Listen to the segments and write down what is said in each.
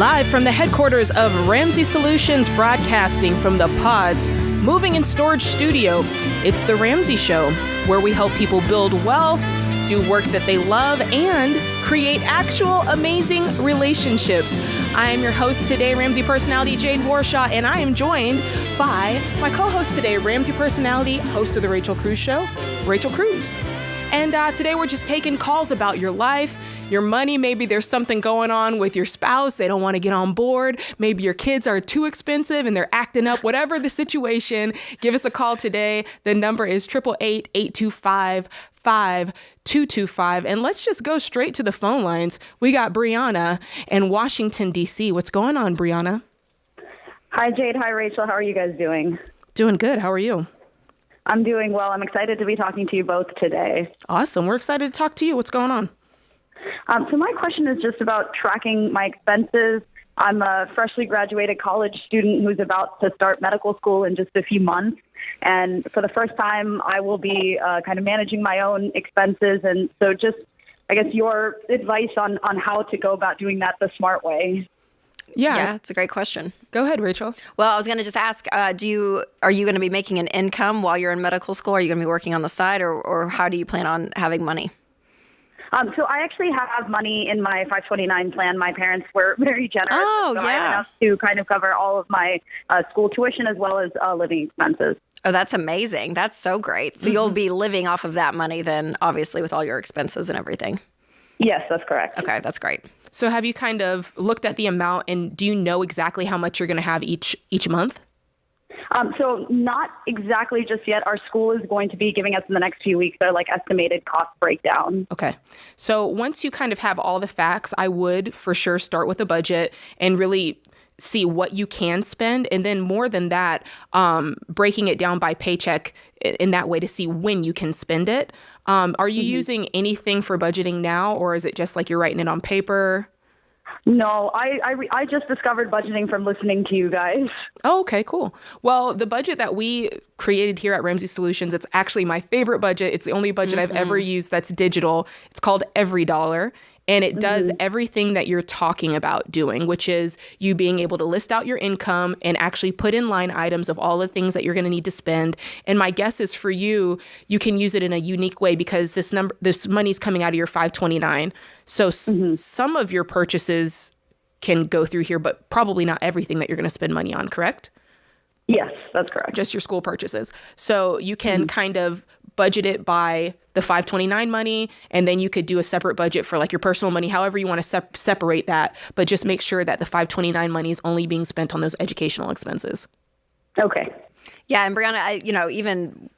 Live from the headquarters of Ramsey Solutions, broadcasting from the Pods Moving and Storage Studio, it's the Ramsey Show, where we help people build wealth, do work that they love, and create actual amazing relationships. I am your host today, Ramsey personality Jade Warshaw, and I am joined by my co-host today, Ramsey personality, host of the Rachel Cruz Show, Rachel Cruz. And today we're just taking calls about your life, your money. Maybe there's something going on with your spouse. They don't want to get on board. Maybe your kids are too expensive and they're acting up. Whatever the situation, give us a call today. The number is 888-825-5225. And let's just go straight to the phone lines. We got Brianna in Washington, D.C. What's going on, Brianna? Hi, Jade. Hi, Rachel. How are you guys doing? Doing good. How are you? I'm doing well. I'm excited to be talking to you both today. Awesome. We're excited to talk to you. What's going on? So my question is just about tracking my expenses. I'm a freshly graduated college student who's about to start medical school in just a few months. And for the first time, I will be kind of managing my own expenses. And so just, I guess, your advice on how to go about doing that the smart way. Yeah, it's a great question. Go ahead, Rachel. Well, I was going to just ask, are you going to be making an income while you're in medical school? Are you going to be working on the side, or how do you plan on having money? So I actually have money in my 529 plan. My parents were very generous. Oh, so yeah. I have enough to kind of cover all of my school tuition as well as living expenses. Oh, that's amazing. That's so great. So you'll be living off of that money then, obviously, with all your expenses and everything. Yes, that's correct. Okay, that's great. So have you kind of looked at the amount, and do you know exactly how much you're going to have each month? So not exactly just yet. Our school is going to be giving us in the next few weeks their estimated cost breakdown. Okay. So once you kind of have all the facts, I would for sure start with a budget and really see what you can spend. And then more than that, breaking it down by paycheck in that way to see when you can spend it. Are you using anything for budgeting now, or is it just like you're writing it on paper? No, I just discovered budgeting from listening to you guys. Oh, okay, cool. Well, the budget that we created here at Ramsey Solutions, it's actually my favorite budget. It's the only budget I've ever used that's digital. It's called Every Dollar. And it does everything that you're talking about doing, which is you being able to list out your income and actually put in line items of all the things that you're going to need to spend. And my guess is for you, you can use it in a unique way because this money's coming out of your 529. So some of your purchases can go through here, but probably not everything that you're going to spend money on, correct? Yes, that's correct. Just your school purchases. So you can kind of budget it by the 529 money, and then you could do a separate budget for like your personal money, however you want to separate that, but just make sure that the 529 money is only being spent on those educational expenses. Okay. Yeah, and Brianna, even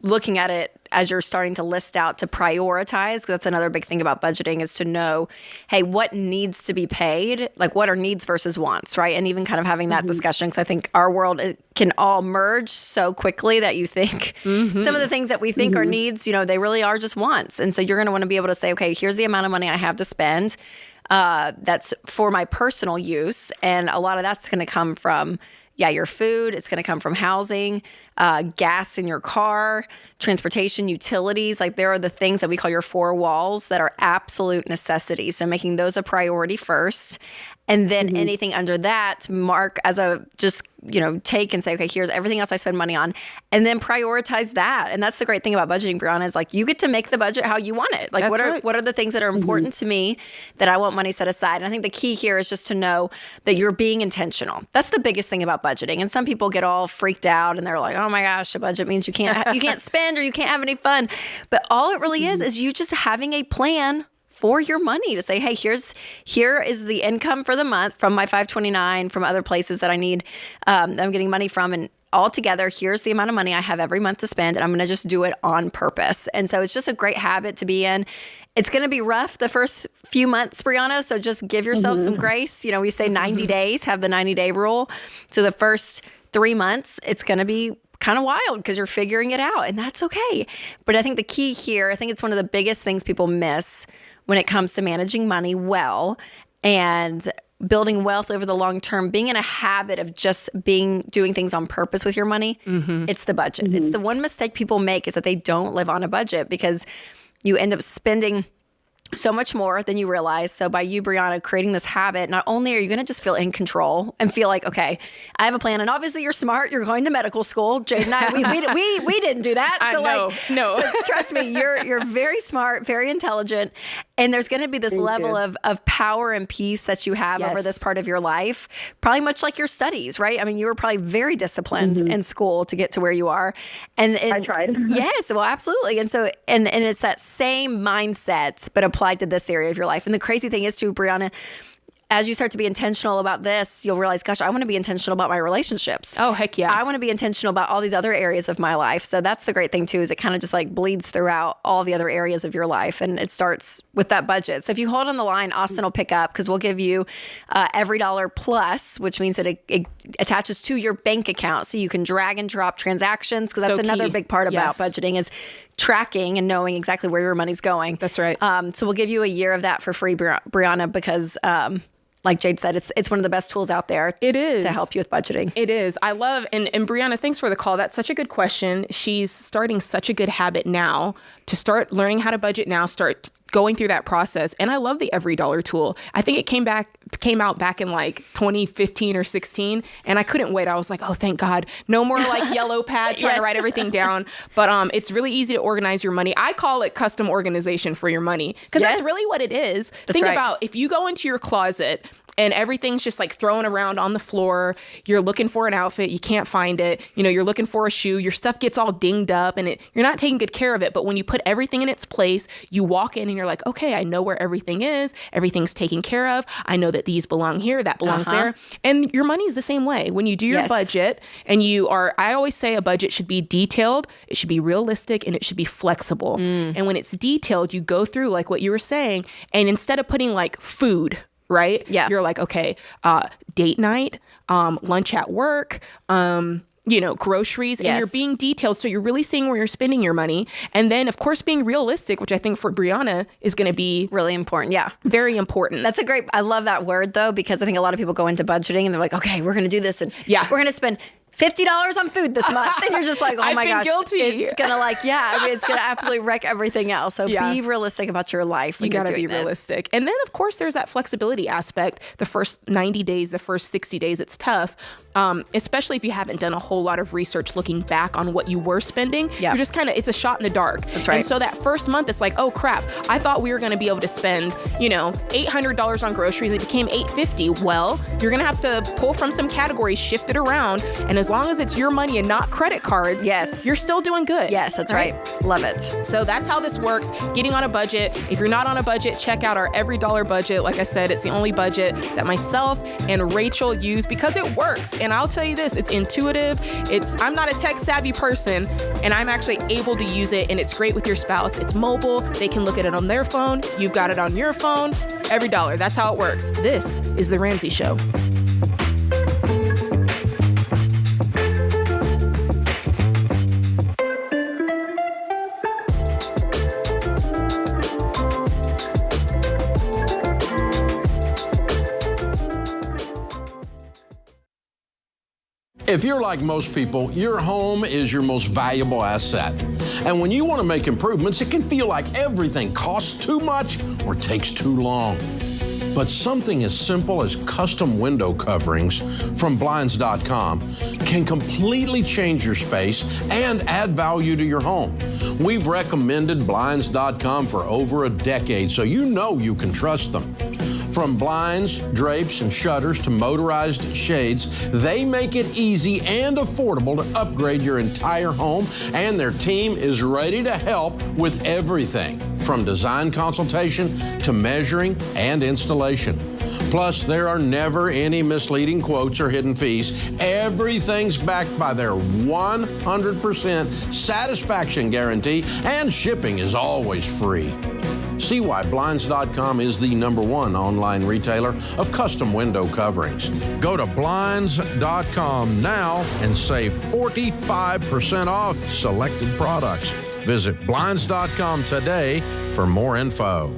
looking at it as you're starting to list out to prioritize, because that's another big thing about budgeting is to know, hey, what needs to be paid? Like what are needs versus wants, right? And even kind of having that discussion, because I think our world can all merge so quickly that you think some of the things that we think are needs, they really are just wants. And so you're going to want to be able to say, okay, here's the amount of money I have to spend. That's for my personal use. And a lot of that's going to come from your food. It's going to come from housing, gas in your car, transportation, utilities. Like there are the things that we call your four walls that are absolute necessities. So making those a priority first. And then anything under that, mark as a just, take and say, okay, here's everything else I spend money on. And then prioritize that. And that's the great thing about budgeting, Brianna, is like you get to make the budget how you want it. Like what are the things that are important to me that I want money set aside? And I think the key here is just to know that you're being intentional. That's the biggest thing about budgeting. And some people get all freaked out and they're like, oh my gosh, a budget means you can't spend or you can't have any fun. But all it really is you just having a plan for your money to say, hey, here is the income for the month from my 529, from other places that I need, I'm getting money from, and all together, here's the amount of money I have every month to spend, and I'm going to just do it on purpose. And so it's just a great habit to be in. It's going to be rough the first few months, Brianna, so just give yourself some grace. We say 90 days, have the 90-day rule. So the first 3 months, it's going to be kind of wild because you're figuring it out, and that's okay. But I think the key here, I think it's one of the biggest things people miss when it comes to managing money well and building wealth over the long term, being in a habit of just doing things on purpose with your money. It's the budget. It's the one mistake people make is that they don't live on a budget because you end up spending so much more than you realize. So by you, Brianna, creating this habit, not only are you going to just feel in control and feel like, okay, I have a plan. And obviously you're smart. You're going to medical school. Jade and I, we didn't do that. So no. So trust me, you're very smart, very intelligent. And there's going to be this level of power and peace that you have over this part of your life, probably much like your studies, right? I mean, you were probably very disciplined in school to get to where you are. And I tried. Yes, well, absolutely. And so, and it's that same mindset, but applied to this area of your life. And the crazy thing is too, Brianna, as you start to be intentional about this, you'll realize, gosh, I want to be intentional about my relationships. Oh, heck yeah. I want to be intentional about all these other areas of my life. So that's the great thing too, is it kind of just like bleeds throughout all the other areas of your life. And it starts with that budget. So if you hold on the line, Austin will pick up because we'll give you every dollar plus, which means that it attaches to your bank account. So you can drag and drop transactions, because that's another big part about budgeting is tracking and knowing exactly where your money's going. That's right. So we'll give you a year of that for free, Brianna, because like Jade said, it's one of the best tools out there. It is. To help you with budgeting. It is. I love, and Brianna, thanks for the call. That's such a good question. She's starting such a good habit now to start learning how to budget now, start going through that process. And I love the every dollar tool. I think it came out back in like 2015 or 16. And I couldn't wait. I was like, oh, thank God. No more like yellow pad trying to write everything down. But it's really easy to organize your money. I call it custom organization for your money, because that's really what it is. Think about if you go into your closet and everything's just like thrown around on the floor. You're looking for an outfit. You can't find it. You know, you're looking for a shoe. Your stuff gets all dinged up and you're not taking good care of it. But when you put everything in its place, you walk in and you're like, okay, I know where everything is. Everything's taken care of. I know that these belong here. That belongs there. And your money's the same way. When you do your budget and I always say a budget should be detailed. It should be realistic and it should be flexible. And when it's detailed, you go through like what you were saying. And instead of putting like food, right? Yeah. You're like, okay, date night, lunch at work, groceries, and you're being detailed. So you're really seeing where you're spending your money. And then, of course, being realistic, which I think for Brianna is going to be really important. Yeah. Very important. I love that word though, because I think a lot of people go into budgeting and they're like, okay, we're going to do this. And we're going to spend $50 on food this month. And you're just like, oh my gosh, guilty. It's going to it's going to absolutely wreck everything else. So be realistic about your life. You got to be realistic. And then of course there's that flexibility aspect. The first 90 days, the first 60 days, it's tough. Especially if you haven't done a whole lot of research looking back on what you were spending. You're just it's a shot in the dark. That's right. And so that first month, it's like, oh crap, I thought we were going to be able to spend, $800 on groceries. It became $850. Well, you're going to have to pull from some categories, shift it around. And as long as it's your money and not credit cards, you're still doing good. Yes, that's right. Love it. So that's how this works. Getting on a budget. If you're not on a budget, check out our every dollar budget. Like I said, it's the only budget that myself and Rachel use because it works. And I'll tell you this, it's intuitive. I'm not a tech savvy person, and I'm actually able to use it, and it's great with your spouse. It's mobile. They can look at it on their phone. You've got it on your phone. Every dollar. That's how it works. This is The Ramsey Show. If you're like most people, your home is your most valuable asset. And when you want to make improvements, it can feel like everything costs too much or takes too long. But something as simple as custom window coverings from Blinds.com can completely change your space and add value to your home. We've recommended Blinds.com for over a decade, so you know you can trust them. From blinds, drapes, and shutters to motorized shades, they make it easy and affordable to upgrade your entire home, and their team is ready to help with everything from design consultation to measuring and installation. Plus, there are never any misleading quotes or hidden fees. Everything's backed by their 100% satisfaction guarantee, and shipping is always free. See why Blinds.com is the #1 online retailer of custom window coverings. Go to Blinds.com now and save 45% off selected products. Visit Blinds.com today for more info.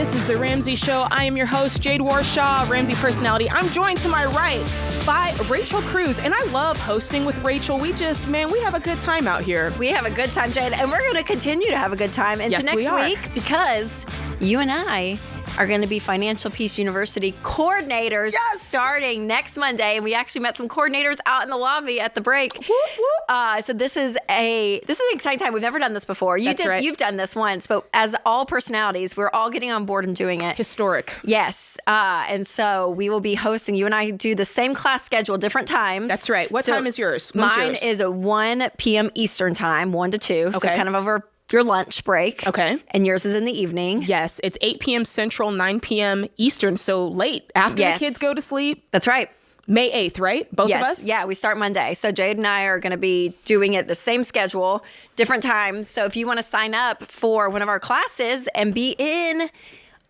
This is The Ramsey Show. I am your host, Jade Warshaw, Ramsey personality. I'm joined to my right by Rachel Cruz, and I love hosting with Rachel. We have a good time out here. We have a good time, Jade, and we're going to continue to have a good time into next week because you and I are going to be Financial Peace University coordinators starting next Monday. And we actually met some coordinators out in the lobby at the break. Whoop, whoop. So this is an exciting time. We've never done this before. You've done this once, but as all personalities, we're all getting on board and doing it. Historic. Yes. And so we will be hosting. You and I do the same class schedule, different times. That's right. What time is yours? Mine is a 1 p.m. Eastern time, 1 to 2. Okay. So kind of over your lunch break. Okay. And yours is in the evening. Yes. It's 8 p.m. Central, 9 p.m. Eastern. So late after the kids go to sleep. That's right. May 8th, right? Both of us? Yeah, we start Monday. So Jade and I are going to be doing it the same schedule, different times. So if you want to sign up for one of our classes and be in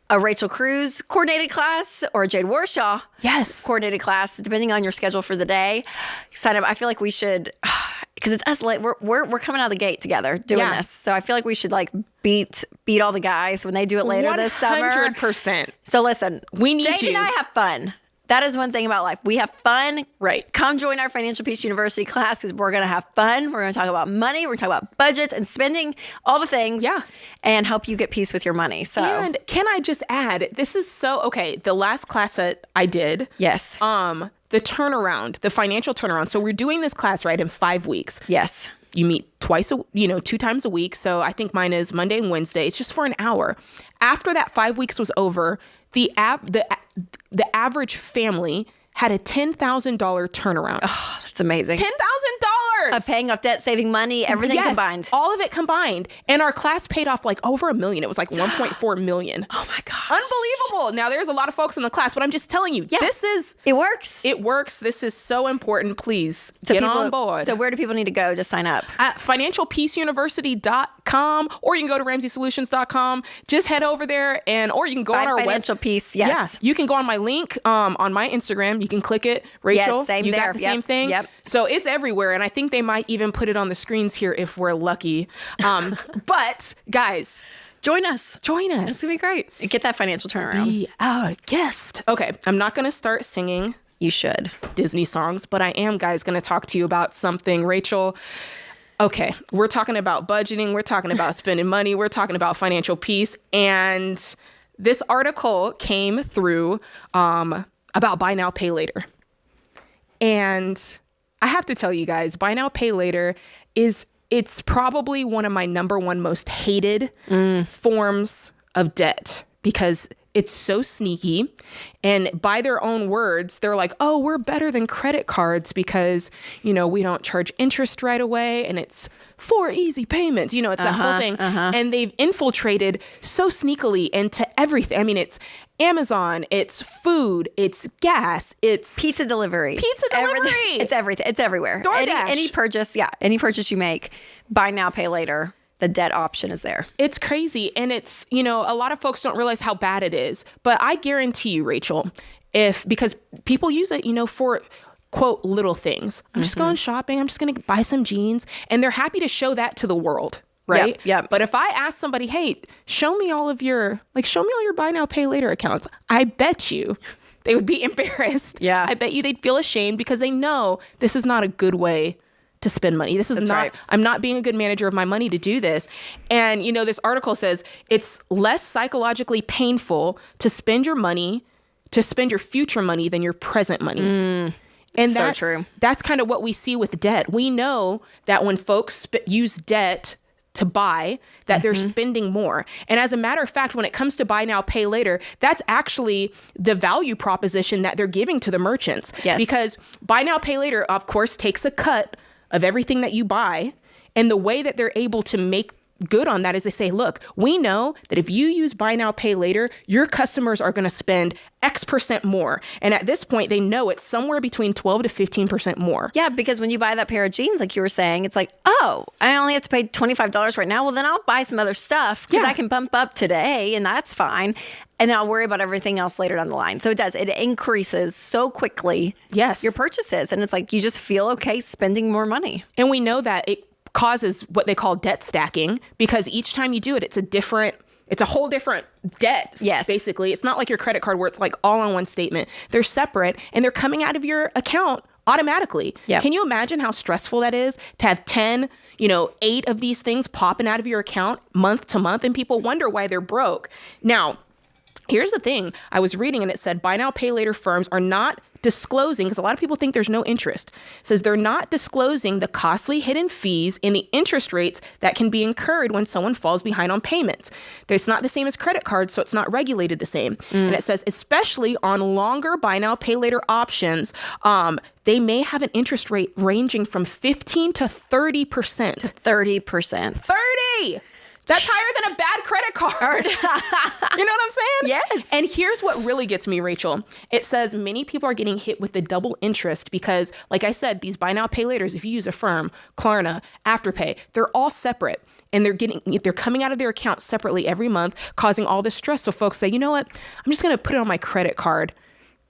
a Rachel Cruz coordinated class or a Jade Warshaw coordinated class, depending on your schedule for the day, sign up. I feel like we should, because it's us late. We're coming out of the gate together doing this. So I feel like we should beat all the guys when they do it later this summer. 100%. So listen, we need Jade and I have fun. That is one thing about life. We have fun. Right. Come join our Financial Peace University class because we're going to have fun. We're going to talk about money. We're going to talk about budgets and spending, all the things. Yeah. And help you get peace with your money. So, and can I just add, this is the last class that I did. Yes. The turnaround, the financial turnaround. So we're doing this class, right, in 5 weeks. Yes. You meet 2 times a week. So I think mine is Monday and Wednesday. It's just for an hour. After that 5 weeks was over, the average family had a $10,000 turnaround. Oh, that's amazing. $10,000. Paying off debt, saving money, everything combined. All of it combined. And our class paid off over $1 million. It was $1.4 million. Oh my gosh. Unbelievable. Now there's a lot of folks in the class, but I'm just telling you, it works. It works. This is so important. Please get on board. So where do people need to go to sign up? At financialpeaceuniversity.com, or you can go to ramseysolutions.com. Just head over there or you can go on our Financial Peace. Yes. Yeah. You can go on my link on my Instagram. You can click it. Rachel, same you there. got the same thing. Yep. So it's everywhere. And I think they might even put it on the screens here if we're lucky. But guys, join us. It's going to be great. Get that financial turnaround. Be our guest. Okay. I'm not going to start singing. You should. Disney songs, but I am, guys, going to talk to you about something. Rachel, okay, we're talking about budgeting. We're talking about spending money. We're talking about financial peace. And this article came through about buy now, pay later. And I have to tell you guys, buy now, pay later it's probably one of my number one most hated forms of debt because it's so sneaky. And by their own words, they're like, oh, we're better than credit cards because, we don't charge interest right away and it's 4 easy payments. It's that whole thing. And they've infiltrated so sneakily into everything. I mean, it's Amazon, it's food, it's gas, it's pizza delivery. Everything. It's everything. It's everywhere. DoorDash. Any purchase you make, buy now, pay later. The debt option is there. It's crazy. And it's, a lot of folks don't realize how bad it is. But I guarantee you, Rachel, because people use it, for, quote, little things. I'm just going shopping. I'm just going to buy some jeans. And they're happy to show that to the world. Right? Yep. But if I ask somebody, hey, show me all your buy now, pay later accounts, I bet you they would be embarrassed. Yeah. I bet you they'd feel ashamed because they know this is not a good way to spend money. I'm not being a good manager of my money to do this. And, this article says it's less psychologically painful to spend your future money than your present money. And that's true. That's kind of what we see with debt. We know that when folks use debt to buy, that they're spending more. And as a matter of fact, when it comes to buy now, pay later, that's actually the value proposition that they're giving to the merchants. Yes. Because buy now, pay later, of course, takes a cut of everything that you buy. And the way that they're able to make good on that is they say, look, we know that if you use buy now, pay later, your customers are going to spend X% more. And at this point, they know it's somewhere between 12 to 15% more. Yeah, because when you buy that pair of jeans, like you were saying, it's like, oh, I only have to pay $25 right now. Well, then I'll buy some other stuff because I can bump up today and that's fine. And then I'll worry about everything else later down the line. So it increases so quickly. Yes. Your purchases. And it's like, you just feel okay spending more money. And we know that it causes what they call debt stacking because each time you do it, it's a different It's a whole different debt. Yes. Basically, it's not like your credit card where it's like all on one statement. They're separate and they're coming out of your account automatically. Yep. Can you imagine how stressful that is to have 10, 8 of these things popping out of your account month to month, and people wonder why they're broke. Now, here's the thing. I was reading and it said buy now, pay later firms are not disclosing, because a lot of people think there's no interest. It says they're not disclosing the costly hidden fees and the interest rates that can be incurred when someone falls behind on payments. It's not the same as credit cards, so it's not regulated the same. And it says, especially on longer buy now, pay later options, they may have an interest rate ranging from 15 to 30%. 30%. 30! That's higher than a bad credit card. You know what I'm saying? Yes. And here's what really gets me, Rachel. It says many people are getting hit with the double interest because, like I said, these buy now, pay laters, if you use Affirm, Klarna, Afterpay, they're all separate. And they're coming out of their account separately every month, causing all this stress. So folks say, you know what? I'm just going to put it on my credit card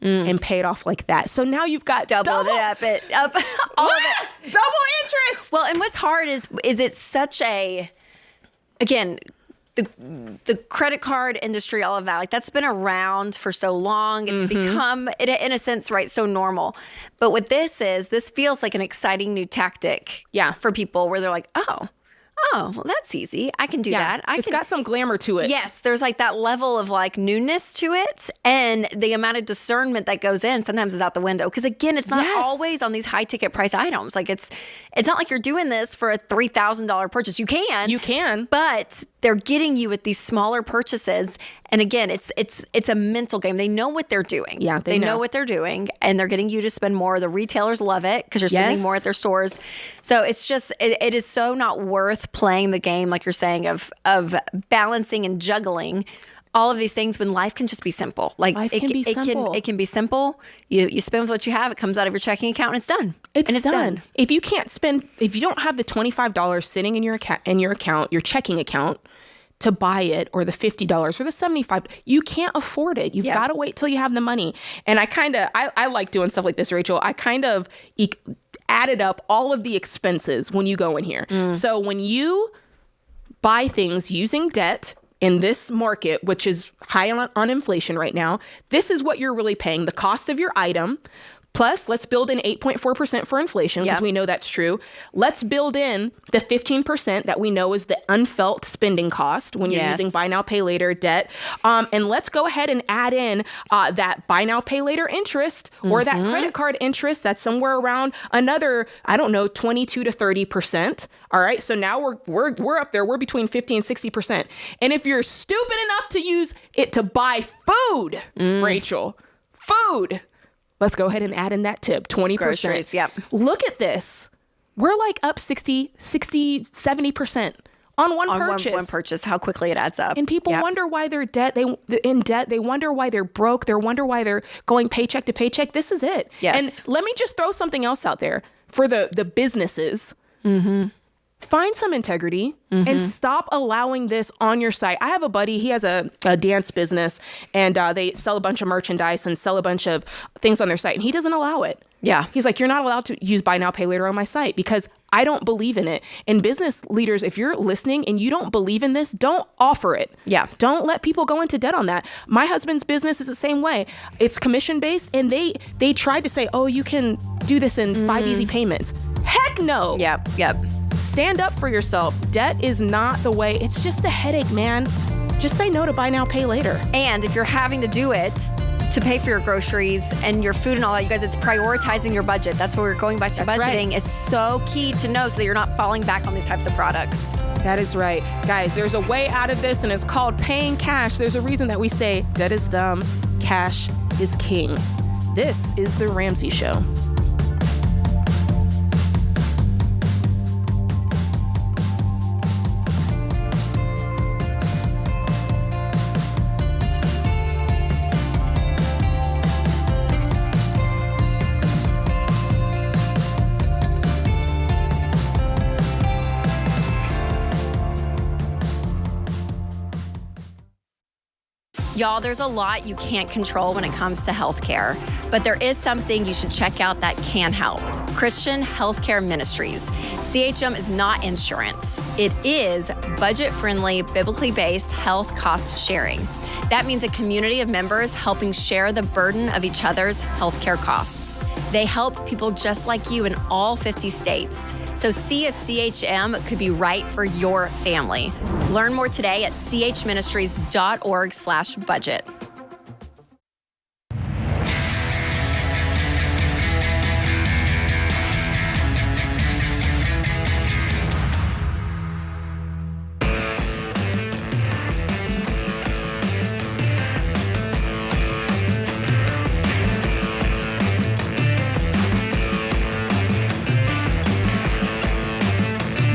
and pay it off like that. So now you've got Double all of it. Double interest. Well, and what's hard is it's such a... Again, the credit card industry, all of that, like that's been around for so long. It's become, in a sense, right, so normal. But what this feels like an exciting new tactic for people where they're like, oh, well, that's easy. I can do that. It's got some glamour to it. Yes, there's like that level of like newness to it, and the amount of discernment that goes in sometimes is out the window. Because again, it's not always on these high ticket price items. Like it's not like you're doing this for a $3,000 purchase. You can, but they're getting you with these smaller purchases. And again, it's a mental game. They know what they're doing. Yeah, they know what they're doing, and they're getting you to spend more. The retailers love it because you're spending more at their stores. So it's just it is so not worth playing the game, like you're saying, of balancing and juggling all of these things when life can just be simple. Like life can be simple. It can be simple. You spend with what you have. It comes out of your checking account and it's done. It's done. If you don't have the $25 sitting in your account, your checking account, to buy it, or the $50 or the $75, you can't afford it. You've got to wait till you have the money. And I like doing stuff like this, Rachel. I kind of added up all of the expenses when you go in here. So when you buy things using debt in this market, which is high on inflation right now, this is what you're really paying. The cost of your item, plus let's build in 8.4% for inflation, because we know that's true. Let's build in the 15% that we know is the unfelt spending cost when you're using buy now, pay later debt. And let's go ahead and add in that buy now, pay later interest, or that credit card interest that's somewhere around another, 22 to 30%. All right. So now we're up there. We're between 50 and 60%. And if you're stupid enough to use it to buy food, Rachel, let's go ahead and add in that tip, 20%. Groceries, yep. Look at this. We're like up 60, 70% on one purchase. One purchase, how quickly it adds up. And people wonder why they're in debt. They wonder why they're broke. They wonder why they're going paycheck to paycheck. This is it. Yes. And let me just throw something else out there for the businesses. Find some integrity and stop allowing this on your site. I have a buddy, he has a dance business, and they sell a bunch of merchandise and sell a bunch of things on their site, and he doesn't allow it. Yeah. He's like, you're not allowed to use buy now, pay later on my site because I don't believe in it. And business leaders, if you're listening and you don't believe in this, don't offer it. Yeah. Don't let people go into debt on that. My husband's business is the same way. It's commission based, and they tried to say, oh, you can do this in 5 easy payments. Heck no. Yep. Stand up for yourself. Debt is not the way. It's just a headache, man. Just say no to buy now, pay later. And if you're having to do it to pay for your groceries and your food and all that, you guys, it's prioritizing your budget. That's what we're going back to. That's budgeting right. is so key to know so that you're not falling back on these types of products. That is right. Guys, there's a way out of this, and it's called paying cash. There's a reason that we say debt is dumb, cash is king. This is The Ramsey Show. Y'all, there's a lot you can't control when it comes to healthcare, but there is something you should check out that can help. Christian Healthcare Ministries. CHM is not insurance. It is budget-friendly, biblically based health cost sharing. That means a community of members helping share the burden of each other's healthcare costs. They help people just like you in all 50 states. So see if CHM could be right for your family. Learn more today at chministries.org/budget.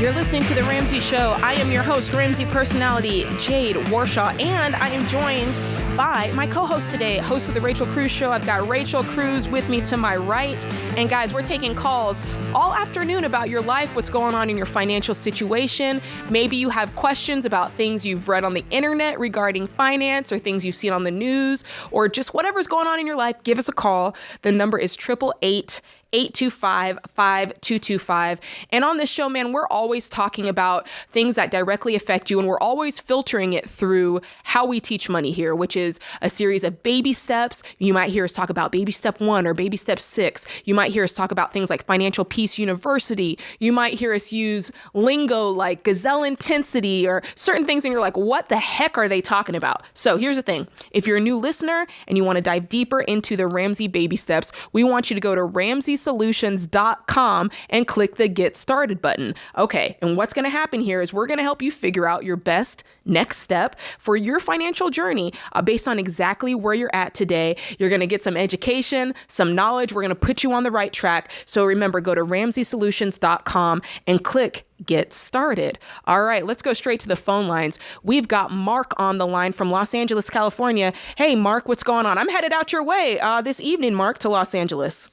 You're listening to The Ramsey Show. I am your host, Ramsey personality, Jade Warshaw, and I am joined by my co-host today, host of The Rachel Cruz Show. I've got Rachel Cruz with me to my right. And guys, we're taking calls all afternoon about your life, what's going on in your financial situation. Maybe you have questions about things you've read on the internet regarding finance or things you've seen on the news or just whatever's going on in your life. Give us a call. The number is 888-825-5225. And on this show, man, we're always talking about things that directly affect you, and we're always filtering it through how we teach money here, which is a series of baby steps. You might hear us talk about baby step 1 or baby step 6. You might hear us talk about things like Financial Peace University. You might hear us use lingo like gazelle intensity or certain things, and you're like, what the heck are they talking about? So here's the thing. If you're a new listener and you want to dive deeper into the Ramsey baby steps, we want you to go to RamseySolutions.com and click the Get Started button. Okay, and what's going to happen here is we're going to help you figure out your best next step for your financial journey based on exactly where you're at today. You're going to get some education, some knowledge. We're going to put you on the right track. So remember, go to RamseySolutions.com and click Get Started. All right, let's go straight to the phone lines. We've got Mark on the line from Los Angeles, California. Hey, Mark, what's going on? I'm headed out your way this evening, Mark, to Los Angeles.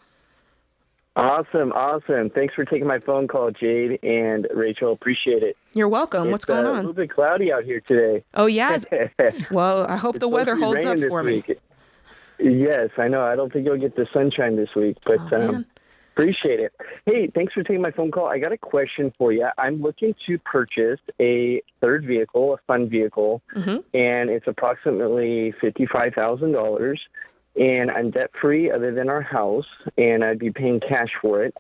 Awesome. Thanks for taking my phone call, Jade and Rachel. Appreciate it. You're welcome. What's going on? A little bit cloudy out here today. Oh, yeah? Well, I hope the weather holds up for me. Yes, I know. I don't think you'll get the sunshine this week, but appreciate it. Hey, thanks for taking my phone call. I got a question for you. I'm looking to purchase a third vehicle, a fun vehicle, and it's approximately $55,000. And I'm debt-free other than our house, and I'd be paying cash for it.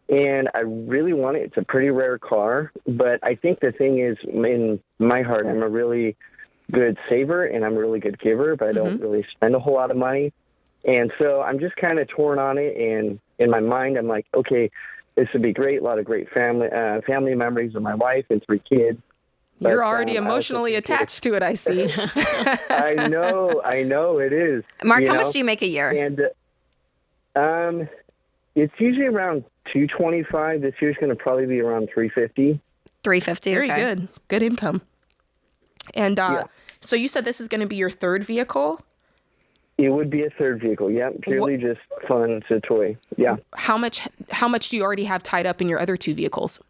And I really want it. It's a pretty rare car, but I think the thing is, in my heart, I'm a really good saver, and I'm a really good giver, but I don't really spend a whole lot of money. And so I'm just kind of torn on it, and in my mind, I'm like, okay, this would be great, a lot of great family memories of my wife and 3 kids. You're already emotionally attached to it, I see. I know it is. Mark, how much do you make a year? And it's usually around $225. This year's going to probably be around $350. $350. Very good. Good income. And so you said this is going to be your third vehicle? It would be a third vehicle, yeah. Purely just fun. It's a toy, yeah. How much do you already have tied up in your other 2 vehicles,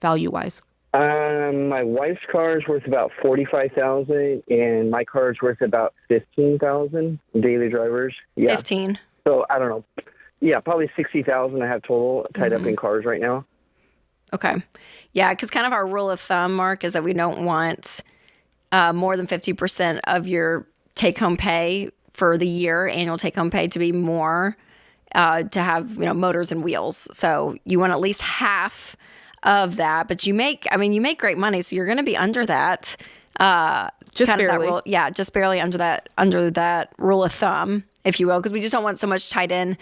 value-wise? My wife's car is worth about $45,000, and my car is worth about $15,000. Daily drivers, yeah. 15. So I don't know, yeah, probably $60,000 I have total tied up in cars right now. Okay, yeah, because kind of our rule of thumb, Mark, is that we don't want more than 50% of your take-home pay for the year, annual take-home pay, to be more to have motors and wheels. So you want at least half of that, but you make great money, so you're going to be under that. Just barely. Just barely under that rule of thumb, if you will, because we just don't want so much tied in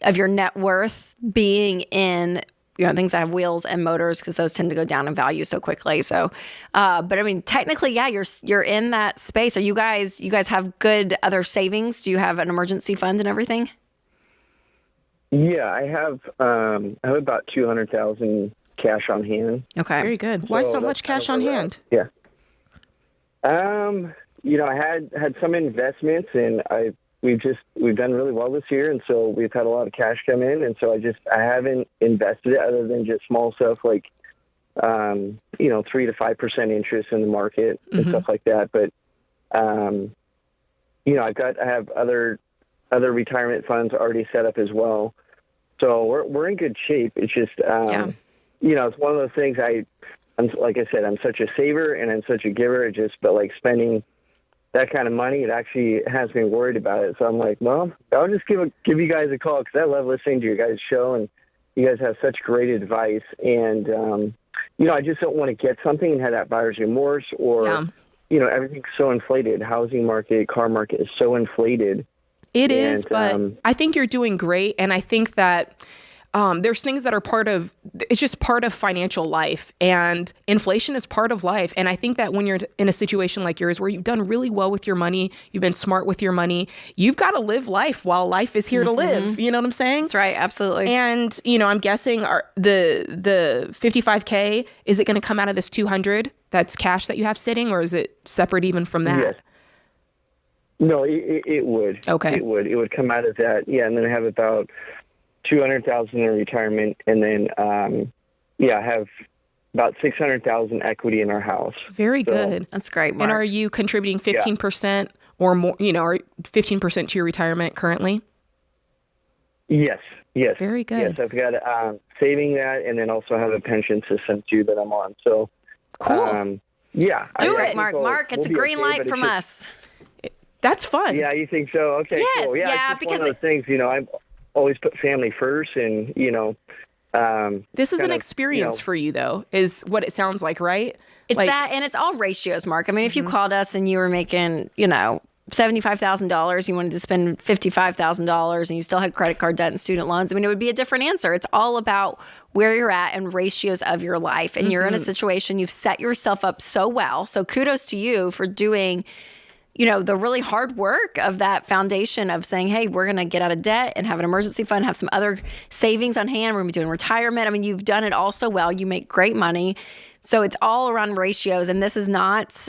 of your net worth being in things that have wheels and motors, because those tend to go down in value so quickly. So, but I mean, technically, yeah, you're in that space. Are you guys have good other savings? Do you have an emergency fund and everything? Yeah, I have about $200,000 cash on hand. Okay. Very good. Why so much cash on hand? Yeah. I had some investments, and we've done really well this year, and so we've had a lot of cash come in, and so I haven't invested it other than just small stuff like 3 to 5% interest in the market and stuff like that. But I have other retirement funds already set up as well. So we're in good shape. It's just, it's one of those things I'm like I said, I'm such a saver and I'm such a giver. But like spending that kind of money, it actually has me worried about it. So I'm like, well, I'll just give you guys a call because I love listening to your guys' show and you guys have such great advice. And, I just don't want to get something and have that buyer's remorse or, everything's so inflated. Housing market, car market is so inflated. It is, but I think you're doing great. And I think that there's things that are it's just part of financial life, and inflation is part of life. And I think that when you're in a situation like yours where you've done really well with your money, you've been smart with your money, you've got to live life while life is here to live. You know what I'm saying? That's right. Absolutely. And, I'm guessing the $55K, is it going to come out of this $200 that's cash that you have sitting, or is it separate even from that? Yes. No, it would. Okay. It would come out of that. Yeah. And then I have about $200,000 in retirement, and then I have about $600,000 equity in our house. Very good. That's great, Mark. And are you contributing 15% or more? Or 15% to your retirement currently? Yes. Very good. Yes, I've got saving that, and then also have a pension system too that I'm on. So cool. Do it, Mark. Mark, it's a green light from us. That's fun. Yeah, you think so? Okay, yes, cool. Yeah, it's just one of those things. I'm always put family first, and this is an experience for you, though, is what it sounds like, right? It's that, and it's all ratios, Mark. I mean, if you called us and you were making, $75,000, you wanted to spend $55,000, and you still had credit card debt and student loans, I mean, it would be a different answer. It's all about where you're at and ratios of your life, and you're in a situation, you've set yourself up so well. So kudos to you for doing the really hard work of that foundation of saying, hey, we're going to get out of debt and have an emergency fund, have some other savings on hand. We're going to be doing retirement. I mean, you've done it all so well. You make great money. So it's all around ratios. And this is not,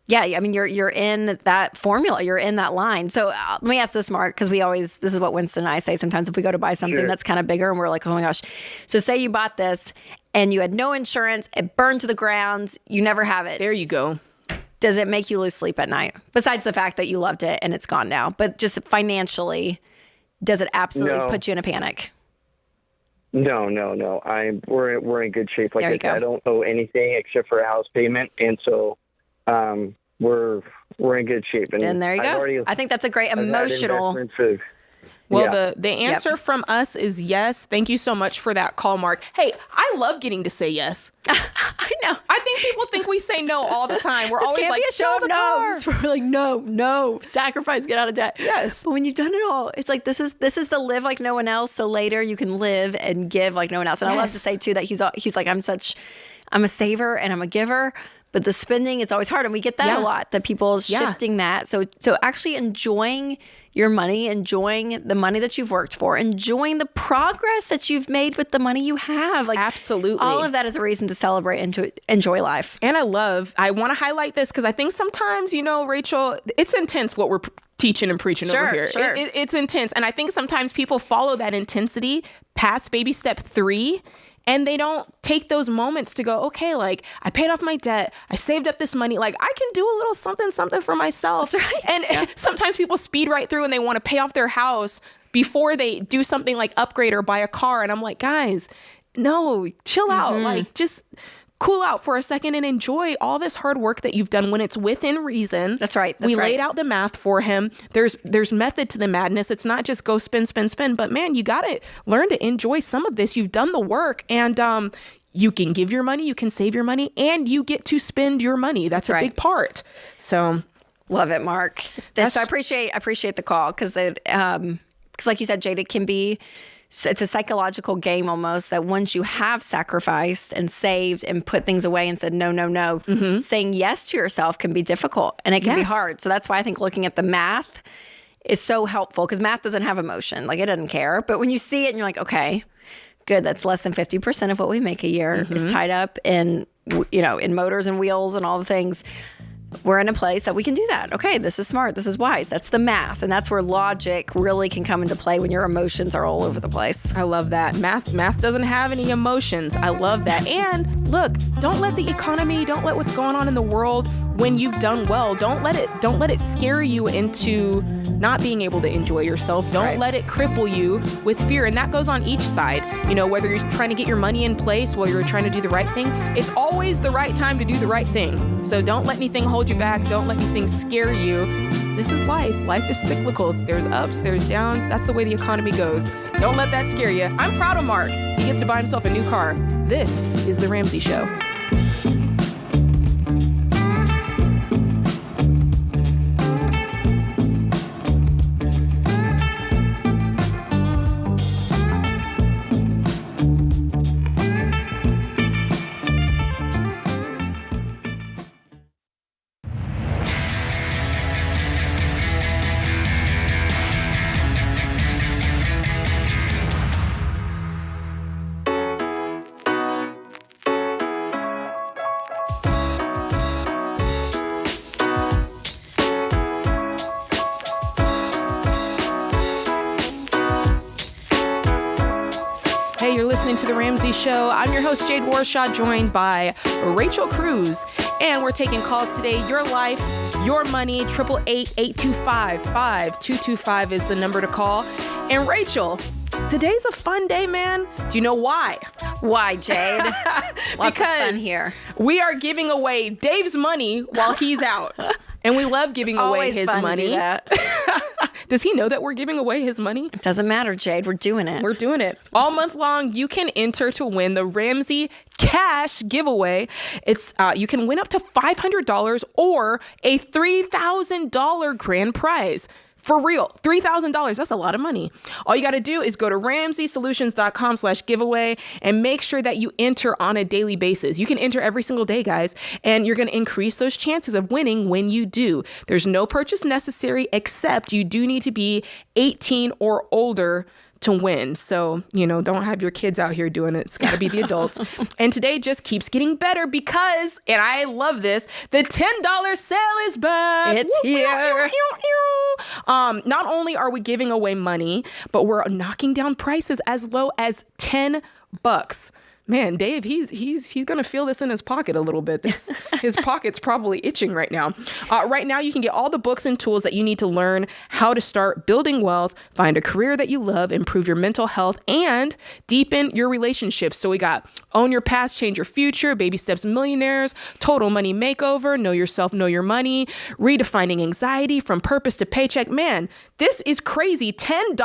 you're in that formula. You're in that line. So let me ask this, Mark, because this is what Winston and I say sometimes if we go to buy something that's kind of bigger and we're like, oh my gosh. So say you bought this and you had no insurance, it burned to the ground, you never have it. There you go. Does it make you lose sleep at night? Besides the fact that you loved it and it's gone now, but just financially, does it absolutely put you in a panic? No. We're in good shape. Like I said, I don't owe anything except for a house payment, and so we're in good shape. And there you go. I think that's a great emotional. Well, the answer from us is yes. Thank you so much for that call, Mark. Hey, I love getting to say yes. I know. I think people think we say no all the time. We're always like, show the no's. We're like, no, sacrifice, get out of debt. Yes. But when you've done it all, it's like, this is the live like no one else. So later you can live and give like no one else. And I love to say too, that he's like, I'm a saver and I'm a giver. But the spending, it's always hard. And we get that a lot, that people shifting that. So actually enjoying your money, enjoying the money that you've worked for, enjoying the progress that you've made with the money you have. Like, absolutely. All of that is a reason to celebrate and to enjoy life. And I want to highlight this because I think sometimes, Rachel, it's intense what we're teaching and preaching over here. Sure. It's intense. And I think sometimes people follow that intensity past baby step 3. And they don't take those moments to go, okay, like I paid off my debt. I saved up this money. Like I can do a little something for myself. That's right. And sometimes people speed right through and they want to pay off their house before they do something like upgrade or buy a car. And I'm like, guys, no, chill out. Like just cool out for a second and enjoy all this hard work that you've done when it's within reason. That's right. We laid out the math for him. There's method to the madness. It's not just go spend. But man, you got to learn to enjoy some of this. You've done the work, and you can give your money, you can save your money, and you get to spend your money. That's a big part. So love it, Mark. So I appreciate the call because like you said, Jade, it can be. So it's a psychological game almost that once you have sacrificed and saved and put things away and said, no, saying yes to yourself can be difficult and it can be hard. So that's why I think looking at the math is so helpful because math doesn't have emotion. Like it doesn't care. But when you see it and you're like, okay, good. That's less than 50% of what we make a year is tied up in, in motors and wheels and all the things. We're in a place that we can do that. Okay, this is smart. This is wise. That's the math. And that's where logic really can come into play when your emotions are all over the place. I love that. Math doesn't have any emotions. I love that. And look, don't let the economy, don't let what's going on in the world when you've done well. Don't let it scare you into not being able to enjoy yourself. Don't let it cripple you with fear. And that goes on each side. You know, whether you're trying to get your money in place while you're trying to do the right thing, it's always the right time to do the right thing. So don't let anything hold you back. Don't let anything scare you. This is life. Life is cyclical. There's ups, there's downs. That's the way the economy goes. Don't let that scare you. I'm proud of Mark. He gets to buy himself a new car. This is The Ramsey Show. Hey, you're listening to The Ramsey Show. I'm your host, Jade Warshaw, joined by Rachel Cruz. And we're taking calls today. Your life, your money, 888-825-5225 is the number to call. And Rachel, today's a fun day, man. Do you know why? Why, Jade? Lots of fun here. We are giving away Dave's money while he's out. And we love giving away his money. To do that. Does he know that we're giving away his money? It doesn't matter, Jade. We're doing it. We're doing it. All month long, you can enter to win the Ramsey Cash giveaway. It's you can win up to $500 or a $3,000 grand prize. For real, $3,000. That's a lot of money. All you got to do is go to RamseySolutions.com/giveaway and make sure that you enter on a daily basis. You can enter every single day, guys, and you're going to increase those chances of winning when you do. There's no purchase necessary, except you do need to be 18 or older to win. So, you know, don't have your kids out here doing it. It's got to be the adults. And today just keeps getting better because, and I love this, the $10 sale is back. It's here. Not only are we giving away money, but we're knocking down prices as low as $10. Man, Dave, he's gonna feel this in his pocket a little bit. His pocket's probably itching right now. Right now, you can get all the books and tools that you need to learn how to start building wealth, find a career that you love, improve your mental health, and deepen your relationships. So we got Own Your Past, Change Your Future, Baby Steps Millionaires, Total Money Makeover, Know Yourself, Know Your Money, Redefining Anxiety from Purpose to Paycheck. Man, this is crazy. $10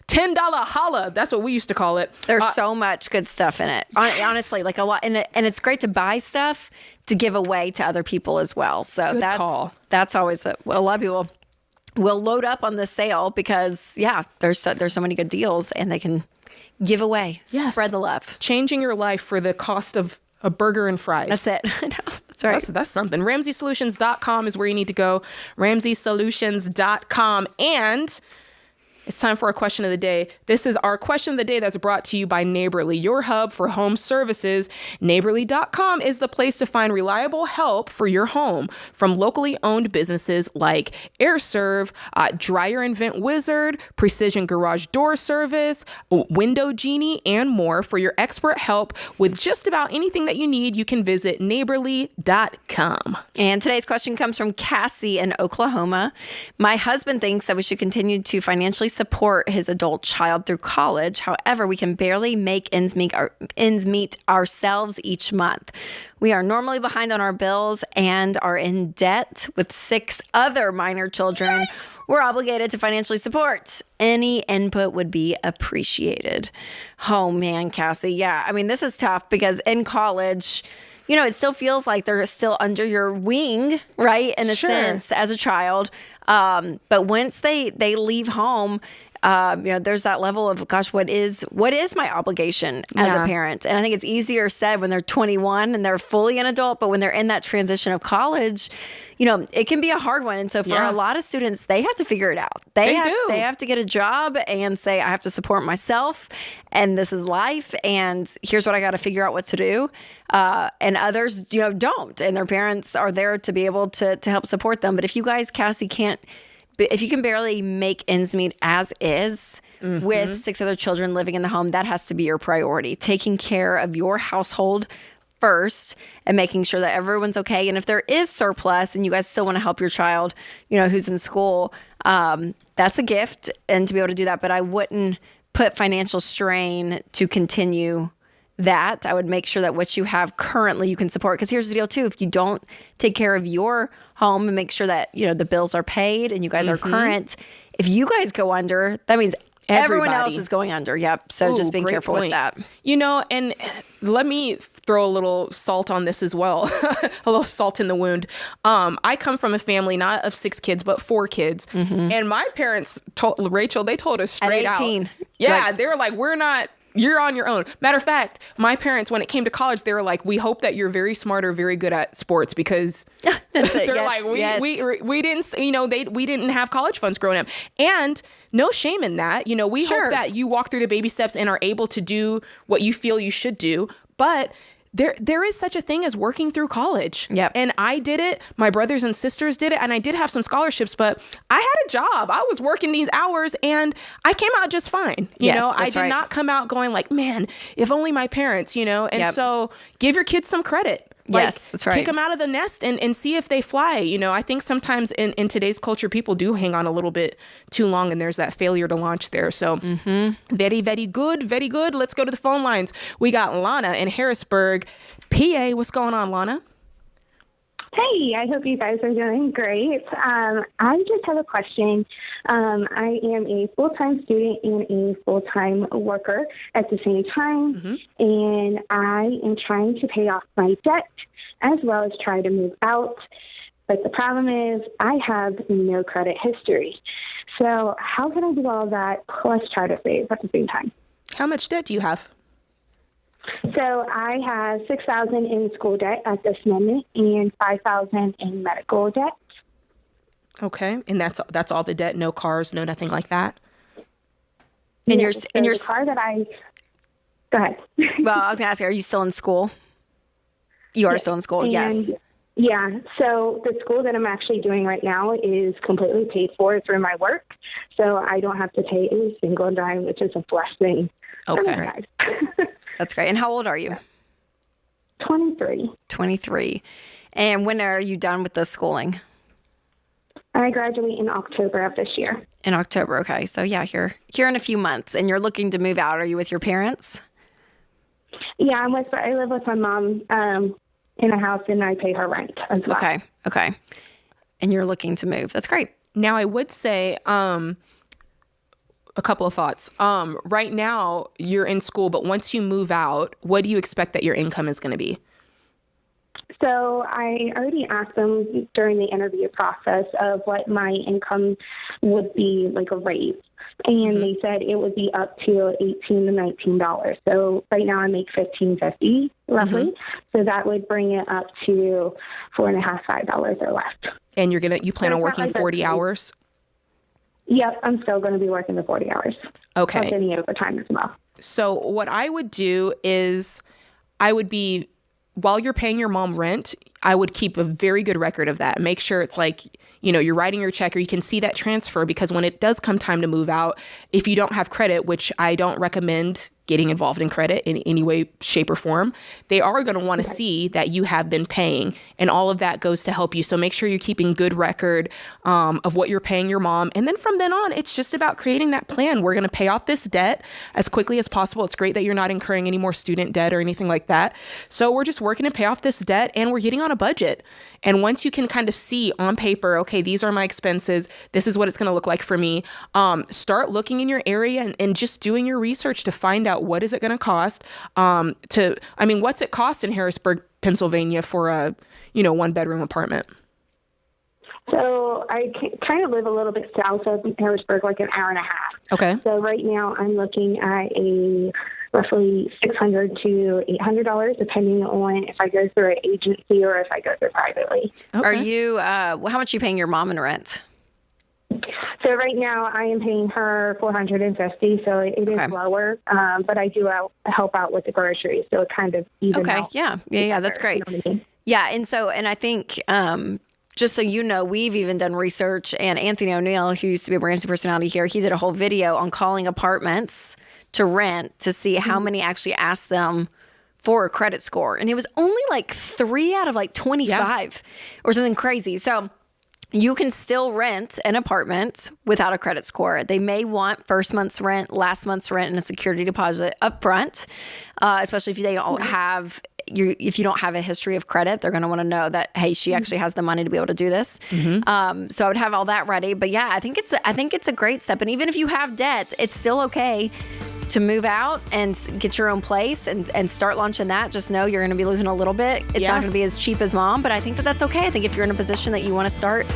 holla. That's what we used to call it. There's so much good stuff in it. Honestly, like a lot. And it's great to buy stuff to give away to other people as well. So that's always a lot of people will load up on the sale because, there's so many good deals and they can give away, spread the love. Changing your life for the cost of a burger and fries. That's it. I know. That's right. That's something. RamseySolutions.com is where you need to go. RamseySolutions.com. And it's time for our question of the day. This is our question of the day that's brought to you by Neighborly, your hub for home services. Neighborly.com is the place to find reliable help for your home from locally owned businesses like AirServe, Dryer and Vent Wizard, Precision Garage Door Service, Window Genie, and more. For your expert help with just about anything that you need, you can visit Neighborly.com. And today's question comes from Cassie in Oklahoma. My husband thinks that we should continue to financially support his adult child through college. However, we can barely make ends meet ourselves each month. We are normally behind on our bills and are in debt with 6 other minor children we're obligated to financially support. Any input would be appreciated. Oh man, Cassie. Yeah, I mean, this is tough because in college, you know, it still feels like they're still under your wing, right? In a sense, as a child. But once they leave home, there's that level of, gosh, what is my obligation as a parent? And I think it's easier said when they're 21 and they're fully an adult, but when they're in that transition of college, you know, it can be a hard one. And so for a lot of students, they have to figure it out. They have to get a job and say, I have to support myself and this is life. And here's what I got to figure out what to do. And others, don't. And their parents are there to be able to help support them. But if you guys, Cassie, if you can barely make ends meet as is with 6 other children living in the home, that has to be your priority. Taking care of your household first and making sure that everyone's okay. And if there is surplus and you guys still want to help your child, who's in school, that's a gift and to be able to do that. But I wouldn't put financial strain to continue that. I would make sure that what you have currently you can support. Because here's the deal too. If you don't take care of your home and make sure that, the bills are paid and you guys are current, if you guys go under, that means everyone else is going under. Yep. So just being careful with that. And let me throw a little salt on this as well. A little salt in the wound. I come from a family, not of 6 kids, but 4 kids. And my parents told Rachel, they told us straight at 18, out. Yeah. They were like, you're on your own. Matter of fact, my parents, when it came to college, they were like, we hope that you're very smart or very good at sports because they're like, we didn't, we didn't have college funds growing up. And no shame in that. We hope that you walk through the baby steps and are able to do what you feel you should do. But there is such a thing as working through college. Yep. And I did it. My brothers and sisters did it. And I did have some scholarships, but I had a job. I was working these hours and I came out just fine. I did not come out going like, man, if only my parents, and so give your kids some credit. Yes, that's right. Kick them out of the nest and see if they fly. I think sometimes in today's culture, people do hang on a little bit too long and there's that failure to launch there. So very, very good. Very good. Let's go to the phone lines. We got Lana in Harrisburg, PA. What's going on, Lana? Hey, I hope you guys are doing great. I just have a question. I am a full-time student and a full-time worker at the same time, and I am trying to pay off my debt as well as try to move out. But the problem is I have no credit history. So how can I do all that plus try to save at the same time? How much debt do you have? So I have $6,000 in school debt at this moment and $5,000 in medical debt. Okay, and that's all the debt. No cars, no nothing like that. And the car that I. Go ahead. Well, I was going to ask you, are you still in school? You are still in school. Yes. Yeah. So the school that I'm actually doing right now is completely paid for through my work, so I don't have to pay a single dime, which is a blessing. Okay. That's great. And how old are you? 23. 23. And when are you done with the schooling? I graduate in October of this year. In October. Okay. So yeah, here in a few months, and you're looking to move out. Are you with your parents? Yeah, I live with my mom in a house, and I pay her rent as well. Okay. And you're looking to move. That's great. Now I would say, a couple of thoughts. Right now you're in school, but once you move out, what do you expect that your income is going to be? So I already asked them during the interview process of what my income would be, like a raise. And they said it would be up to $18 to $19. So right now I make $15.50 roughly. So that would bring it up to $4.50, $5 or less. And you plan on working 40 hours? Yep, I'm still going to be working the 40 hours. Okay. Plus any overtime as well. So what I would do is while you're paying your mom rent, I would keep a very good record of that. Make sure it's like, you're writing your check or you can see that transfer, because when it does come time to move out, if you don't have credit, which I don't recommend getting involved in credit in any way, shape, or form, they are going to want to see that you have been paying, and all of that goes to help you. So make sure you're keeping good record of what you're paying your mom. And then from then on, it's just about creating that plan. We're going to pay off this debt as quickly as possible. It's great that you're not incurring any more student debt or anything like that. So we're just working to pay off this debt, and we're getting on a budget. And once you can kind of see on paper, okay, these are my expenses, this is what it's going to look like for me, start looking in your area and just doing your research to find out what is it going to cost what's it cost in Harrisburg, Pennsylvania for a, 1-bedroom apartment? So I kind of live a little bit south of Harrisburg, like an hour and a half. Okay. So right now I'm looking at a roughly $600 to $800, depending on if I go through an agency or if I go through privately. Okay. Are you, how much are you paying your mom in rent? So right now I am paying her $450, so it is lower, but I do help out with the groceries, so it kind of evens out. Yeah, that's great. You know what I mean? Yeah, and I think just so you know, we've even done research, and Anthony O'Neill, who used to be a Ramsey personality here, he did a whole video on calling apartments to rent to see how many actually asked them for a credit score. And it was only like 3 out of like 25 or something crazy. So you can still rent an apartment without a credit score. They may want first month's rent, last month's rent, and a security deposit up front, especially if they don't have if you don't have a history of credit. They're going to want to know that, hey, she actually has the money to be able to do this. So I would have all that ready. But yeah, I think it's a great step. And even if you have debt, it's still okay to move out and get your own place and start launching that. Just know you're going to be losing a little bit. It's not going to be as cheap as mom, but I think that that's okay. I think if you're in a position that you want to start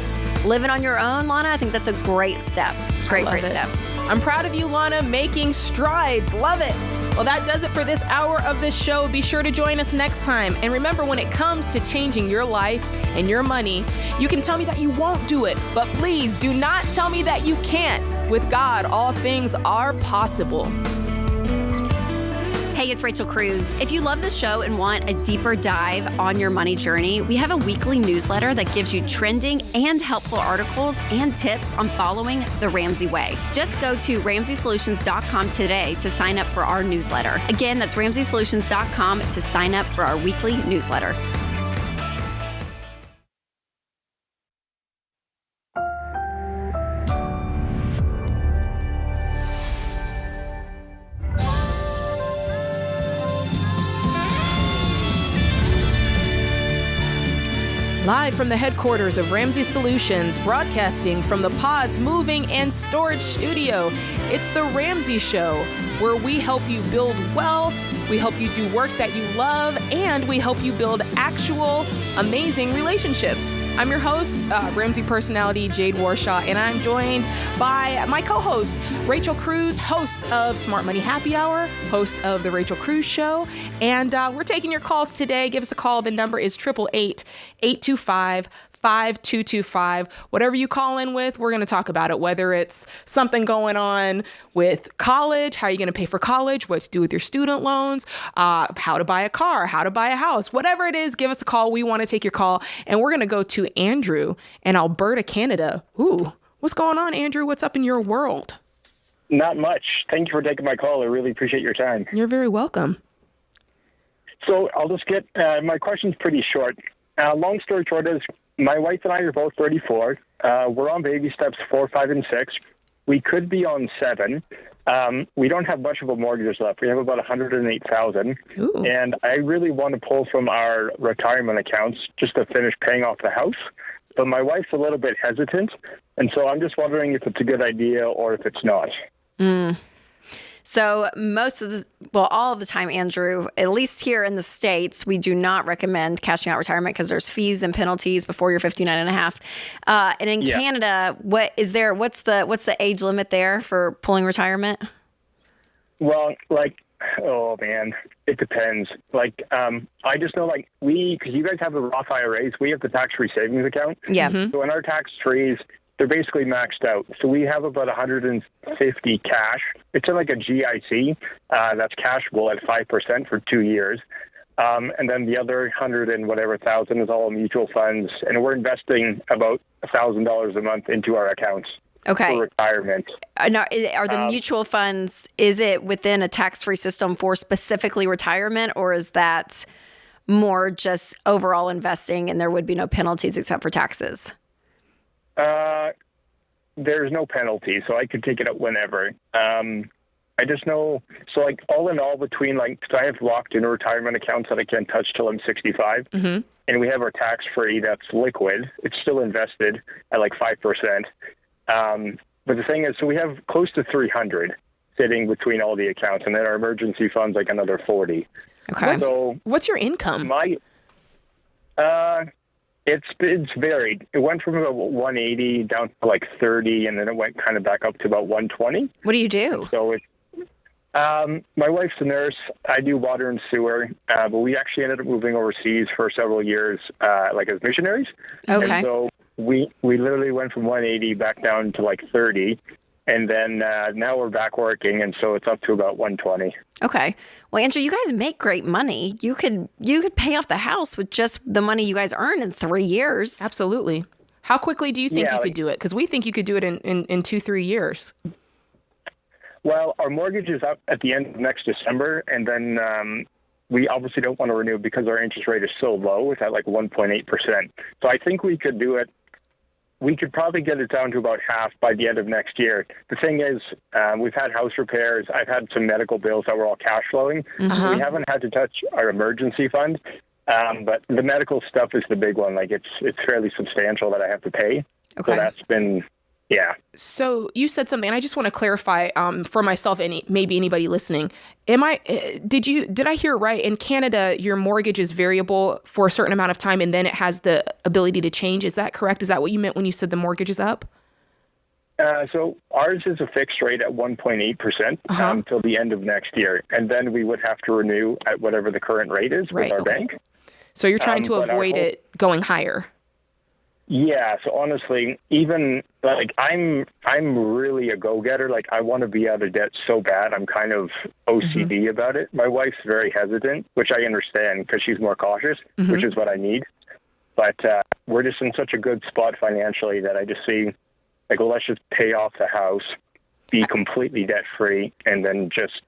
living on your own, Lana, I think that's a great step. Great step. I'm proud of you, Lana, making strides. Love it. Well, that does it for this hour of this show. Be sure to join us next time. And remember, when it comes to changing your life and your money, you can tell me that you won't do it, but please do not tell me that you can't. With God, all things are possible. Hey, it's Rachel Cruz. If you love the show and want a deeper dive on your money journey, we have a weekly newsletter that gives you trending and helpful articles and tips on following the Ramsey way. Just go to RamseySolutions.com today to sign up for our newsletter. Again, that's RamseySolutions.com to sign up for our weekly newsletter. Live from the headquarters of Ramsey Solutions, broadcasting from the Pods Moving and Storage Studio, it's the Ramsey Show, where we help you build wealth, we help you do work that you love, and we help you build actual amazing relationships. I'm your host, Ramsey personality Jade Warshaw, and I'm joined by my co-host, Rachel Cruz, host of Smart Money Happy Hour, host of The Rachel Cruz Show, and we're taking your calls today. Give us a call. The number is 888-825-5225. Whatever you call in with, we're going to talk about it, whether it's something going on with college, how are you going to pay for college, what to do with your student loans, how to buy a car, how to buy a house, whatever it is, give us a call. We want to take your call, and we're going to go to Andrew in Alberta, Canada. Ooh, what's going on, Andrew? What's up in your world? Not much. Thank you for taking my call. I really appreciate your time. You're very welcome. So I'll just get, my question's pretty short. Long story short is, my wife and I are both 34. We're on baby steps 4, 5, and 6. We could be on 7. We don't have much of a mortgage left. We have about $108,000. And I really want to pull from our retirement accounts just to finish paying off the house. But my wife's a little bit hesitant. And so I'm just wondering if it's a good idea or if it's not. So all of the time, Andrew, at least here in the States, we do not recommend cashing out retirement because there's fees and penalties before you're 59 and a half. And in Canada, what's the age limit there for pulling retirement? Well, oh man, it depends. I just know because you guys have the Roth IRAs, we have the tax-free savings account. Yeah. So in our tax-frees, they're basically maxed out. So we have about 150 cash. It's in like a GIC that's cashable at 5% for 2 years. And then the other 100 and whatever thousand is all mutual funds. And we're investing about $1,000 a month into our accounts for retirement. Now, are the mutual funds, is it within a tax-free system for specifically retirement, or is that more just overall investing and there would be no penalties except for taxes? There's no penalty, so I could take it out whenever. I just know, so all in all between, so I have locked in retirement accounts that I can't touch till I'm 65. And we have our tax-free that's liquid. It's still invested at 5%. But the thing is, so we have close to 300 sitting between all the accounts, and then our emergency funds another 40. Okay. So what's your income? It's varied. It went from about 180 down to 30, and then it went kind of back up to about 120. What do you do? So it's my wife's a nurse. I do water and sewer, but we actually ended up moving overseas for several years, as missionaries. Okay. And so we literally went from 180 back down to 30. And then now we're back working, and so it's up to about 120. Okay. Well, Andrew, you guys make great money. You could pay off the house with just the money you guys earn in 3 years. Absolutely. How quickly do you think you could do it? Because we think you could do it in 2-3 years. Well, our mortgage is up at the end of next December, and then we obviously don't want to renew because our interest rate is so low. It's at like 1.8%. So I think we could do it. We could probably get it down to about half by the end of next year. The thing is, we've had house repairs. I've had some medical bills that were all cash flowing. So we haven't had to touch our emergency fund. But the medical stuff is the big one. Like it's fairly substantial that I have to pay. Okay. So that's been, yeah. So you said something, and I just want to clarify for myself and maybe anybody listening. Did I hear right? In Canada, your mortgage is variable for a certain amount of time, and then it has the ability to change. Is that correct? Is that what you meant when you said the mortgage is up? So ours is a fixed rate at 1.8% until the end of next year. And then we would have to renew at whatever the current rate is with our bank. So you're trying to avoid it going higher. Yeah. So honestly, even like I'm really a go-getter. Like I want to be out of debt so bad. I'm kind of OCD about it. My wife's very hesitant, which I understand because she's more cautious, which is what I need. But we're just in such a good spot financially that I just see, like, well, let's just pay off the house, be completely debt-free, and then just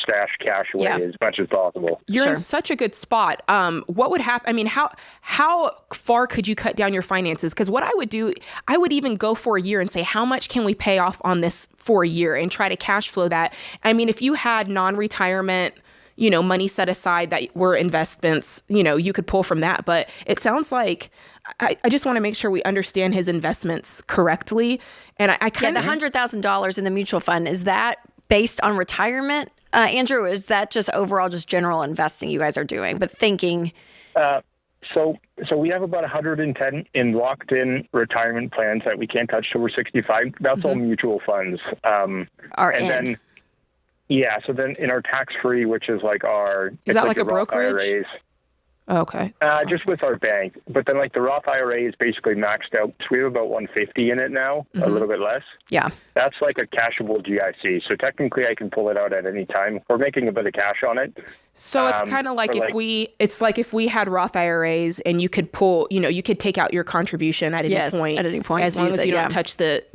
stash cash away as much as possible. You're in such a good spot. What would happen? I mean, how far could you cut down your finances? Because what I would do, I would even go for a year and say, how much can we pay off on this for a year and try to cash flow that? I mean, if you had non-retirement, money set aside that were investments, you could pull from that. But it sounds like I just want to make sure we understand his investments correctly. And I kind of the $100,000 in the mutual fund, is that based on retirement? Andrew, is that just overall just general investing you guys are doing, but thinking? So we have about 110 in locked-in retirement plans that we can't touch till we're 65. That's all mutual funds. Then, yeah. So then in our tax-free, which is like is that like a Roth brokerage? IRAs, okay. Just with our bank. But then like the Roth IRA is basically maxed out. So we have about 150 in it now, a little bit less. Yeah. That's like a cashable GIC. So technically I can pull it out at any time. We're making a bit of cash on it. So it's kind of like if we had Roth IRAs and you could pull, you could take out your contribution at any point, as long as you don't touch the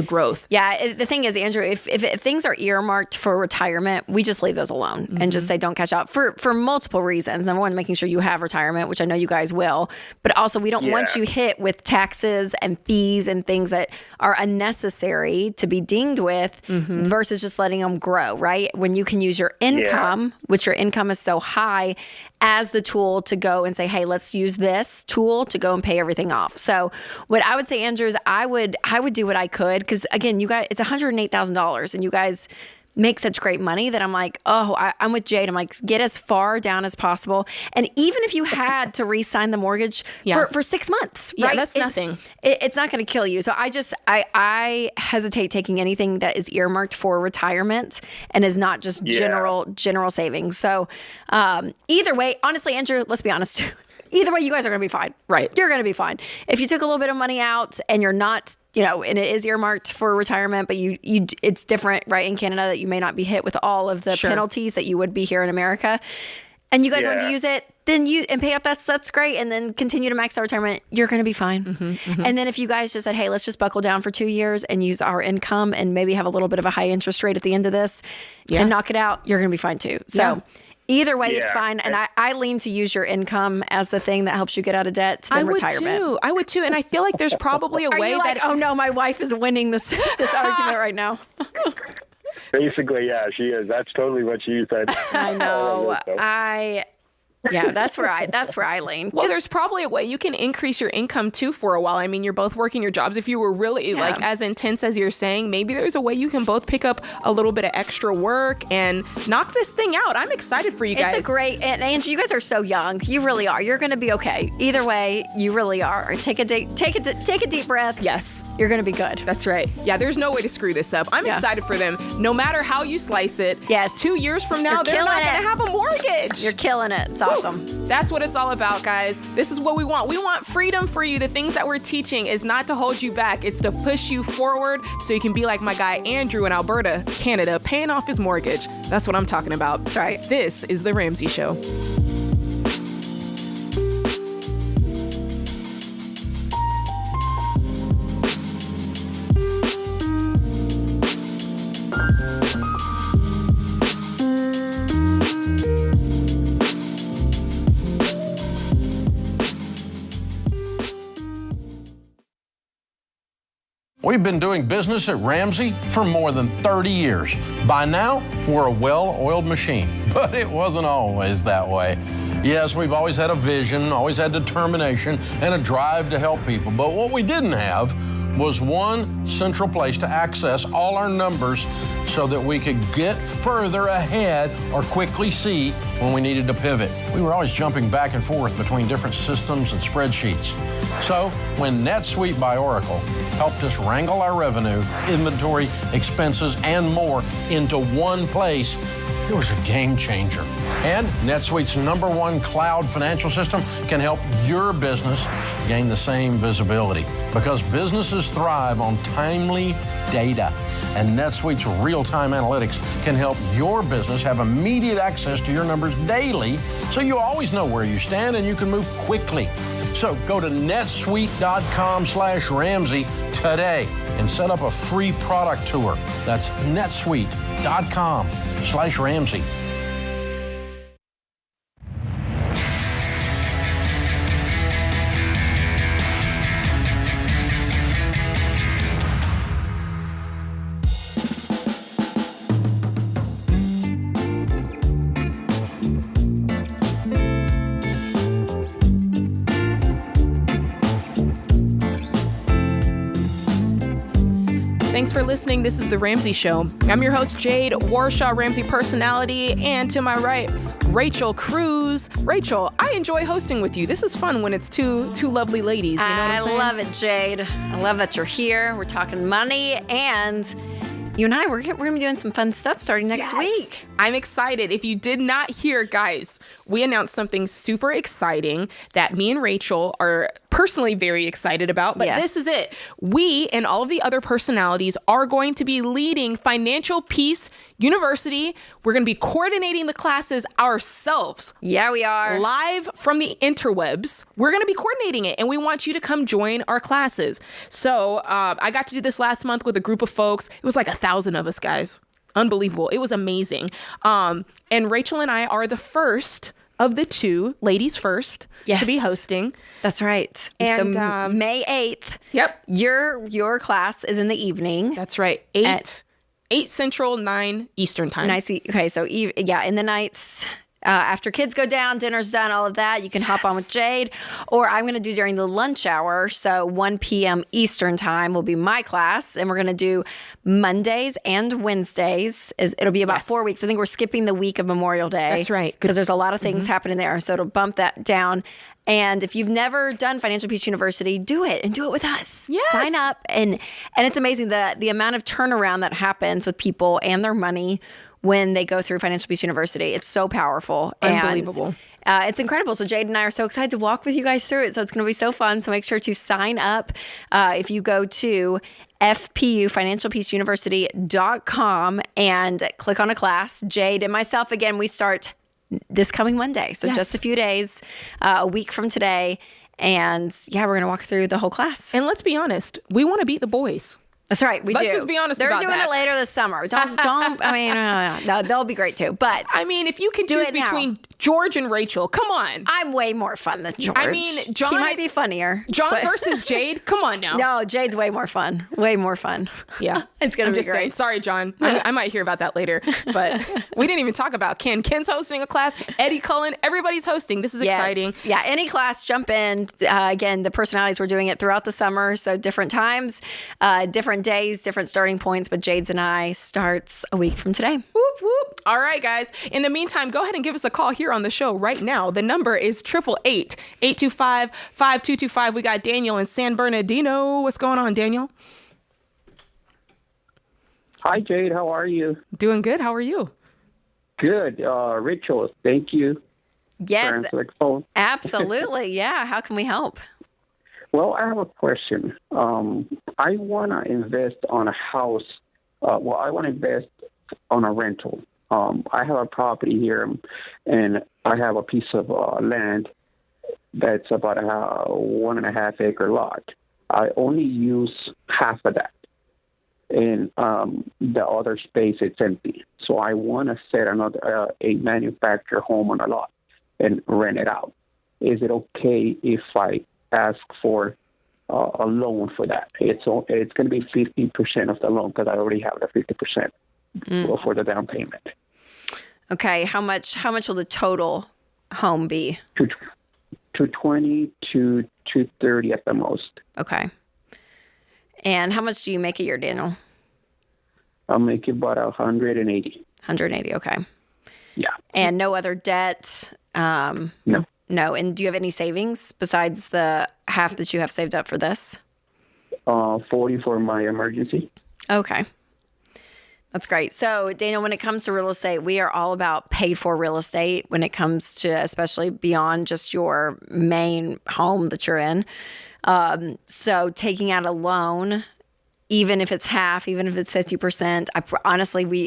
growth. Yeah. The thing is, Andrew, if things are earmarked for retirement, we just leave those alone and just say don't cash out for multiple reasons. Number one, making sure you have retirement, which I know you guys will, but also we don't want you hit with taxes and fees and things that are unnecessary to be dinged with versus just letting them grow, right? When you can use your income, which your income is so high, as the tool to go and say, hey, let's use this tool to go and pay everything off. So what I would say, Andrew, is I would do what I could. Because again, you guys, it's $108,000 and you guys make such great money that I'm like, I'm with Jade. I'm like, get as far down as possible. And even if you had to re-sign the mortgage for 6 months, right? That's nothing. It's not going to kill you. So I hesitate taking anything that is earmarked for retirement and is not just general savings. So either way, honestly, Andrew, let's be honest. Either way, you guys are going to be fine. Right. You're going to be fine. If you took a little bit of money out and you're not, and it is earmarked for retirement, but it's different, right, in Canada, that you may not be hit with all of the penalties that you would be here in America. And you guys want to use it, then and pay off that's great. And then continue to max out retirement. You're going to be fine. And then if you guys just said, hey, let's just buckle down for 2 years and use our income and maybe have a little bit of a high interest rate at the end of this and knock it out, you're going to be fine too. So either way, it's fine. And I lean to use your income as the thing that helps you get out of debt than retirement. I would too. And I feel like there's probably a way you like, that... oh no, my wife is winning this argument right now. Basically, yeah, she is. That's totally what she said. I know. That's where I lean. Well, there's probably a way you can increase your income too for a while. I mean, you're both working your jobs. If you were really like as intense as you're saying, maybe there's a way you can both pick up a little bit of extra work and knock this thing out. I'm excited for you guys. It's and Angie, you guys are so young. You really are. You're going to be okay. Either way, you really are. Take a deep breath. Yes. You're going to be good. That's right. Yeah, there's no way to screw this up. I'm excited for them. No matter how you slice it. Yes. 2 years from now, they're not going to have a mortgage. You're killing it. It's awesome. That's what it's all about, guys. This is what we want. We want freedom for you. The things that we're teaching is not to hold you back. It's to push you forward so you can be like my guy Andrew in Alberta, Canada, paying off his mortgage. That's what I'm talking about. That's right. This is The Ramsey Show. We've been doing business at Ramsey for more than 30 years. By now, we're a well-oiled machine, but it wasn't always that way. Yes, we've always had a vision, always had determination, and a drive to help people. But what we didn't have was one central place to access all our numbers so that we could get further ahead or quickly see when we needed to pivot. We were always jumping back and forth between different systems and spreadsheets. So when NetSuite by Oracle helped us wrangle our revenue, inventory, expenses, and more into one place, it was a game changer. And NetSuite's #1 cloud financial system can help your business gain the same visibility, because businesses thrive on timely data. And NetSuite's real-time analytics can help your business have immediate access to your numbers daily, so you always know where you stand and you can move quickly. So go to netsuite.com/Ramsey today and set up a free product tour. That's netsuite.com/Ramsey. Thanks for listening. This is The Ramsey Show. I'm your host, Jade, Warshaw Ramsey personality, and to my right, Rachel Cruz. Rachel, I enjoy hosting with you. This is fun when it's two lovely ladies. You know what I'm saying? I love it, Jade. I love that you're here. We're talking money, and you and I, we're going to be doing some fun stuff starting next week. I'm excited. If you did not hear, guys, we announced something super exciting that me and Rachel are personally very excited about, but this is it. We and all of the other personalities are going to be leading Financial Peace University. We're going to be coordinating the classes ourselves. Yeah, we are. Live from the interwebs. We're going to be coordinating it, and we want you to come join our classes. So I got to do this last month with a group of folks. It was like 1,000 of us, guys. Unbelievable. It was amazing. And Rachel and I are the first of the two, ladies first, to be hosting. That's right. And so May 8th. Yep. Your class is in the evening. That's right. 8 Central, 9 Eastern time. And I see. Okay. So in the nights, after kids go down, dinner's done, all of that, you can hop on with Jade, or I'm going to do during the lunch hour. So 1 p.m. Eastern time will be my class, and we're going to do Mondays and Wednesdays. It'll be about 4 weeks. I think we're skipping the week of Memorial Day. That's right. Because there's a lot of things happening there. So it'll bump that down. And if you've never done Financial Peace University, do it, and do it with us. Yes. Sign up. And it's amazing the amount of turnaround that happens with people and their money when they go through Financial Peace University. It's so powerful. Unbelievable. And, it's incredible. So Jade and I are so excited to walk with you guys through it. So it's going to be so fun. So make sure to sign up. If you go to FPU, financialpeaceuniversity.com, and click on a class. Jade and myself, again, we start this coming Monday. So just a few days, a week from today. And we're going to walk through the whole class. And let's be honest, we want to beat the boys. That's right. Let's just be honest They're about doing that. it later this summer. Don't. I mean, no, they'll be great too. But I mean, if you can choose between George and Rachel, come on. I'm way more fun than George. I mean, John. He might be funnier. John versus Jade. Come on now. No, Jade's way more fun. Way more fun. Yeah, it's gonna be great. Saying. Sorry, John. I might hear about that later. But we didn't even talk about Ken. Ken's hosting a class. Eddie Cullen. Everybody's hosting. This is exciting. Yeah, any class, jump in. Again, the personalities, we're doing it throughout the summer, so different times, different days, different starting points, but Jade's and I starts a week from today. Whoop, whoop. All right, guys. In the meantime, go ahead and give us a call here on the show right now. The number is 888-825-5225. We got Daniel in San Bernardino. What's going on, Daniel? Hi, Jade. How are you? Doing good. How are you? Good. Rachel, thank you. Yes, for the phone. Absolutely. Yeah. How can we help? Well, I have a question. I want to invest on a house. I want to invest on a rental. I have a property here, and I have a piece of land that's about a 1.5 acre lot. I only use half of that, and the other space, it's empty. So I want to set a manufactured home on a lot and rent it out. Is it okay if I ask for a loan for that. It's going to be 50% of the loan because I already have the 50% for the down payment. Okay, how much will the total home be? 220 to 230 at the most. Okay. And how much do you make a year, Daniel? I'll make about 180. 180, okay. Yeah. And no other debt? No. No. And do you have any savings besides the half that you have saved up for this? 40 for my emergency. Okay. That's great. So, Daniel, when it comes to real estate, we are all about paid for real estate when it comes to, especially beyond just your main home that you're in. So taking out a loan, even if it's half, even if it's 50%,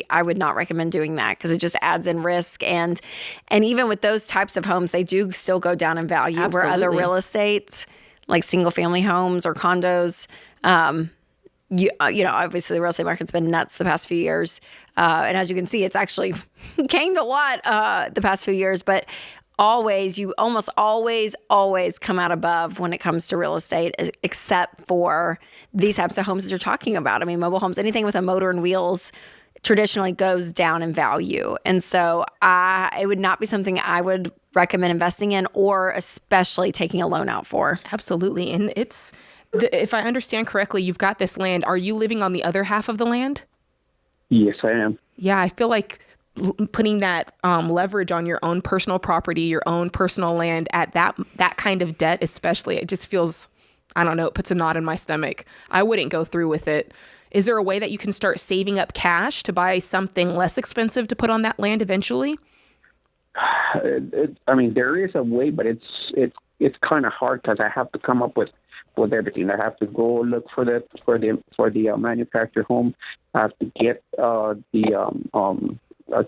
I would not recommend doing that because it just adds in risk. And even with those types of homes, they do still go down in value. Absolutely. Where other real estates, like single family homes or condos, obviously the real estate market's been nuts the past few years. And as you can see, it's actually gained a lot the past few years, but you almost always come out above when it comes to real estate, except for these types of homes that you're talking about. I mean, mobile homes, anything with a motor and wheels traditionally goes down in value. And so it would not be something I would recommend investing in or especially taking a loan out for. Absolutely. And if I understand correctly, you've got this land. Are you living on the other half of the land? Yes, I am. Yeah, I feel like putting that leverage on your own personal property, your own personal land at that kind of debt, especially, it just feels, I don't know, it puts a knot in my stomach. I wouldn't go through with it. Is there a way that you can start saving up cash to buy something less expensive to put on that land eventually? There is a way, but it's kind of hard because I have to come up with everything. I have to go look for the manufactured home. I have to get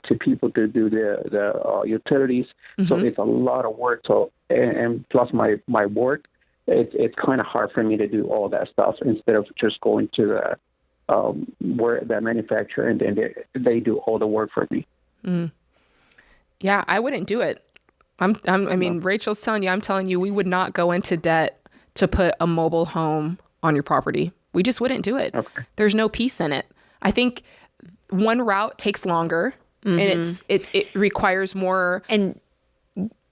to people to do the utilities. Mm-hmm. So it's a lot of work. So and plus my work, it's kind of hard for me to do all that stuff instead of just going to where the manufacturer and then they do all the work for me. Mm. Yeah, I wouldn't do it. Rachel's telling you, I'm telling you, we would not go into debt to put a mobile home on your property. We just wouldn't do it. Okay. There's no peace in it. I think one route takes longer. Mm-hmm. And it requires more. And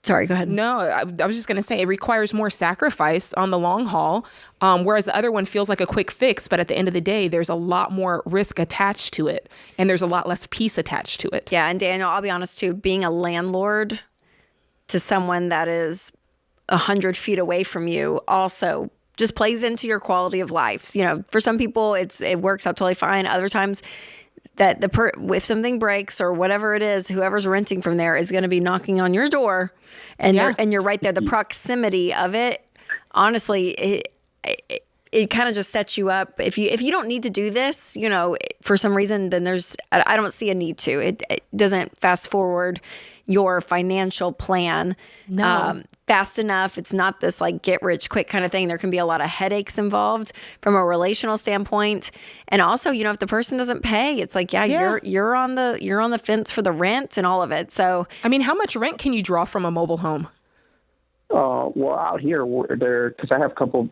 sorry, go ahead. No, I was just going to say it requires more sacrifice on the long haul, whereas the other one feels like a quick fix. But at the end of the day, there's a lot more risk attached to it, and there's a lot less peace attached to it. Yeah, and Daniel, I'll be honest too. Being a landlord to someone that is 100 feet away from you also just plays into your quality of life. You know, for some people, it works out totally fine. Other times, that if something breaks or whatever it is, whoever's renting from there is going to be knocking on your door, and you're right there. The proximity of it, honestly, it kind of just sets you up. If you don't need to do this, for some reason, then I don't see a need to. It doesn't fast forward your financial plan fast enough. It's not this like get rich quick kind of thing. There can be a lot of headaches involved from a relational standpoint. And also, if the person doesn't pay, it's like, you're on the fence for the rent and all of it. So, how much rent can you draw from a mobile home? Well, out here, because I have a couple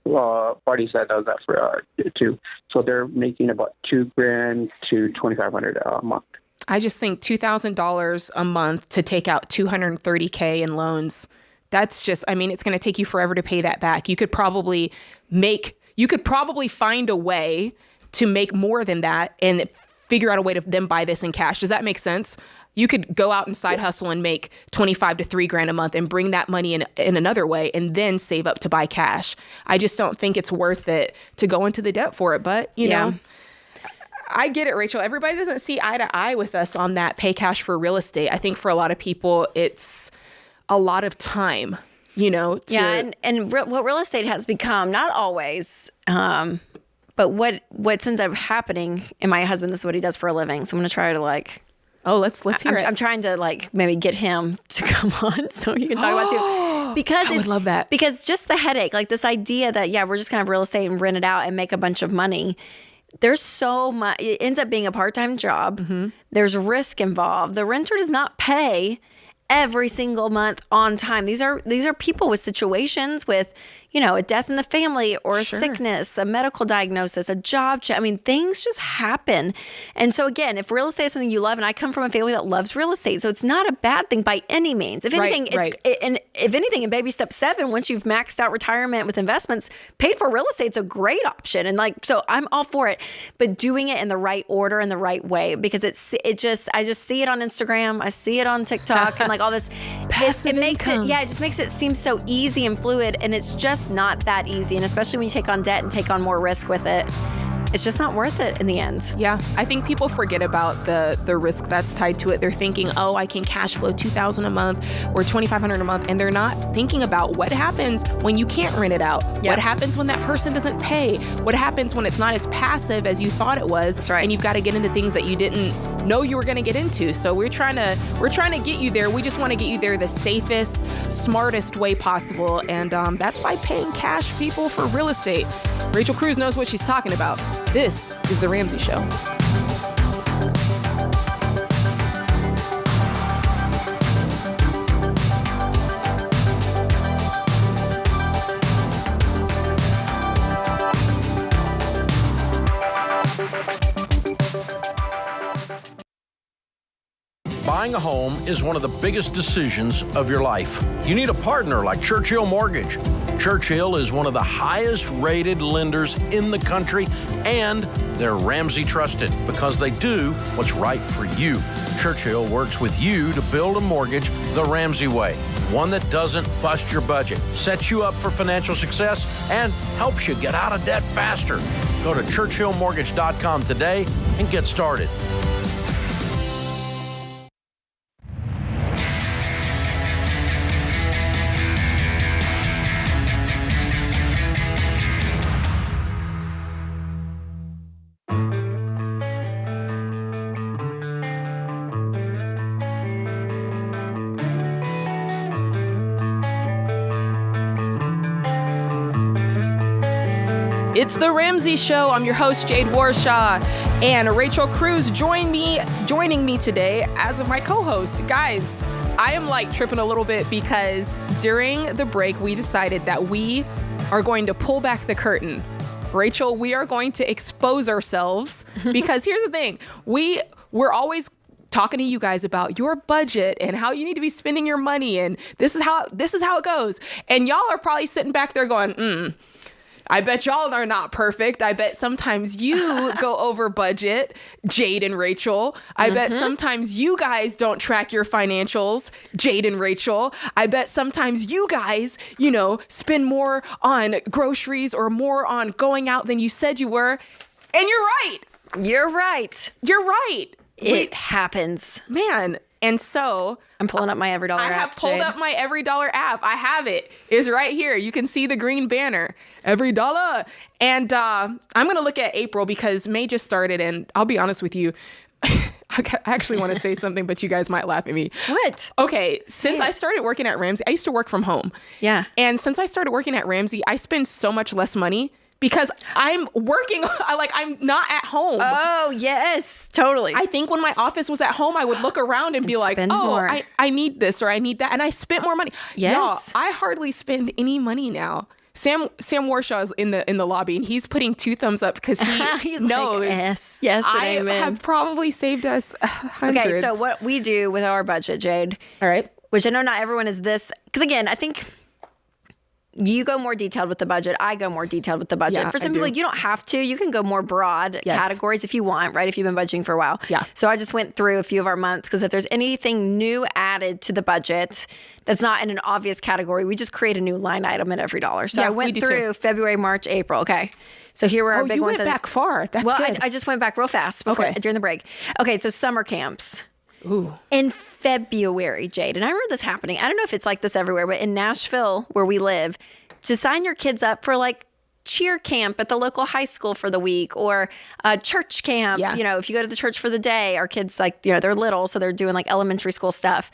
parties that does that for too. So they're making about $2,000 to $2,500 a month. I just think $2,000 a month to take out $230K in loans. That's just, it's going to take you forever to pay that back. You could probably find a way to make more than that and figure out a way to then buy this in cash. Does that make sense? You could go out and side hustle and make $25,000 to $3,000 a month and bring that money in another way and then save up to buy cash. I just don't think it's worth it to go into the debt for it. But, you know, I get it, Rachel. Everybody doesn't see eye to eye with us on that pay cash for real estate. I think for a lot of people, it's a lot of time, and what real estate has become, not always, but what ends up happening, and my husband, this is what he does for a living. So I'm going to try to let's hear it. I'm trying to maybe get him to come on so he can talk about it too. Because I would love that. Because just the headache, this idea that, we're just going to have real estate and rent it out and make a bunch of money. There's so much, it ends up being a part-time job. Mm-hmm. There's risk involved. The renter does not pay. every single month on time. These are people with situations with, a death in the family or a sickness, a medical diagnosis, a job change. I mean, things just happen. And so again, if real estate is something you love, and I come from a family that loves real estate, so it's not a bad thing by any means. If anything, if anything, in baby step 7, once you've maxed out retirement with investments, paid for real estate's a great option. And so I'm all for it, but doing it in the right order and the right way, because I just see it on Instagram. I see it on TikTok and all this. Passive income. It just makes it seem so easy and fluid, and it's just not that easy. And especially when you take on debt and take on more risk with it, it's just not worth it in the end. Yeah, I think people forget about the risk that's tied to it. They're thinking, oh, I can cash flow $2,000 a month or $2,500 a month, and they're not thinking about what happens when you can't rent it out. Yep. What happens when that person doesn't pay? What happens when it's not as passive as you thought it was? That's right. And you've got to get into things that you didn't know you were going to get into. So we're trying to get you there. We just want to get you there the safest, smartest way possible, and that's by paying cash people for real estate. Rachel Cruz knows what she's talking about. This is The Ramsey Show. Buying a home is one of the biggest decisions of your life. You need a partner like Churchill Mortgage. Churchill is one of the highest rated lenders in the country, and they're Ramsey trusted because they do what's right for you. Churchill works with you to build a mortgage the Ramsey way, one that doesn't bust your budget, sets you up for financial success, and helps you get out of debt faster. Go to churchillmortgage.com today and get started. It's The Ramsey Show. I'm your host, Jade Warshaw, and Rachel Cruz joining me today as my co-host. Guys, I am tripping a little bit because during the break, we decided that we are going to pull back the curtain. Rachel, we are going to expose ourselves because here's the thing. We're always talking to you guys about your budget and how you need to be spending your money, and this is how it goes. And y'all are probably sitting back there going, I bet y'all are not perfect. I bet sometimes you go over budget, Jade and Rachel. I bet sometimes you guys don't track your financials, Jade and Rachel. I bet sometimes you guys, spend more on groceries or more on going out than you said you were. And you're right. You're right. You're right. It happens. Man. And so I'm pulling up my EveryDollar app. I have pulled up my EveryDollar app. I have it. It's right here. You can see the green banner. EveryDollar. And I'm going to look at April because May just started. And I'll be honest with you. I actually want to say something, but you guys might laugh at me. What? Okay. Since I started working at Ramsey, I used to work from home. Yeah. And since I started working at Ramsey, I spend so much less money because I'm working, I'm not at home. Oh, yes, totally. I think when my office was at home, I would look around and be like, I need this or I need that. And I spent more money. Yes. Y'all, I hardly spend any money now. Sam Warshaw is in the lobby, and he's putting 2 thumbs up because he knows. Yes, I amen. have probably saved us hundreds. Okay, so what we do with our budget, Jade. All right. Which I know not everyone is this. Because again, I think you go more detailed with the budget. I go more detailed with the budget. Yeah, for some people, you don't have to. You can go more broad categories if you want, right? If you've been budgeting for a while. Yeah. So I just went through a few of our months because if there's anything new added to the budget that's not in an obvious category, we just create a new line item in EveryDollar. So I went through February, March, April. Okay. So here were our big ones. You went back far. That's good. I just went back real fast during the break. Okay, so summer camps. Ooh. In February, Jade, and I remember this happening. I don't know if it's like this everywhere, but in Nashville, where we live, to sign your kids up for cheer camp at the local high school for the week or a church camp. Yeah. If you go to the church for the day, our kids they're little, so they're doing elementary school stuff.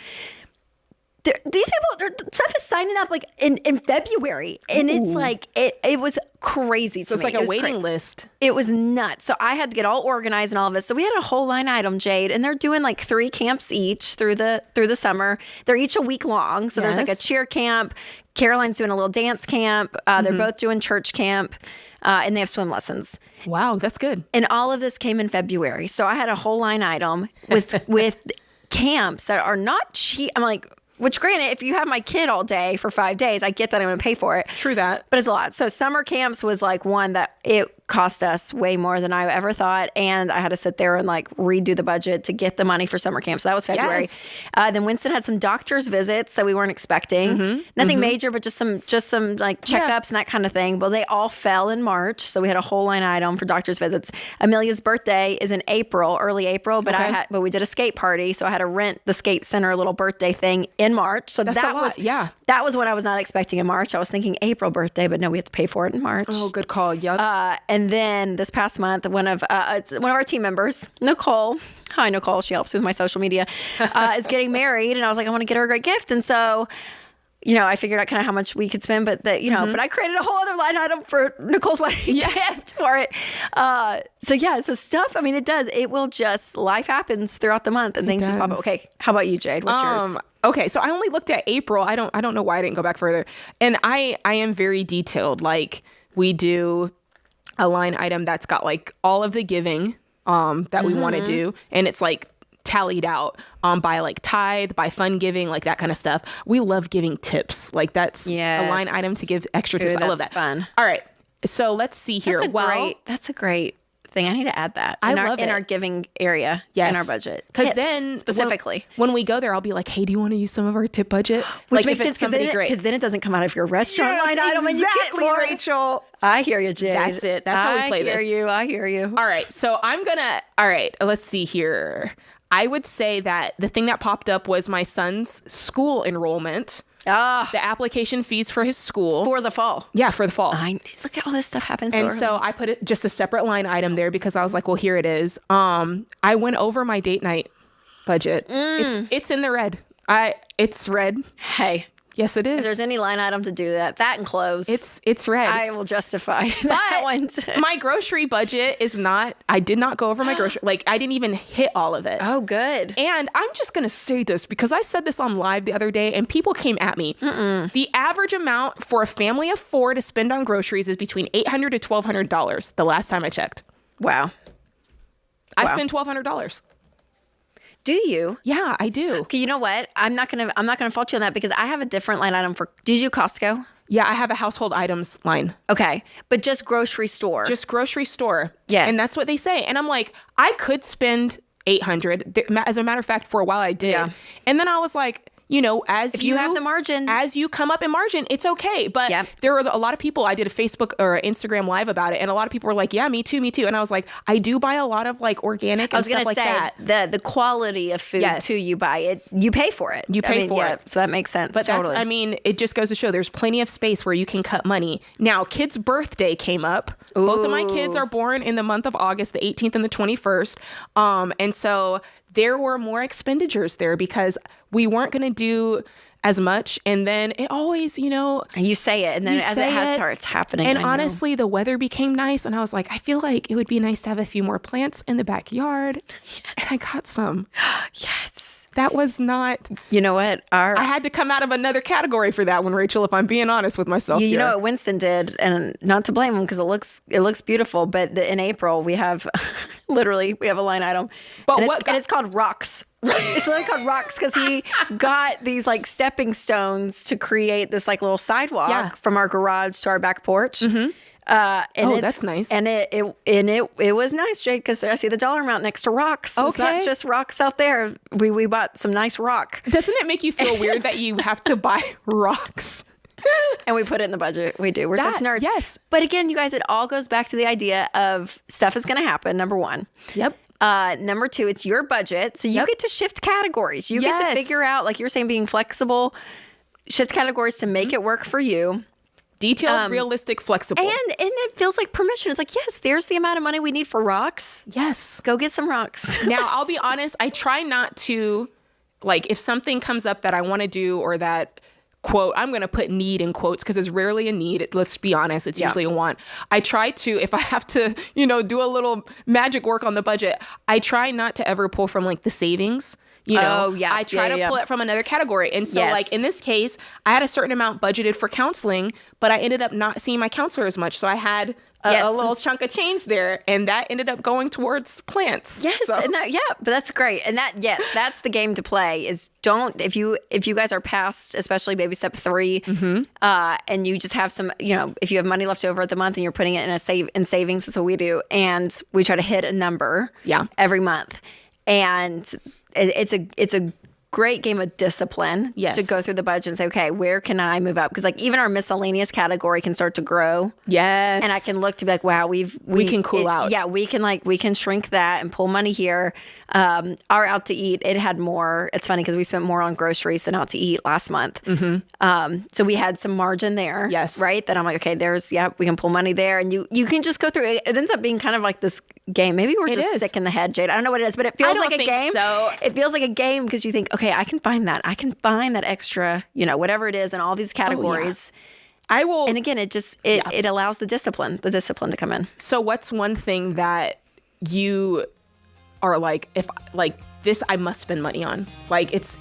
these people, their stuff is signing up like in February, and it's like it was crazy. So it's like a waiting list. It was nuts. So I had to get all organized and all of this. So we had a whole line item, Jade, and they're doing like 3 camps each through the summer. They're each a week long. So there's like a cheer camp. Caroline's doing a little dance camp. They're both doing church camp, and they have swim lessons. Wow, that's good. And all of this came in February. So I had a whole line item with camps that are not cheap. I'm like, which granted, if you have my kid all day for 5 days, I get that I'm going to pay for it. True that. But it's a lot. So summer camps was like one that it cost us way more than I ever thought. And I had to sit there and like redo the budget to get the money for summer camp. So that was February. Yes. Then Winston had some doctor's visits that we weren't expecting. Nothing major, but just some like checkups and that kind of thing. But they all fell in March. So we had a whole line item for doctor's visits. Amelia's birthday is in April, early April, but but we did a skate party. So I had to rent the skate center little birthday thing in March. So That's a lot. that was what I was not expecting in March. I was thinking April birthday, but no, we have to pay for it in March. Oh, good call. Yep. And then this past month, one of our team members, Nicole, hi Nicole, she helps with my social media, is getting married, and I was like, I want to get her a great gift, and so, I figured out kind of how much we could spend, but but I created a whole other line item for Nicole's wedding gift for it. So stuff. I mean, it will just, life happens throughout the month, and things just pop up. Okay, how about you, Jade? What's yours? Okay, so I only looked at April. I don't know why I didn't go back further. And I am very detailed. Like, we do a line item that's got like all of the giving that we want to do, and it's like tallied out by like tithe, by fun giving, like that kind of stuff. We love giving tips. Like that's a line item to give extra tips. I love that. Fun. All right, so let's see here. That's a great thing. I need to add that. I love it in our giving area. In our budget. Because then specifically when we go there, I'll be like, hey, do you want to use some of our tip budget? Which like, makes sense because then it doesn't come out of your restaurant line item, and you get more. Rachel. I hear you, Jade. That's it. That's how we play this. I hear you. All right. So let's see here. I would say that the thing that popped up was my son's school enrollment. The application fees for his school. For the fall. Yeah, for the fall. Look at all this stuff happening. And so I put it just a separate line item there because I was like, well, here it is. I went over my date night budget. It's in the red. It's red. Hey. Yes, it is. If there's any line item to do that and clothes. It's red. I will justify that one. My grocery budget is not, I did not go over my grocery. Like, I didn't even hit all of it. Oh, good. And I'm just going to say this because I said this on live the other day and people came at me. The average amount for a family of 4 to spend on groceries is between $800 to $1,200 the last time I checked. Wow. I spend $1,200. Do you? Yeah, I do. Okay, you know what? I'm not gonna fault you on that because I have a different line item for. Do you do Costco? Yeah, I have a household items line. Okay, but just grocery store. Just grocery store. Yes, and that's what they say. And I'm like, I could spend $800. As a matter of fact, for a while I did. Yeah. And then I was like, if you have the margin, as you come up in margin, it's okay. But there were a lot of people, I did a Facebook or Instagram live about it, and a lot of people were like, yeah, me too. And I was like, I do buy a lot of like organic and stuff like that. The quality of food too, you buy it, you pay for it. You pay for it. So that makes sense. But totally. It just goes to show there's plenty of space where you can cut money. Now, kid's birthday came up. Ooh. Both of my kids are born in the month of August, the 18th and the 21st. And so there were more expenditures there because we weren't going to do as much. And then it always, you say it and then as it starts happening. And honestly, the weather became nice. And I was like, I feel like it would be nice to have a few more plants in the backyard. Yes. And I got some. Yes. That was not. You know what? I had to come out of another category for that one, Rachel, if I'm being honest with myself. You know what Winston did, and not to blame him because it looks beautiful, but in April we have literally we have a line item. But and it's called rocks. It's literally called rocks because he got these like stepping stones to create this like little sidewalk from our garage to our back porch. Mm-hmm. And that's nice. And it was nice, Jade, because I see the dollar amount next to rocks. Okay. It's not just rocks out there. We bought some nice rock. Doesn't it make you feel weird that you have to buy rocks? And we put it in the budget. We do. We're such nerds. Yes. But again, you guys, it all goes back to the idea of stuff is going to happen, number one. Yep. Number two, it's your budget. So you get to shift categories. You get to figure out, like you're saying, being flexible, shift categories to make it work for you. Detailed, realistic, flexible. And it feels like permission. It's like, yes, there's the amount of money we need for rocks. Yes. Go get some rocks. Now, I'll be honest, I try not to like if something comes up that I want to do or that quote, I'm going to put need in quotes because it's rarely a need. Let's be honest. It's usually a want. I try to, if I have to, do a little magic work on the budget, I try not to ever pull from like the savings. I try to pull it from another category. And so like in this case, I had a certain amount budgeted for counseling, but I ended up not seeing my counselor as much. So I had a little chunk of change there, and that ended up going towards plants. Yes, so. but that's great. And that's the game to play is don't, if you guys are past, especially baby step 3, and you just have some, if you have money left over at the month and you're putting it in savings, that's what we do. And we try to hit a number every month. And it's a great game of discipline to go through the budget and say, okay, where can I move up? Because like even our miscellaneous category can start to grow. Yes. And I can look to be like, wow, we can cool out. Yeah, we can shrink that and pull money here. Our out to eat, it had more. It's funny because we spent more on groceries than out to eat last month. So we had some margin there. Yes. Right? That I'm like, okay, we can pull money there. And you can just go through it. It ends up being kind of like this game. Maybe we're just sick in the head, Jade. I don't know what it is, but it feels like a game. So. It feels like a game because you think, okay, I can find that. I can find that extra, whatever it is in all these categories. I will. And again, it allows the discipline to come in. So what's one thing that you are like, if like this, I must spend money on? Like it's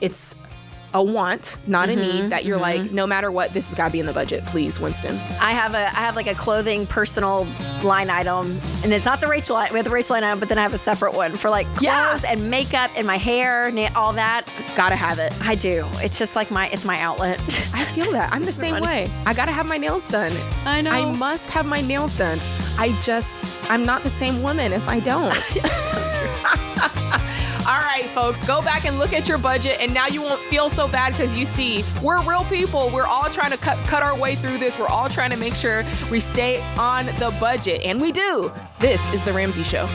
a want, not a need, that you're like, no matter what, this has got to be in the budget, please, Winston. I have like a clothing personal line item, and it's not the Rachel. We have the Rachel line item, but then I have a separate one for like clothes and makeup and my hair, all that. Gotta have it. I do. It's just like it's my outlet. I feel that. I'm the same way. I gotta have my nails done. I know. I must have my nails done. I'm not the same woman if I don't. All right, folks, go back and look at your budget, and now you won't feel so bad because you see, we're real people. We're all trying to cut our way through this. We're all trying to make sure we stay on the budget, and we do. This is The Ramsey Show.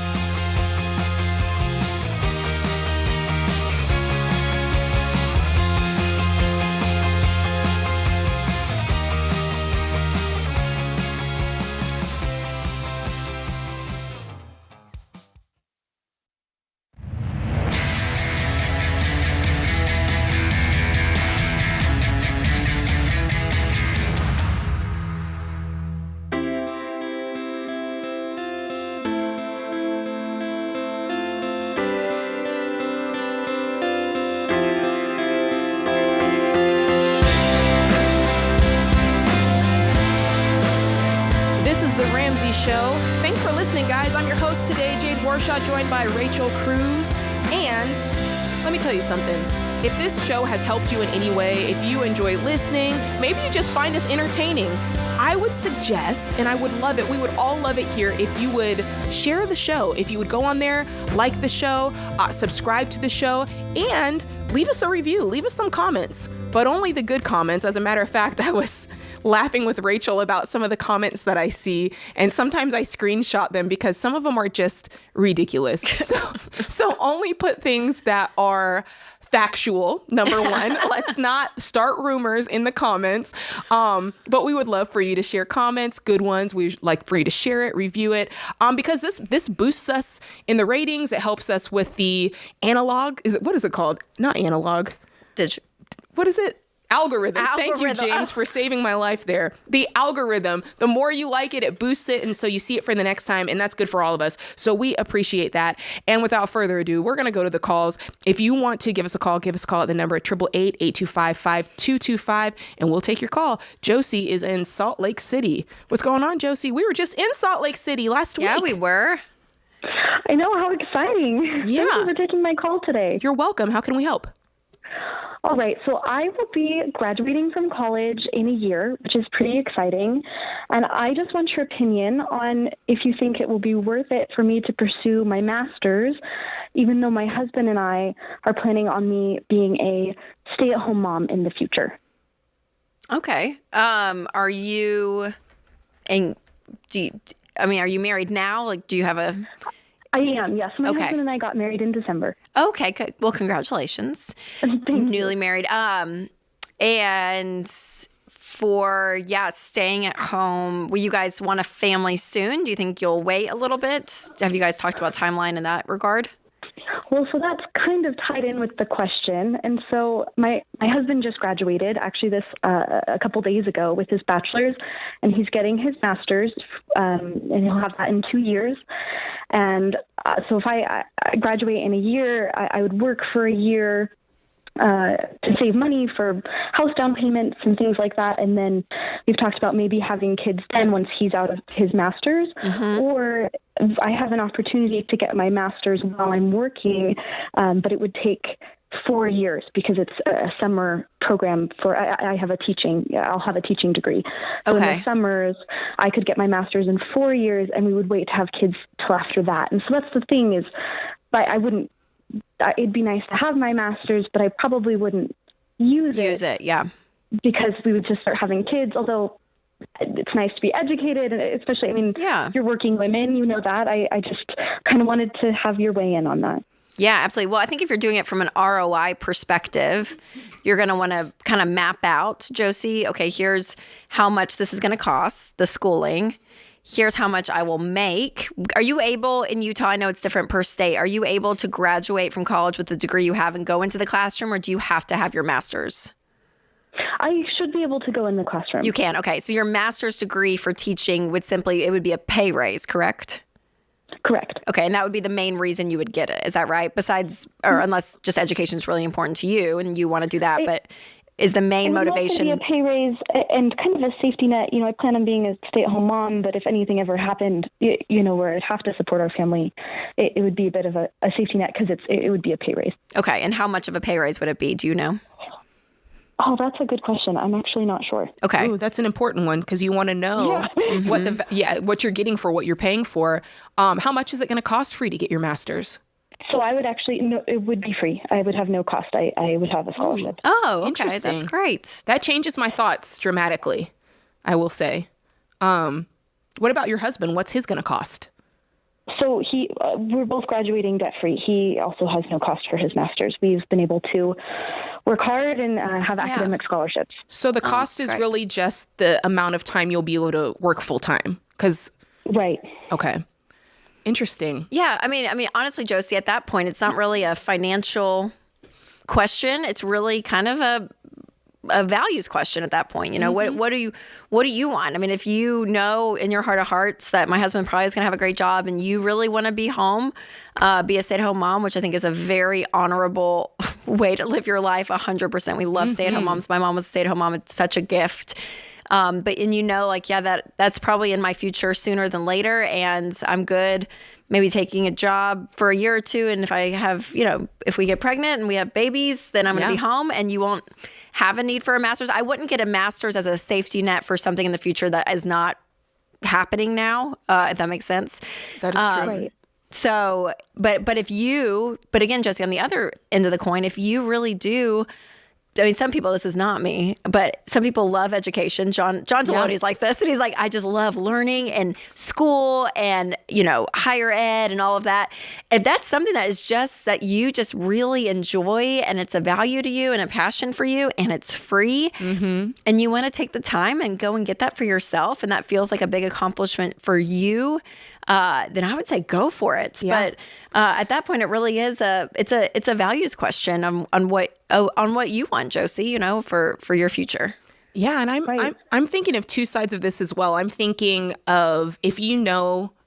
Show. Thanks for listening, guys. I'm your host today, Jade Warshaw, joined by Rachel Cruz. And let me tell you something. If this show has helped you in any way, if you enjoy listening, maybe you just find us entertaining, I would suggest, and I would love it, we would all love it here, if you would share the show. If you would go on there, like the show, subscribe to the show, and leave us a review. Leave us some comments, but only the good comments. As a matter of fact, I was laughing with Rachel about some of the comments that I see, and sometimes I screenshot them because some of them are just ridiculous. So only put things that are factual, number one. Let's not start rumors in the comments. But we would love for you to share comments, good ones. We'd like for you to share it, review it, because this boosts us in the ratings. It helps us with the analog. What is it called? Not analog. What is it? Algorithm. Thank you, James, for saving my life there. The algorithm. The more you like it, it boosts it, and so you see it for the next time, and that's good for all of us. So we appreciate that. And without further ado, we're going to go to the calls. If you want to give us a call at the number 888-825-5225, and we'll take your call. Josie is in Salt Lake City. What's going on, Josie? We were just in Salt Lake City last week. Yeah, we were. I know. How exciting. Yeah. Thank you for taking my call today. You're welcome. How can we help? All right, so I will be graduating from college in a year, which is pretty exciting. And I just want your opinion on if you think it will be worth it for me to pursue my master's, even though my husband and I are planning on me being a stay-at-home mom in the future. Okay. Are you married now? Like, do you have a... I am, yes. My husband and I got married in December. Okay, good. Well, congratulations. Newly married. And for, staying at home, will you guys want a family soon? Do you think you'll wait a little bit? Have you guys talked about timeline in that regard? Well, so that's kind of tied in with the question. And so my husband just graduated, actually, this a couple days ago with his bachelor's, and he's getting his master's, and he'll have that in 2 years. And so if I graduate in a year, I would work for a year to save money for house down payments and things like that. And then we've talked about maybe having kids then once he's out of his master's, or I have an opportunity to get my master's while I'm working, but it would take 4 years because it's a summer program for, I'll have a teaching degree. So in the summers, I could get my master's in 4 years, and we would wait to have kids till after that. And so that's the thing is, it'd be nice to have my master's, but I probably wouldn't use it. Yeah. Because we would just start having kids, although it's nice to be educated, and especially, you're working women, you know that. I just kind of wanted to have your weigh in on that. Yeah, absolutely. Well, I think if you're doing it from an ROI perspective, you're going to want to kind of map out, Josie, okay, here's how much this is going to cost, the schooling. Here's how much I will make. Are you able, in Utah, I know it's different per state, are you able to graduate from college with the degree you have and go into the classroom, or do you have to have your master's? I should be able to go in the classroom. You can. Okay. So your master's degree for teaching it would be a pay raise, correct? Correct. Okay. And that would be the main reason you would get it. Is that right? Besides, or unless just education is really important to you and you want to do that, but is the main motivation. It would also be a pay raise and kind of a safety net. I plan on being a stay-at-home mom, but if anything ever happened, where I'd have to support our family, it would be a bit of a safety net because it would be a pay raise. Okay. And how much of a pay raise would it be? Do you know? Oh, that's a good question. I'm actually not sure. Okay. Ooh, that's an important one because you want to know what you're getting for what you're paying for. How much is it going to cost for you to get your master's? So I would it would be free. I would have no cost. I would have a scholarship. Oh, okay. Interesting. That's great. That changes my thoughts dramatically, I will say. What about your husband? What's his going to cost? So we're both graduating debt-free. He also has no cost for his master's. We've been able to work hard and have academic scholarships. So the cost is really just the amount of time you'll be able to work full-time? Right. Okay. Interesting. Yeah. I mean, honestly, Josie, at that point, it's not really a financial question. It's really kind of a values question at that point. What do you want? I mean, if you know in your heart of hearts that my husband probably is going to have a great job and you really want to be home, be a stay-at-home mom, which I think is a very honorable way to live your life. 100%. We love stay-at-home moms. My mom was a stay-at-home mom. It's such a gift. That's probably in my future sooner than later. And I'm good maybe taking a job for a year or two. And if I have, if we get pregnant and we have babies, then I'm going to be home and you won't have a need for a master's. I wouldn't get a master's as a safety net for something in the future that is not happening now, if that makes sense. That is true. Right. So, but again, Josie, on the other end of the coin, if you really do, some people, this is not me, but some people love education. John Deloney's like this, and he's like, I just love learning and school and, higher ed and all of that. And that's something that is just that you just really enjoy, and it's a value to you and a passion for you, and it's free. And you want to take the time and go and get that for yourself, and that feels like a big accomplishment for you. Then I would say go for it. Yeah. But at that point, it really is it's a values question on what you want, Josie, for your future. Yeah, and I'm thinking of two sides of this as well. I'm thinking of if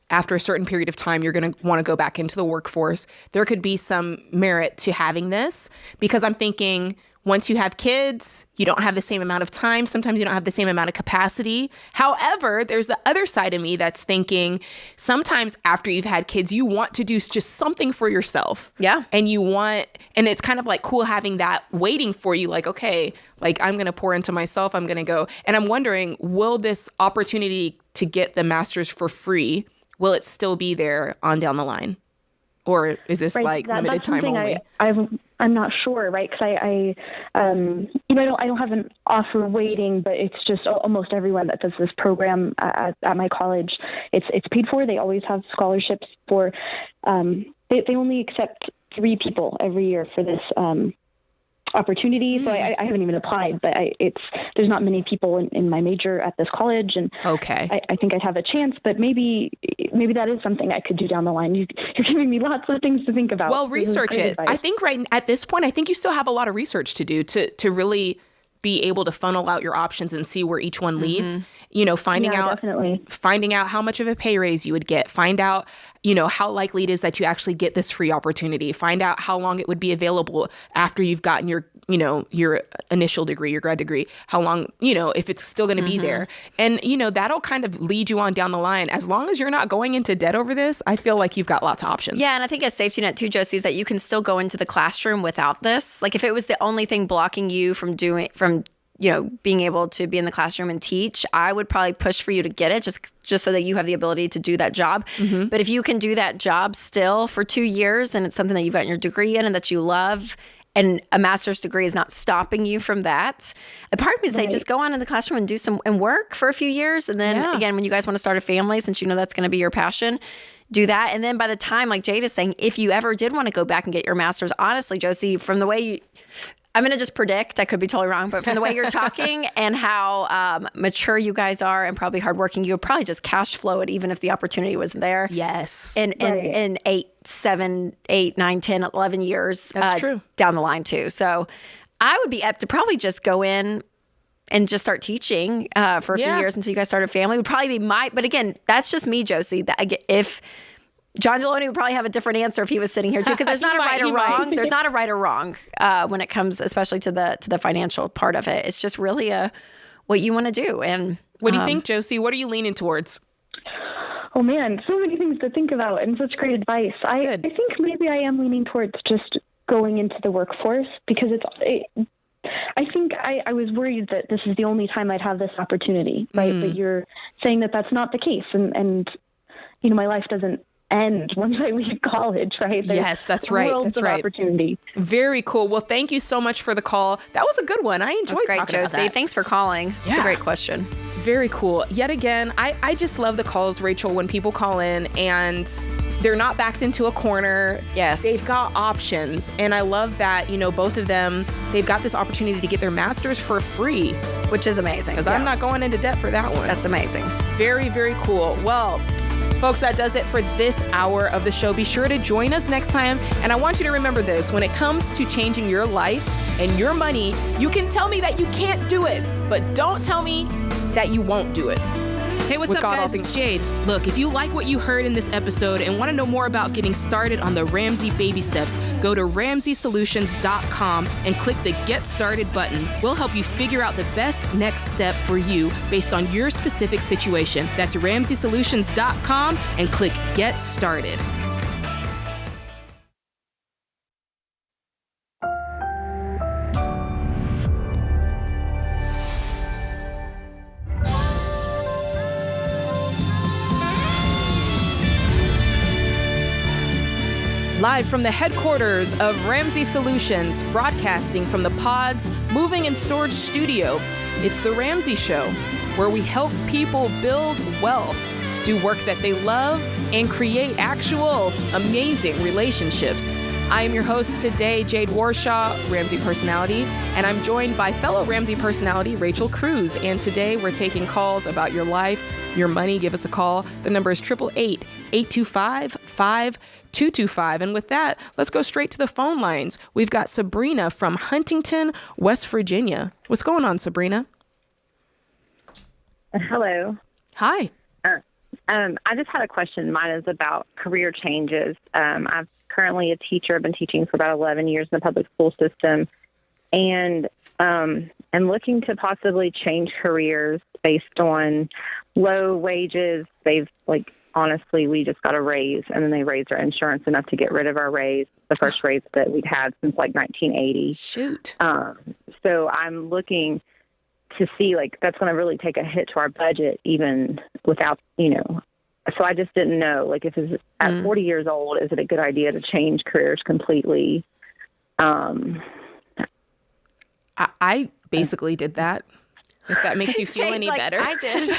after a certain period of time you're going to want to go back into the workforce, there could be some merit to having this, because I'm thinking once you have kids, you don't have the same amount of time. Sometimes you don't have the same amount of capacity. However, there's the other side of me that's thinking sometimes after you've had kids, you want to do just something for yourself. Yeah. And it's kind of like cool having that waiting for you. Like, okay, like I'm going to pour into myself. I'm going to go. And I'm wondering, will this opportunity to get the master's for free, will it still be there on down the line? Or is this limited time only? I'm not sure, right? Because I don't have an offer waiting, but it's just almost everyone that does this program at my college, it's paid for. They always have scholarships for. They only accept 3 people every year for this opportunity. So I haven't even applied, but there's not many people in my major at this college, and okay, I think I'd have a chance, but maybe maybe that is something I could do down the line. You're giving me lots of things to think about. Well, research it. Advice. I think right at this point, I think you still have a lot of research to do to really be able to funnel out your options and see where each one leads. You know, finding out how much of a pay raise you would get, find out, you know, how likely it is that you actually get this free opportunity, find out how long it would be available after you've gotten your, you know, your initial degree, your grad degree, how long, you know, if it's still going to be there. And, you know, that'll kind of lead you on down the line. As long as you're not going into debt over this, I feel like you've got lots of options. Yeah. And I think a safety net too, Josie, is that you can still go into the classroom without this. Like if it was the only thing blocking you from you know, being able to be in the classroom and teach, I would probably push for you to get it just so that you have the ability to do that job. But if you can do that job still for 2 years and it's something that you've gotten your degree in and that you love, and a master's degree is not stopping you from that, a part of me would say just go on in the classroom and do and work for a few years. And then again, when you guys want to start a family, since you know that's going to be your passion, do that. And then by the time, like Jade is saying, if you ever did want to go back and get your master's, honestly, Josie, from the way I'm going to just predict, I could be totally wrong, but from the way you're talking and how mature you guys are and probably hardworking, you would probably just cash flow it even if the opportunity wasn't there. Yes. In 8, 7, 8, 9, 10, 11 years That's true. Down the line too. So I would be up to probably just go in and just start teaching for a few years until you guys start a family would probably be but again, that's just me, Josie. If John Deloney would probably have a different answer if he was sitting here too, because there's not a right or wrong. There's not a right or wrong when it comes, especially to the financial part of it. It's just really what you want to do. And what do you think, Josie? What are you leaning towards? Oh man, so many things to think about and such great advice. I think maybe I am leaning towards just going into the workforce because I think I was worried that this is the only time I'd have this opportunity, right? But you're saying that that's not the case, and you know, my life doesn't end once I leave college, right? Yes, that's right. That's right. Opportunity. Very cool. Well, thank you so much for the call. That was a good one. I enjoyed That's great, talking Josie. about that. Thanks for calling. Yeah. It's a great question. Very cool. Yet again, I just love the calls, Rachel, when people call in and they're not backed into a corner. Yes. They've got options. And I love that, you know, both of them, they've got this opportunity to get their master's for free. Which is amazing. Because I'm not going into debt for that one. That's amazing. Very, very cool. Well, folks, that does it for this hour of the show. Be sure to join us next time. And I want you to remember this. When it comes to changing your life and your money, you can tell me that you can't do it, but don't tell me that you won't do it. Hey, what's up, guys? It's Jade. Look, if you like what you heard in this episode and want to know more about getting started on the Ramsey baby steps, go to RamseySolutions.com and click the Get Started button. We'll help you figure out the best next step for you based on your specific situation. That's RamseySolutions.com and click Get Started. Live from the headquarters of Ramsey Solutions, broadcasting from the Pods Moving and Storage Studio, it's the Ramsey Show, where we help people build wealth, do work that they love, and create actual amazing relationships. I am your host today, Jade Warshaw, Ramsey personality, and I'm joined by fellow Ramsey personality, Rachel Cruz. And today we're taking calls about your life, your money. Give us a call. The number is 888-825-5225. And with that, let's go straight to the phone lines. We've got Sabrina from Huntington, West Virginia. What's going on, Sabrina? Hello. Hi. I just had a question. Mine is about career changes. I'm currently a teacher. I've been teaching for about 11 years in the public school system, and I'm looking to possibly change careers based on low wages. Honestly, we just got a raise, and then they raised our insurance enough to get rid of our raise, the first raise that we'd had since 1980. Shoot. So I'm looking to see, that's going to really take a hit to our budget, even without, so I just didn't know, if it's at 40 years old, is it a good idea to change careers completely? I basically did that. If that makes you feel any better. I did.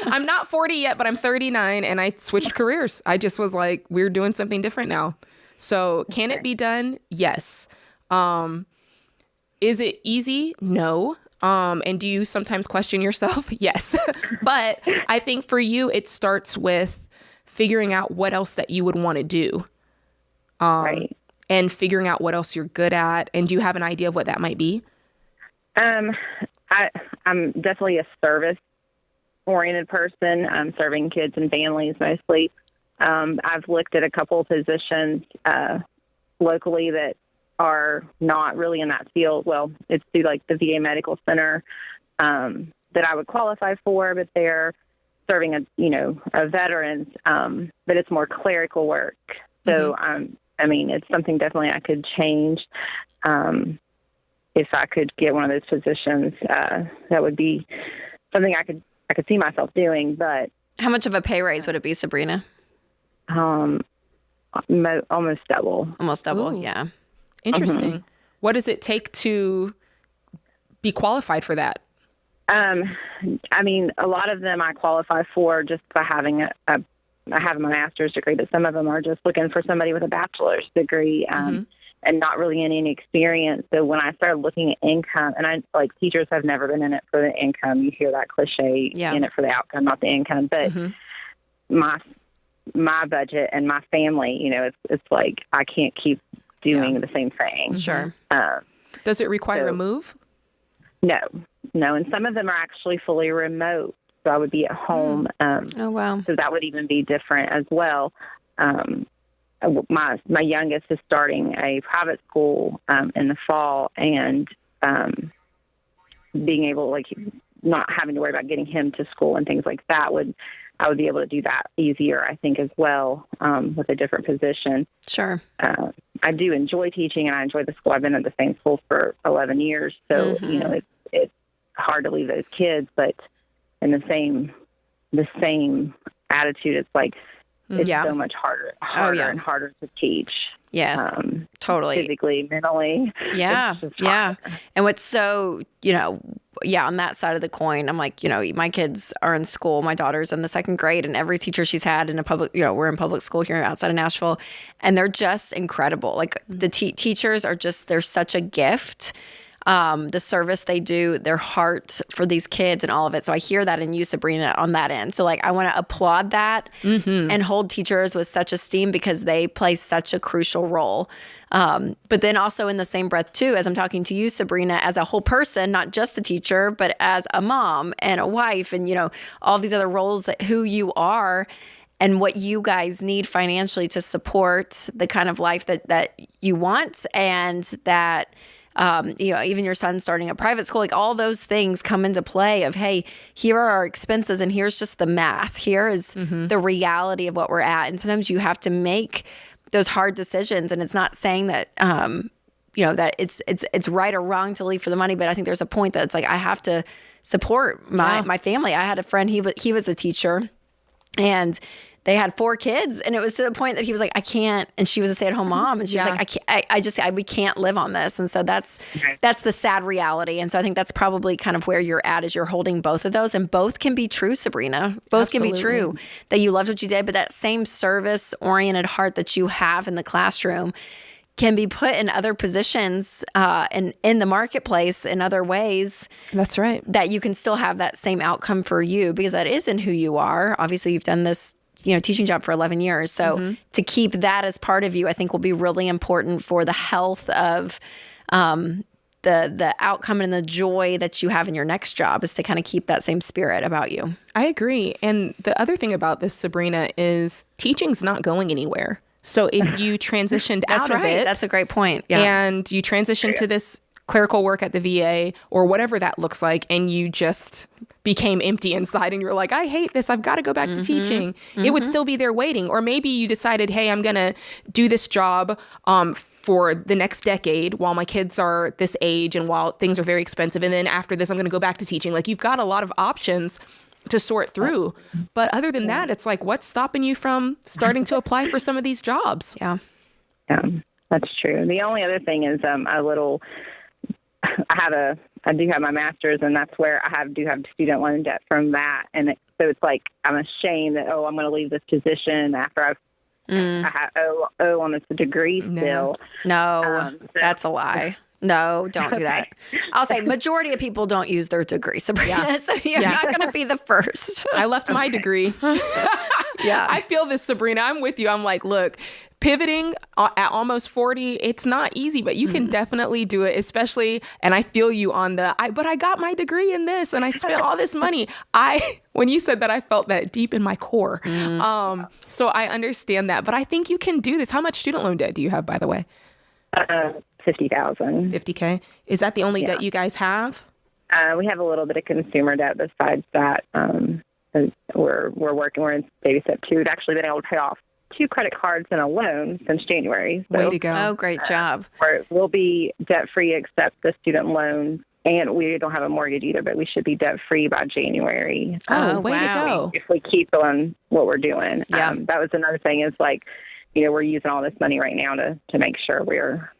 I'm not 40 yet, but I'm 39 and I switched careers. I just was like, we're doing something different now. So can it be done? Yes. Is it easy? No. And do you sometimes question yourself? Yes. But I think for you, it starts with figuring out what else that you would want to do. Right. And figuring out what else you're good at. And do you have an idea of what that might be? I'm definitely a service-oriented person. I'm serving kids and families mostly. I've looked at a couple of positions locally that are not really in that field. Well, it's through like the VA Medical Center that I would qualify for, but they're serving a veterans, but it's more clerical work. So, it's something definitely I could change. If I could get one of those positions, that would be something I could see myself doing. But how much of a pay raise would it be, Sabrina? Almost double. Almost double. Ooh. Yeah. Interesting. What does it take to be qualified for that? A lot of them I qualify for just by having I have my master's degree, but some of them are just looking for somebody with a bachelor's degree. And not really any experience. So when I started looking at income, and teachers have never been in it for the income. You hear that cliche, in it for the outcome, not the income. But my budget and my family, it's like I can't keep doing the same thing. Sure. Does it require a move? No. And some of them are actually fully remote. So I would be at home. Oh, wow. So that would even be different as well. My youngest is starting a private school in the fall, and being able, not having to worry about getting him to school and things like that I would be able to do that easier, I think, as well, with a different position. Sure. I do enjoy teaching, and I enjoy the school. I've been at the same school for 11 years, so it's hard to leave those kids, but in the same attitude, it's like. It's so much harder and harder to teach. Yes, totally. Physically, mentally. Yeah, yeah. And what's so, on that side of the coin, I'm like, my kids are in school. My daughter's in the second grade, and every teacher she's had in a public, we're in public school here outside of Nashville, and they're just incredible. Like the teachers are they're such a gift. The service they do, their heart for these kids and all of it. So I hear that in you, Sabrina, on that end. So I want to applaud that and hold teachers with such esteem because they play such a crucial role. But then also in the same breath too, as I'm talking to you, Sabrina, as a whole person, not just a teacher, but as a mom and a wife and, all these other roles that who you are and what you guys need financially to support the kind of life that you want and that even your son starting a private school, all those things come into play of, hey, here are our expenses and here's just the math. Here is the reality of what we're at. And sometimes you have to make those hard decisions. And it's not saying that, that it's right or wrong to leave for the money. But I think there's a point that it's like, I have to support my family. I had a friend, he was a teacher and they had 4 kids, and it was to the point that he was like, I can't, and she was a stay-at-home mom, and she was like, we can't live on this. And so that's the sad reality. And so I think that's probably kind of where you're at, is you're holding both of those, and both can be true, Sabrina. Both can be true, that you loved what you did, but that same service-oriented heart that you have in the classroom can be put in other positions in the marketplace in other ways. That's right. That you can still have that same outcome for you, because that isn't who you are. Obviously, you've done this teaching job for 11 years. So to keep that as part of you, I think will be really important for the health of the outcome and the joy that you have in your next job, is to kind of keep that same spirit about you. I agree. And the other thing about this, Sabrina, is teaching's not going anywhere. So if you transitioned out of it. That's a great point. Yeah. And you transitioned to this clerical work at the VA or whatever that looks like, and you just became empty inside and you're like, I hate this, I've got to go back to teaching. It would still be there waiting. Or maybe you decided, hey, I'm going to do this job for the next decade while my kids are this age and while things are very expensive. And then after this, I'm going to go back to teaching. You've got a lot of options to sort through. But other than that, it's like, what's stopping you from starting to apply for some of these jobs? Yeah. That's true. The only other thing is I do have my master's, and that's where I do have student loan debt from that. And so it's like, I'm ashamed that, I'm going to leave this position after I owe on this degree still. No, that's a lie. No, don't do that. I'll say majority of people don't use their degree, Sabrina, so you're not going to be the first. I left my degree. Yeah. I feel this, Sabrina. I'm with you. I'm like, look, pivoting at almost 40, it's not easy, but you can definitely do it, especially, and I feel you on but I got my degree in this and I spent all this money. When you said that, I felt that deep in my core. So I understand that, but I think you can do this. How much student loan debt do you have, by the way? $50,000. $50K. Is that the only debt you guys have? We have a little bit of consumer debt besides that. We're in baby step 2. We've actually been able to pay off 2 credit cards and a loan since January. So, way to go. Oh, great job. We'll be debt-free except the student loans, and we don't have a mortgage either, but we should be debt-free by January. Oh, way to go. If we keep on what we're doing. Yeah. That was another thing is we're using all this money right now to make sure we're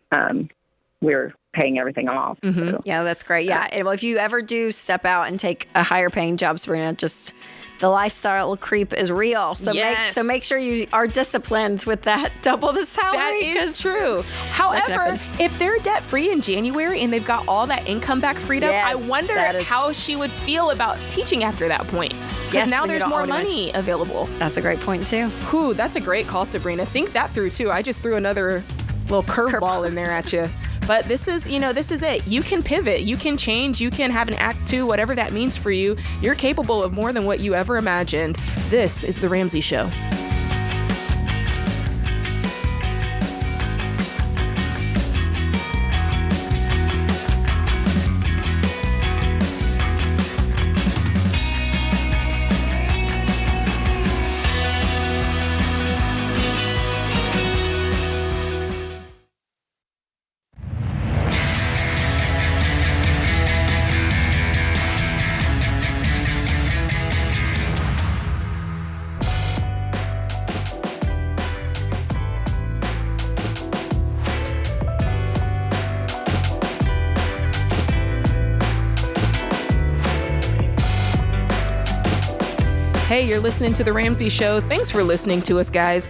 paying everything off. So. Yeah, that's great. Yeah. Well, if you ever do step out and take a higher paying job, Sabrina, just the lifestyle creep is real. So make sure you are disciplined with that double the salary. That is true. However, if they're debt free in January and they've got all that income back freed up, I wonder how she would feel about teaching after that point. Because now there's more money available. That's a great point too. Whew, that's a great call, Sabrina. Think that through too. I just threw another little curveball in there at you. But this is it. You can pivot. You can change. You can have an act 2, whatever that means for you. You're capable of more than what you ever imagined. This is The Ramsey Show. Hey, you're listening to The Ramsey Show. Thanks for listening to us, guys.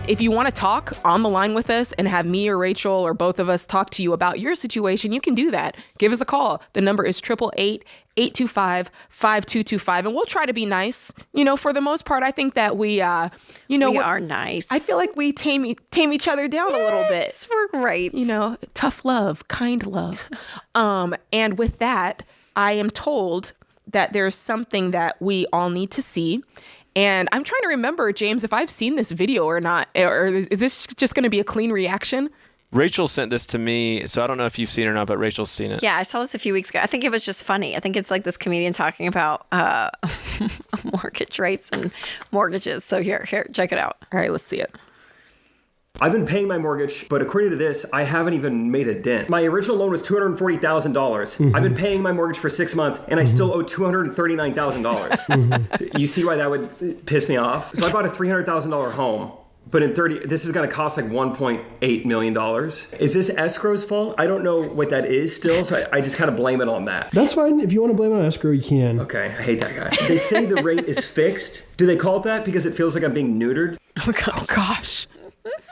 If you want to talk on the line with us and have me or Rachel or both of us talk to you about your situation, you can do that. Give us a call. The number is 888-825-5225, and we'll try to be nice. For the most part, I think that we are nice. I feel like we tame each other down a little bit. We're great. Tough love, kind love. And with that, I am told that there's something that we all need to see. And I'm trying to remember, James, if I've seen this video or not, or is this just going to be a clean reaction? Rachel sent this to me, so I don't know if you've seen it or not, but Rachel's seen it. Yeah, I saw this a few weeks ago. I think it was just funny. I think it's like this comedian talking about mortgage rates and mortgages. So here, check it out. All right, let's see it. I've been paying my mortgage, but according to this, I haven't even made a dent. My original loan was $240,000. I've been paying my mortgage for 6 months, and I still owe $239,000. So you see why that would piss me off? So I bought a $300,000 home, but this is going to cost like $1.8 million. Is this escrow's fault? I don't know what that is still, so I just kind of blame it on that. That's fine. If you want to blame it on escrow, you can. Okay, I hate that guy. They say the rate is fixed. Do they call it that because it feels like I'm being neutered? Oh, gosh.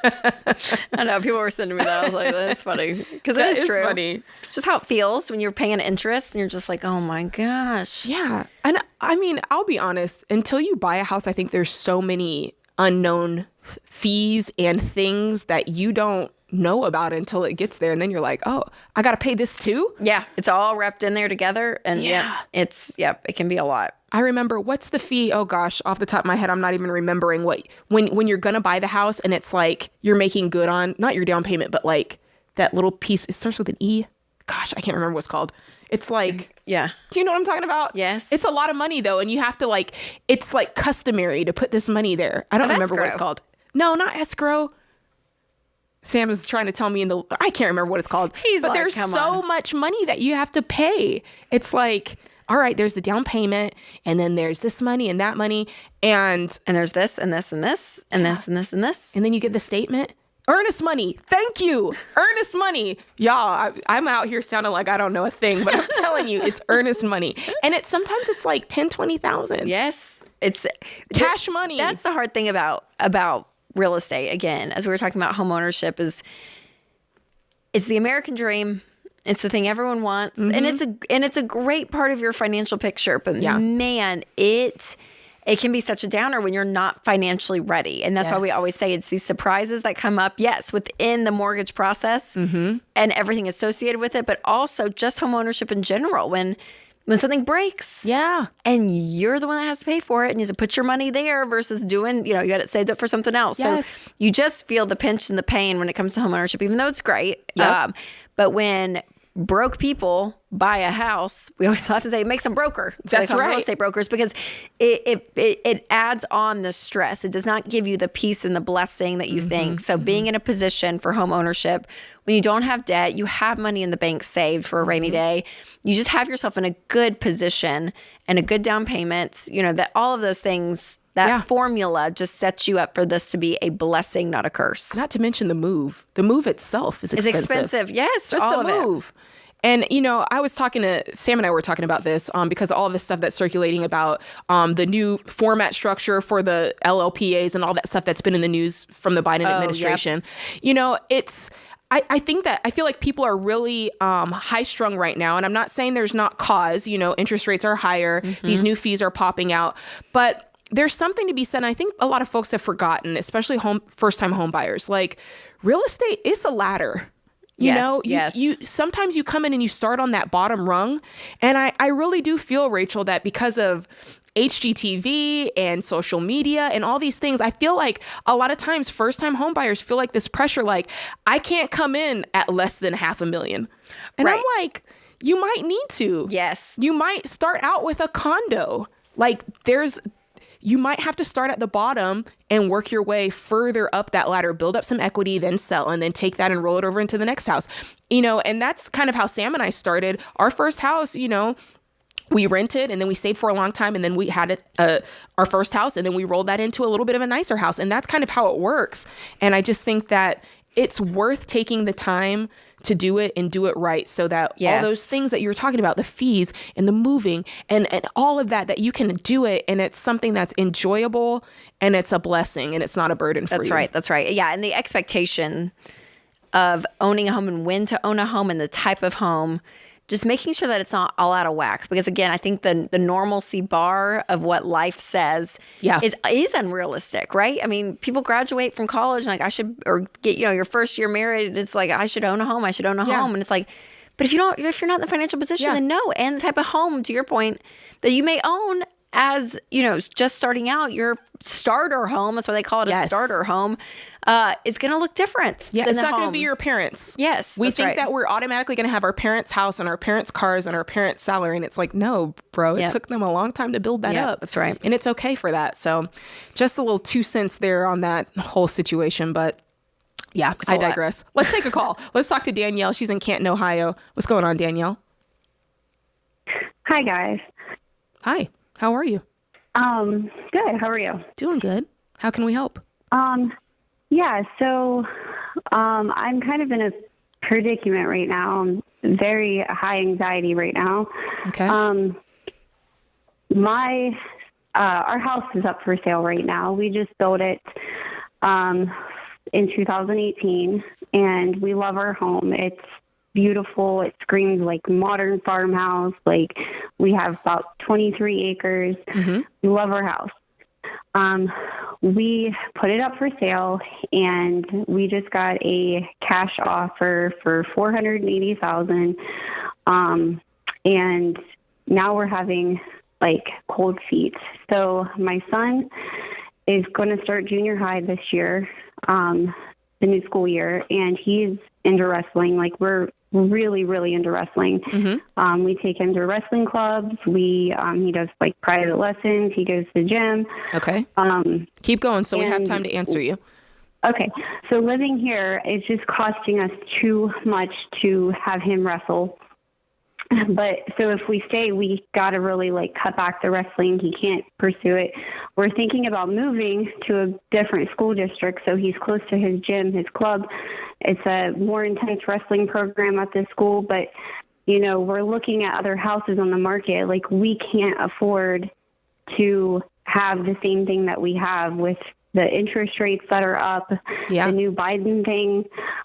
I know, people were sending me that. I was like, that's funny. Because it is true. Funny. It's just how it feels when you're paying interest and you're just like, oh my gosh. Yeah. And I mean, I'll be honest, until you buy a house, I think there's so many unknown fees and things that you don't know about until it gets there. And then you're like, oh, I got to pay this too? Yeah. It's all wrapped in there together. And it can be a lot. I remember, what's the fee? Oh gosh, off the top of my head, I'm not even remembering when you're going to buy the house and it's like you're making good on, not your down payment, but like that little piece, it starts with an E. Gosh, I can't remember what it's called. It's like, yeah. Do you know what I'm talking about? Yes. It's a lot of money though. And you have to it's like customary to put this money there. I don't remember what it's called. No, not escrow. Sam is trying to tell me I can't remember what it's called. But there's so much money that you have to pay. It's like, all right, there's the down payment, and then there's this money and that money, and there's this and this and this and this and this and this. And then you get the statement. Earnest money. Thank you. Earnest money. Y'all, I'm out here sounding like I don't know a thing, but I'm telling you, it's earnest money. And sometimes it's like 10, 20,000. Yes. It's cash money. That's the hard thing about real estate. Again, as we were talking about home ownership, it's the American dream. It's the thing everyone wants, and it's a great part of your financial picture. But man, it's it can be such a downer when you're not financially ready. And that's why we always say it's these surprises that come up, yes, within the mortgage process and everything associated with it, but also just home ownership in general. When something breaks, and you're the one that has to pay for it, and you have to put your money there versus doing, you got it saved up for something else. So you just feel the pinch and the pain when it comes to home ownership, even though it's great. But when broke people buy a house, we always have to say it makes them broker. That's right. Real estate brokers, because it adds on the stress. It does not give you the peace and the blessing that you think. So being in a position for home ownership, when you don't have debt, you have money in the bank saved for a rainy day, you just have yourself in a good position and a good down payments, that all of those things, that formula just sets you up for this to be a blessing, not a curse. Not to mention the move. The move itself is expensive. It's expensive, yes. Just all the move. And, I was talking to Sam and I were talking about this because of all the stuff that's circulating about the new format structure for the LLPAs and all that stuff that's been in the news from the Biden administration. I think that I feel like people are really high strung right now. And I'm not saying there's not cause, interest rates are higher. These new fees are popping out. But there's something to be said. And I think a lot of folks have forgotten, especially first-time home buyers, like real estate is a ladder. You sometimes you come in and you start on that bottom rung. And I really do feel, Rachel, that because of HGTV and social media and all these things, I feel like a lot of times first-time home buyers feel like this pressure, like I can't come in at less than $500,000. And I'm like, you might need to. Yes. You might start out with a condo. Like you might have to start at the bottom and work your way further up that ladder, build up some equity, then sell, and then take that and roll it over into the next house. And that's kind of how Sam and I started. Our first house, we rented and then we saved for a long time, and then we had our first house, and then we rolled that into a little bit of a nicer house. And that's kind of how it works. And I just think that it's worth taking the time to do it and do it right, so that all those things that you were talking about, the fees and the moving and all of that you can do it, and it's something that's enjoyable and it's a blessing and it's not a burden for you. That's right. Yeah, and the expectation of owning a home and when to own a home and the type of home, just making sure that it's not all out of whack. Because again, I think the normalcy bar of what life says is unrealistic, right? I mean, people graduate from college and or get, your first year married, and it's like, I should own a home. And it's like, but if you're not in the financial position, then no. And the type of home, to your point, that you may own as, just starting out, your starter home, that's why they call it a starter home, is going to look different. Yeah, it's not going to be your parents. Yes, we think that we're automatically going to have our parents' house and our parents' cars and our parents' salary. And it's like, no, bro, it took them a long time to build that up. That's right. And it's okay for that. So just a little 2 cents there on that whole situation. But yeah, I digress. Let's take a call. Let's talk to Danielle. She's in Canton, Ohio. What's going on, Danielle? Hi, guys. Hi. How are you? Good. How are you? Doing good. How can we help? Yeah, so I'm kind of in a predicament right now. I'm very high anxiety right now. Okay. Our house is up for sale right now. We just built it in 2018, and we love our home. It's beautiful. It screams like modern farmhouse. Like, we have about 23 acres. We love our house. We put it up for sale, and we just got a cash offer for $480,000. And now we're having cold feet. So my son is going to start junior high this year, the new school year, and he's into wrestling. We're really, really into wrestling. We take him to wrestling clubs. He does private lessons. He goes to the gym. Okay. Keep going so we have time to answer you. Okay. So living here is just costing us too much to have him wrestle. But so if we stay, we got to really cut back the wrestling. He can't pursue it. We're thinking about moving to a different school district so he's close to his gym, his club. It's a more intense wrestling program at this school, but we're looking at other houses on the market. We can't afford to have the same thing that we have with the interest rates that are up, the new Biden thing.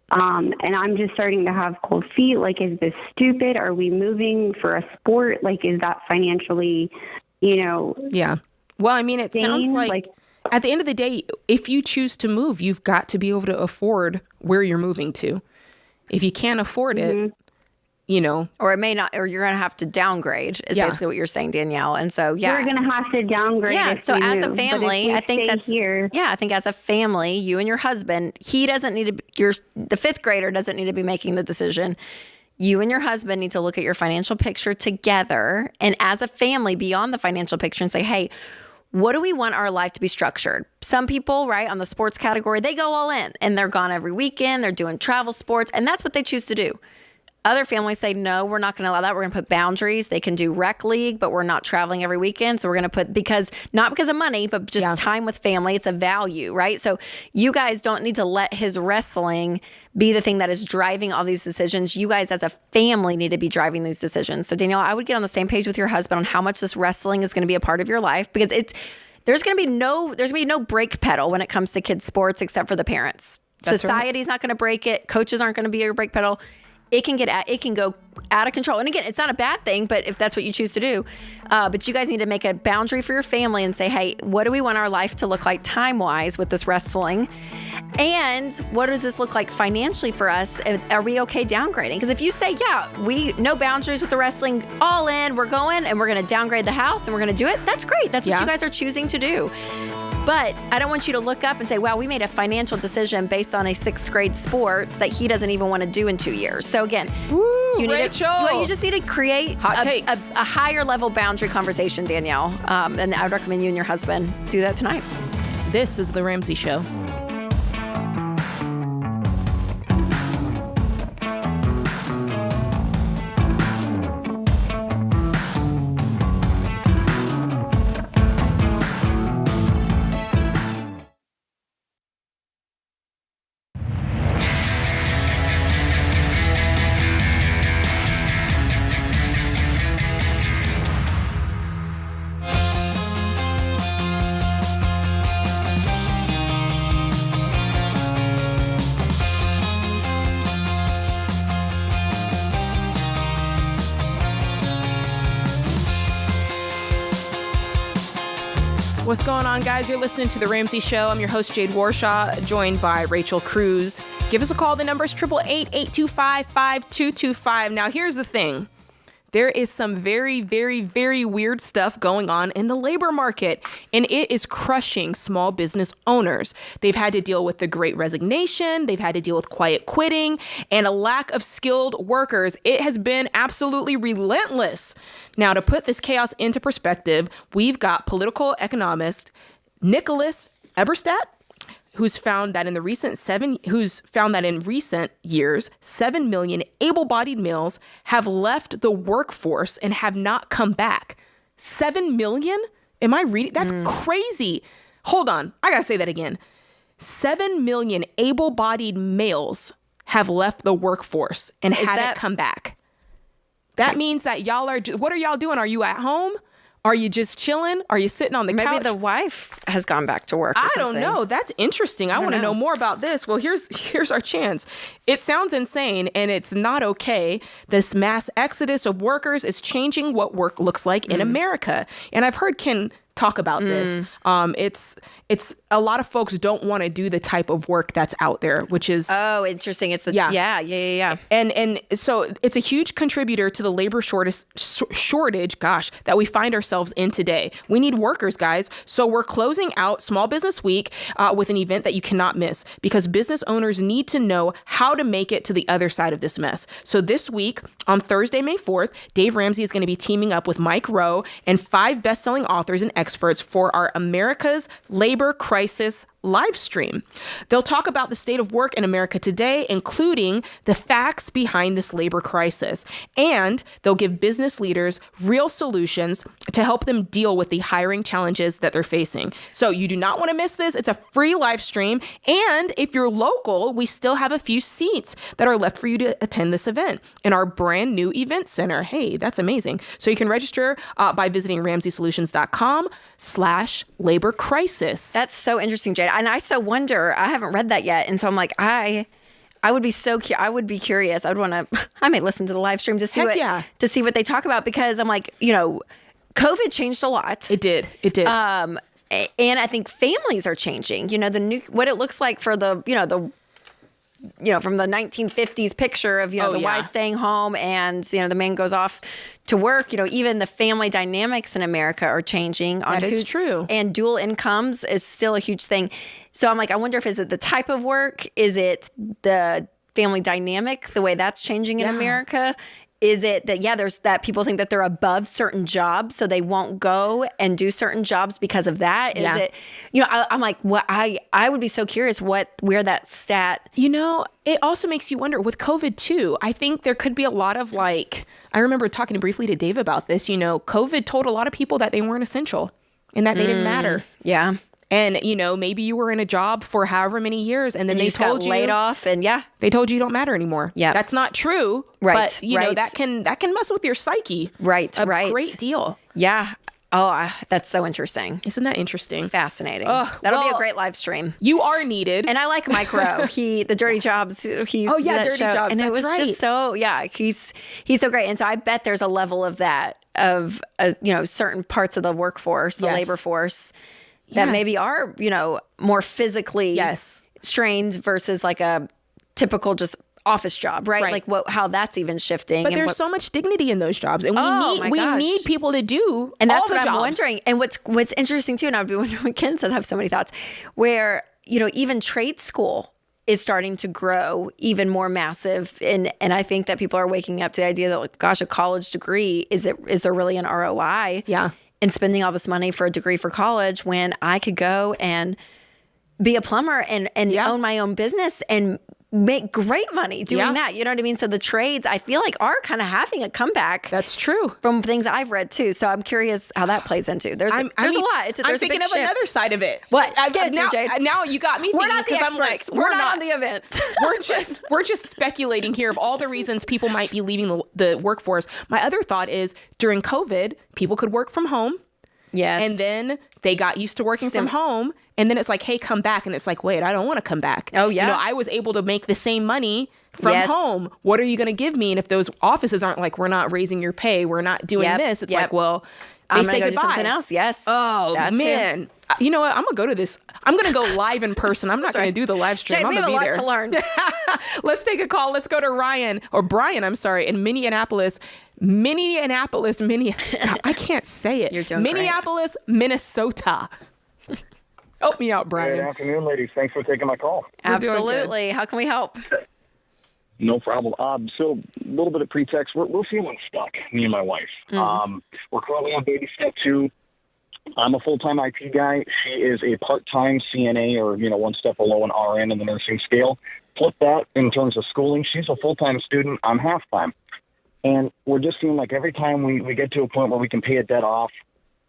And I'm just starting to have cold feet. Is this stupid? Are we moving for a sport? Is that financially, Yeah. Well, I mean, it sounds like at the end of the day, if you choose to move, you've got to be able to afford where you're moving to. If you can't afford it, you know. Or it may not, or you're going to have to downgrade is basically what you're saying, Danielle. And so, We're going to have to downgrade. Yeah. So as a family, I think that's here. Yeah. I think as a family, you and your husband, he doesn't need to, the fifth grader doesn't need to be making the decision. You and your husband need to look at your financial picture together. And as a family, beyond the financial picture and say, hey, what do we want our life to be structured? Some people, right, on the sports category, they go all in and they're gone every weekend. They're doing travel sports, and that's what they choose to do. Other families say, no, we're not going to allow that. We're going to put boundaries. They can do rec league, but we're not traveling every weekend. So we're going to put, not because of money, but just time with family. It's a value, right? So you guys don't need to let his wrestling be the thing that is driving all these decisions. You guys as a family need to be driving these decisions. So Danielle, I would get on the same page with your husband on how much this wrestling is going to be a part of your life, because there's going to be no brake pedal when it comes to kids sports except for the parents. Society's not going to break it. Coaches aren't going to be your brake pedal. It can go out of control. And again, it's not a bad thing, but if that's what you choose to do, but you guys need to make a boundary for your family and say, hey, what do we want our life to look like time-wise with this wrestling? And what does this look like financially for us? Are we okay downgrading? Because if you say, no boundaries with the wrestling, all in, we're going and we're going to downgrade the house and we're going to do it, that's great. That's what you guys are choosing to do. But I don't want you to look up and say, wow, we made a financial decision based on a 6th grade sport that he doesn't even want to do in 2 years. So again, you just need to create a higher level boundary conversation, Danielle. And I would recommend you and your husband do that tonight. This is The Ramsey Show. What's going on, guys? You're listening to The Ramsey Show. I'm your host, Jade Warshaw, joined by Rachel Cruz. Give us a call. The number is 888-825-5225. Now, here's the thing. There is some very, very, very weird stuff going on in the labor market, and it is crushing small business owners. They've had to deal with the Great Resignation. They've had to deal with quiet quitting and a lack of skilled workers. It has been absolutely relentless. Now, to put this chaos into perspective, we've got political economist Nicholas Eberstadt, who's found that in recent years, 7 million able-bodied males have left the workforce and have not come back. 7 million? Am I reading? That's crazy. Hold on. I got to say that again. 7 million able-bodied males have left the workforce and haven't come back. That means that y'all are, what are y'all doing? Are you at home? Are you just chilling? Are you sitting on the couch? Maybe the wife has gone back to work or something. I don't know. That's interesting. I want to know more about this. Well, here's our chance. It sounds insane, and it's not okay. This mass exodus of workers is changing what work looks like in America. And I've heard Ken talk about this. It's a lot of folks don't want to do the type of work that's out there, which is interesting. It's yeah. And so it's a huge contributor to the labor shortage, that we find ourselves in today. We need workers, guys. So we're closing out Small Business Week with an event that you cannot miss, because business owners need to know how to make it to the other side of this mess. So this week on Thursday, May 4th, Dave Ramsey is going to be teaming up with Mike Rowe and 5 best-selling authors and experts for our America's Labor Crisis live stream. They'll talk about the state of work in America today, including the facts behind this labor crisis. And they'll give business leaders real solutions to help them deal with the hiring challenges that they're facing. So you do not want to miss this. It's a free live stream. And if you're local, we still have a few seats that are left for you to attend this event in our brand new event center. Hey, that's amazing. So you can register by visiting RamseySolutions.com/labor crisis. That's so interesting, Jada. And I so wonder, I haven't read that yet. And so I'm like, I would be I would be curious. I would want to, I may listen to the live stream to see to see what they talk about, because I'm like, COVID changed a lot. It did. It did. And I think families are changing. You know, what it looks like for the from the 1950s picture of, the wife staying home and, the man goes off to work. Even the family dynamics in America are changing. That is true. And dual incomes is still a huge thing. So I'm like, I wonder is it the type of work? Is it the family dynamic, the way that's changing in America? Is it that, there's that people think that they're above certain jobs, so they won't go and do certain jobs because of that? Is it, I'm like, what I would be so curious where that stat. It also makes you wonder with COVID too. I think there could be a lot of I remember talking briefly to Dave about this, COVID told a lot of people that they weren't essential and that they didn't matter. Yeah. And, maybe you were in a job for however many years and then they told you laid off and they told you don't matter anymore. Yeah. That's not true. Right. But, know, that can mess with your psyche. Right. A great deal. Yeah. Oh, that's so interesting. Isn't that interesting? Fascinating. That'll be a great live stream. You are needed. And I like Mike Rowe. The Dirty Jobs. Dirty Jobs. And it was just so, he's so great. And so I bet there's a level of that, of, certain parts of the workforce, the labor force, that maybe are, more physically strained versus like a typical just office job, right? Like how that's even shifting. But there's so much dignity in those jobs, and we need people to do and that's all what the I'm jobs. Wondering. And what's interesting too, and I'd be wondering what Ken says, I have so many thoughts, where even trade school is starting to grow even more massive. And I think that people are waking up to the idea that, gosh, a college degree, is there really an ROI? Yeah. And spending all this money for a degree for college when I could go and be a plumber and own my own business and make great money doing that. You know what I mean? So the trades, I feel like, are kind of having a comeback. That's true. From things I've read too. So I'm curious how that plays into. There's a lot. There's I'm thinking of another side of it. What? Jade. Now you got me We're thinking, not the because I'm like, experts. We're not on the event. we're just speculating here of all the reasons people might be leaving the workforce. My other thought is during COVID, people could work from home. Yes. And then they got used to working from home. And then it's like, hey, come back. And it's like, wait, I don't want to come back. Oh, yeah. I was able to make the same money from home. What are you going to give me? And if those offices aren't like, we're not raising your pay, we're not doing this. It's like, well, they say goodbye. Do something else. Yes. Oh, that man. You know what? I'm going to go to this. I'm going to go live in person. I'm not going to do the live stream. Jade, I'm going to be there. We have a lot to learn. Let's take a call. Let's go to Brian, I'm sorry, in Minneapolis. I can't say it. You're doing Minneapolis, Minnesota. Help me out, Brian. Good afternoon, ladies. Thanks for taking my call. Absolutely. How can we help? No problem. So a little bit of pretext. We're feeling stuck, me and my wife. We're currently on baby step 2. I'm a full-time IT guy. She is a part-time CNA, or, one step below an RN in the nursing scale. Flip that in terms of schooling. She's a full-time student. I'm half-time. And we're just feeling like every time we get to a point where we can pay a debt off,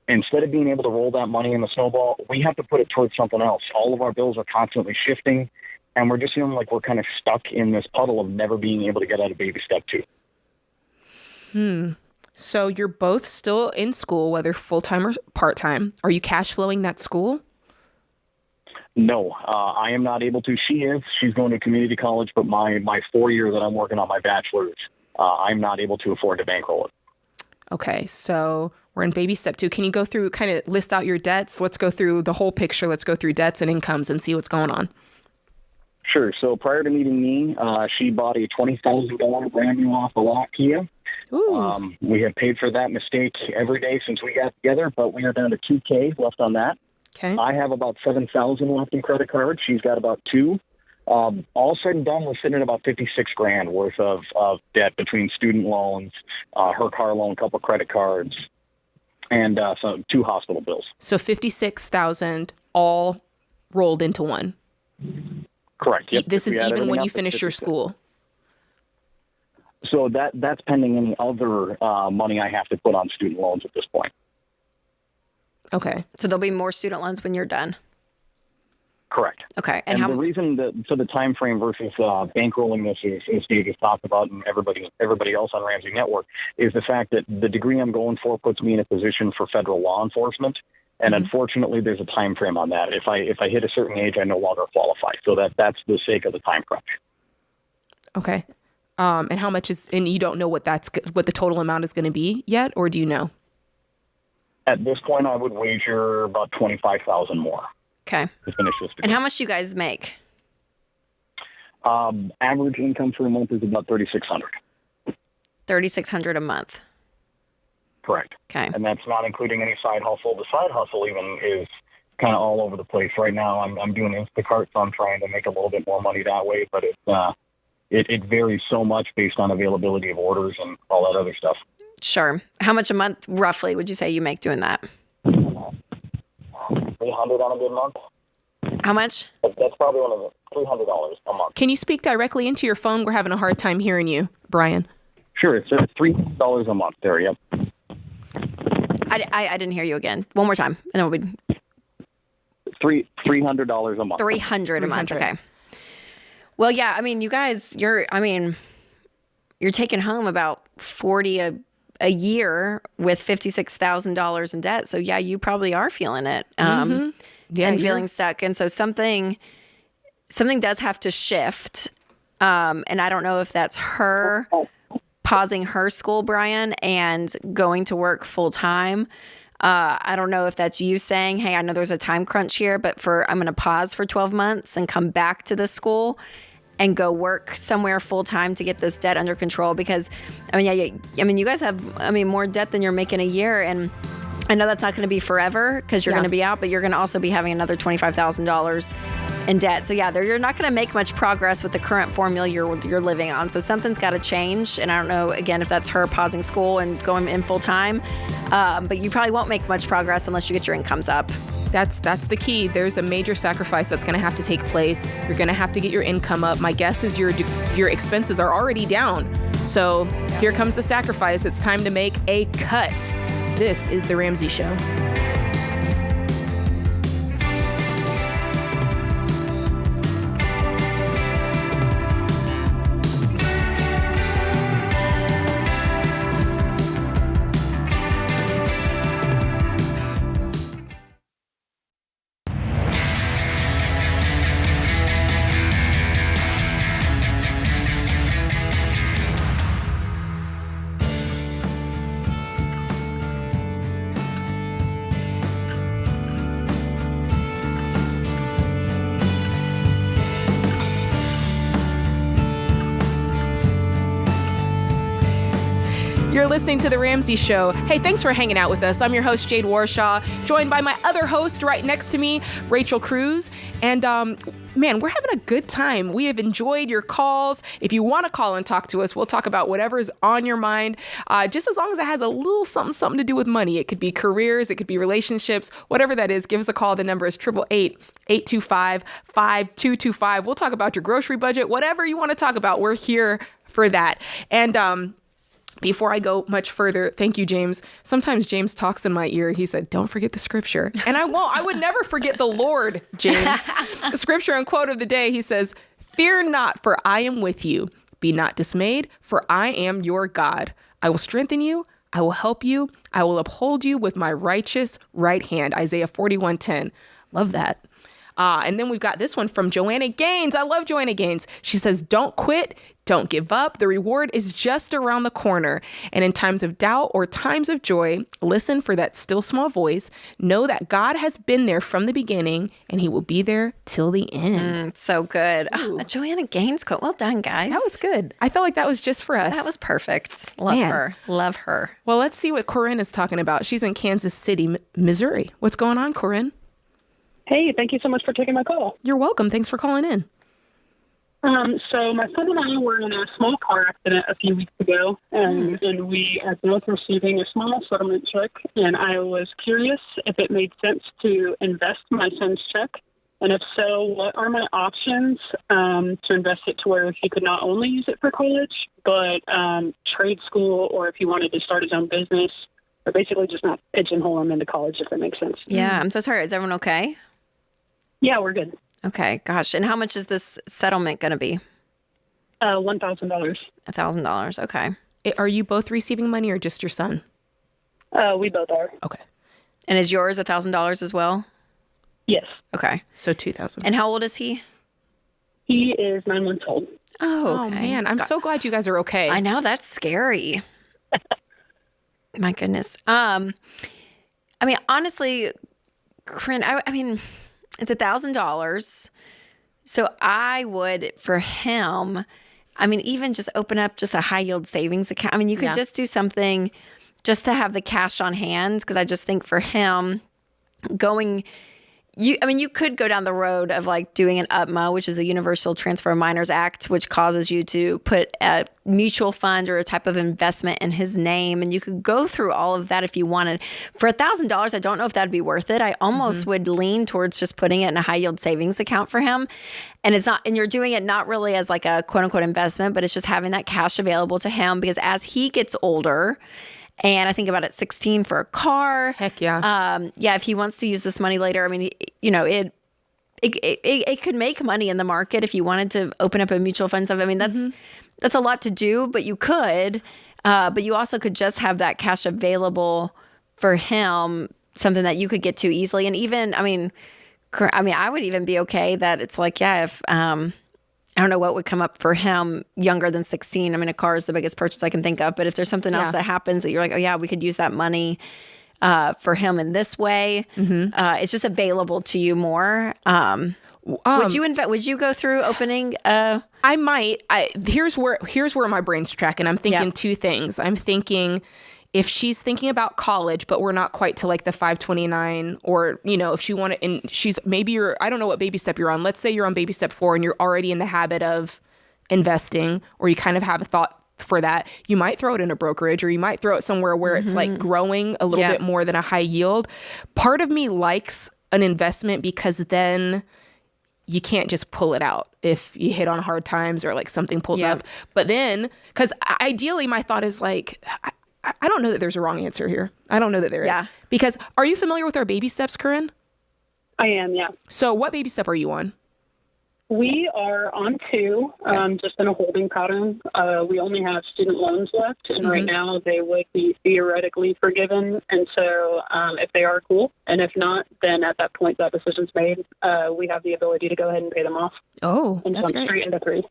instead of being able to roll that money in the snowball, we have to put it towards something else. All of our bills are constantly shifting, and we're just feeling like we're kind of stuck in this puddle of never being able to get out of baby step 2. So you're both still in school, whether full-time or part-time. Are you cash flowing that school? No, I am not able to. She is. She's going to community college, but my 4 year that I'm working on my bachelor's, I'm not able to afford to bankroll it. Okay, so we're in baby step 2. Can you go through, kind of list out your debts? Let's go through the whole picture. Let's go through debts and incomes and see what's going on. Sure. So prior to meeting me, she bought a $20,000 brand new off the lot Kia. We have paid for that mistake every day since we got together, but we are down to $2,000 left on that. Okay. I have about $7,000 left in credit cards. She's got about $2,000. All said and done, we're sitting at about $56,000 worth of debt between student loans, her car loan, a couple credit cards, and 2 hospital bills. So $56,000 all rolled into one. Correct. Yep. This is even when you finish your school. So that's pending any other money I have to put on student loans at this point. Okay. So there'll be more student loans when you're done. Correct. Okay. And the reason for the time frame versus bankrolling this is, as Dave has talked about, and everybody else on Ramsey Network, is the fact that the degree I'm going for puts me in a position for federal law enforcement. And unfortunately, there's a time frame on that. If I hit a certain age, I no longer qualify. So that's the sake of the time crunch. Okay. And how much is? And you don't know what the total amount is going to be yet, or do you know? At this point, I would wager about $25,000 more. Okay. To finish this degree. And how much do you guys make? Average income for a month is about $3,600. $3,600 a month. Correct. Okay. And that's not including any side hustle. The side hustle even is kind of all over the place right now. I'm doing Instacart, so I'm trying to make a little bit more money that way, but it varies so much based on availability of orders and all that other stuff. Sure. How much a month, roughly, would you say you make doing that? $300 on a good month. How much? That's probably one of the $300 a month. Can you speak directly into your phone? We're having a hard time hearing you, Brian. Sure. It's $300 a month there, yep. I didn't hear you again. One more time. And then we'll be... $300 a month. $300 a month, okay. Well, yeah, I mean, you guys, you're taking home about $40 a year with $56,000 in debt. So yeah, you probably are feeling it. And feeling stuck. And so something does have to shift. And I don't know if that's her pausing her school, Brian, and going to work full time. I don't know if that's you saying, hey, I know there's a time crunch here, but I'm going to pause for 12 months and come back to the school and go work somewhere full time to get this debt under control. Because, you guys have, more debt than you're making a year. And I know that's not going to be forever because you're going to be out, but you're going to also be having another $25,000 in debt. So yeah, you're not going to make much progress with the current formula you're living on. So something's got to change. And I don't know, again, if that's her pausing school and going in full time, but you probably won't make much progress unless you get your incomes up. That's the key. There's a major sacrifice that's going to have to take place. You're going to have to get your income up. My guess is your expenses are already down. So here comes the sacrifice. It's time to make a cut. This is The Ramsey Show. You're listening to The Ramsey Show. Hey, thanks for hanging out with us. I'm your host, Jade Warshaw, joined by my other host right next to me, Rachel Cruz. And man, we're having a good time. We have enjoyed your calls. If you want to call and talk to us, we'll talk about whatever's on your mind, just as long as it has a little something to do with money. It could be careers, it could be relationships, whatever that is. Give us a call. The number is 888-825-5225. We'll talk about your grocery budget, whatever you want to talk about. We're here for that. And before I go much further, thank you, James. Sometimes James talks in my ear. He said, don't forget the scripture. And I won't. I would never forget the Lord, James. The scripture and quote of the day, he says, "Fear not, for I am with you. Be not dismayed, for I am your God. I will strengthen you. I will help you. I will uphold you with my righteous right hand." Isaiah 41:10. Love that. And then we've got this one from Joanna Gaines. I love Joanna Gaines. She says, "Don't quit. Don't give up. The reward is just around the corner. And in times of doubt or times of joy, listen for that still small voice. Know that God has been there from the beginning and he will be there till the end." So good. Oh, Joanna Gaines quote. Well done, guys. That was good. I felt like that was just for us. That was perfect. Love her. Love her. Well, let's see what Corinne is talking about. She's in Kansas City, Missouri. What's going on, Corinne? Hey, thank you so much for taking my call. You're welcome. Thanks for calling in. So my son and I were in a small car accident a few weeks ago, and we are both receiving a small settlement check, and I was curious if it made sense to invest my son's check, and if so, what are my options to invest it to where he could not only use it for college, but trade school, or if he wanted to start his own business, or basically just not pigeonhole him into college, if that makes sense. Yeah, I'm so sorry. Is everyone okay? Yeah, we're good. Okay, gosh. And how much is this settlement going to be? $1,000. $1,000, okay. Are you both receiving money or just your son? We both are. Okay. And is yours $1,000 as well? Yes. Okay. So $2,000. And how old is he? He is 9 months old. Oh, okay. Man, I'm so glad you guys are okay. I know, that's scary. My goodness. I mean, honestly, Corinne, I mean, it's $1,000. So I would, for him, I mean, even just open up just a high yield savings account. I mean, you could just do something just to have the cash on hand. Because I just think for him, you could go down the road of like doing an UTMA, which is a Universal Transfer of Minors Act, which causes you to put a mutual fund or a type of investment in his name. And you could go through all of that if you wanted. For $1,000, I don't know if that'd be worth it. I almost would lean towards just putting it in a high yield savings account for him. And you're doing it not really as like a quote unquote investment, but it's just having that cash available to him, because as he gets older, and I think about it, 16 for a car. Heck yeah. If he wants to use this money later, I mean, it could make money in the market if you wanted to open up a mutual fund stuff. I mean, that's a lot to do, but you could. But you also could just have that cash available for him, something that you could get to easily. And even, I mean, I would even be okay that it's like, if I don't know what would come up for him younger than 16. I mean, a car is the biggest purchase I can think of. But if there's something else that happens that you're like, oh, yeah, we could use that money for him in this way, it's just available to you more. Would you go through opening? I might. Here's where my brain's tracking. I'm thinking two things. I'm thinking if she's thinking about college, but we're not quite to like the 529, or, if she wanted, and she's maybe I don't know what baby step you're on. Let's say you're on baby step 4 and you're already in the habit of investing, or you kind of have a thought for that. You might throw it in a brokerage, or you might throw it somewhere where it's like growing a little bit more than a high yield. Part of me likes an investment because then you can't just pull it out if you hit on hard times or like something pulls up. But then, because ideally my thought is like, I don't know that there's a wrong answer here. I don't know that there is. Because are you familiar with our baby steps, Corinne? I am, yeah. So what baby step are you on? We are on 2, just in a holding pattern. We only have student loans left, and right now they would be theoretically forgiven. And so if they are, cool. And if not, then at that point that decision's made. We have the ability to go ahead and pay them off. Oh, and that's great. Straight into 3.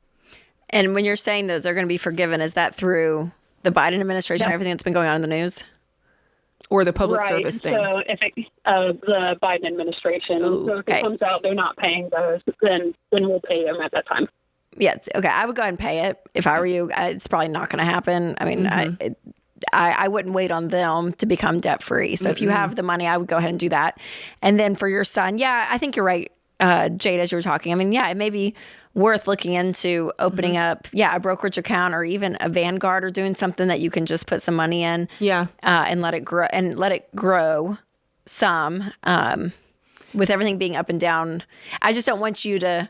And when you're saying that they're going to be forgiven, is that through the Biden administration, everything that's been going on in the news? Or the public service thing? So if the Biden administration, so if it comes out they're not paying those, then we'll pay them at that time. Yeah, okay. I would go ahead and pay it. If I were you, it's probably not going to happen. I mean, I wouldn't wait on them to become debt-free. So if you have the money, I would go ahead and do that. And then for your son, I think you're right, Jade, as you were talking. I mean, it may be worth looking into opening up, a brokerage account, or even a Vanguard, or doing something that you can just put some money in, and let it grow some. With everything being up and down, I just don't want you to.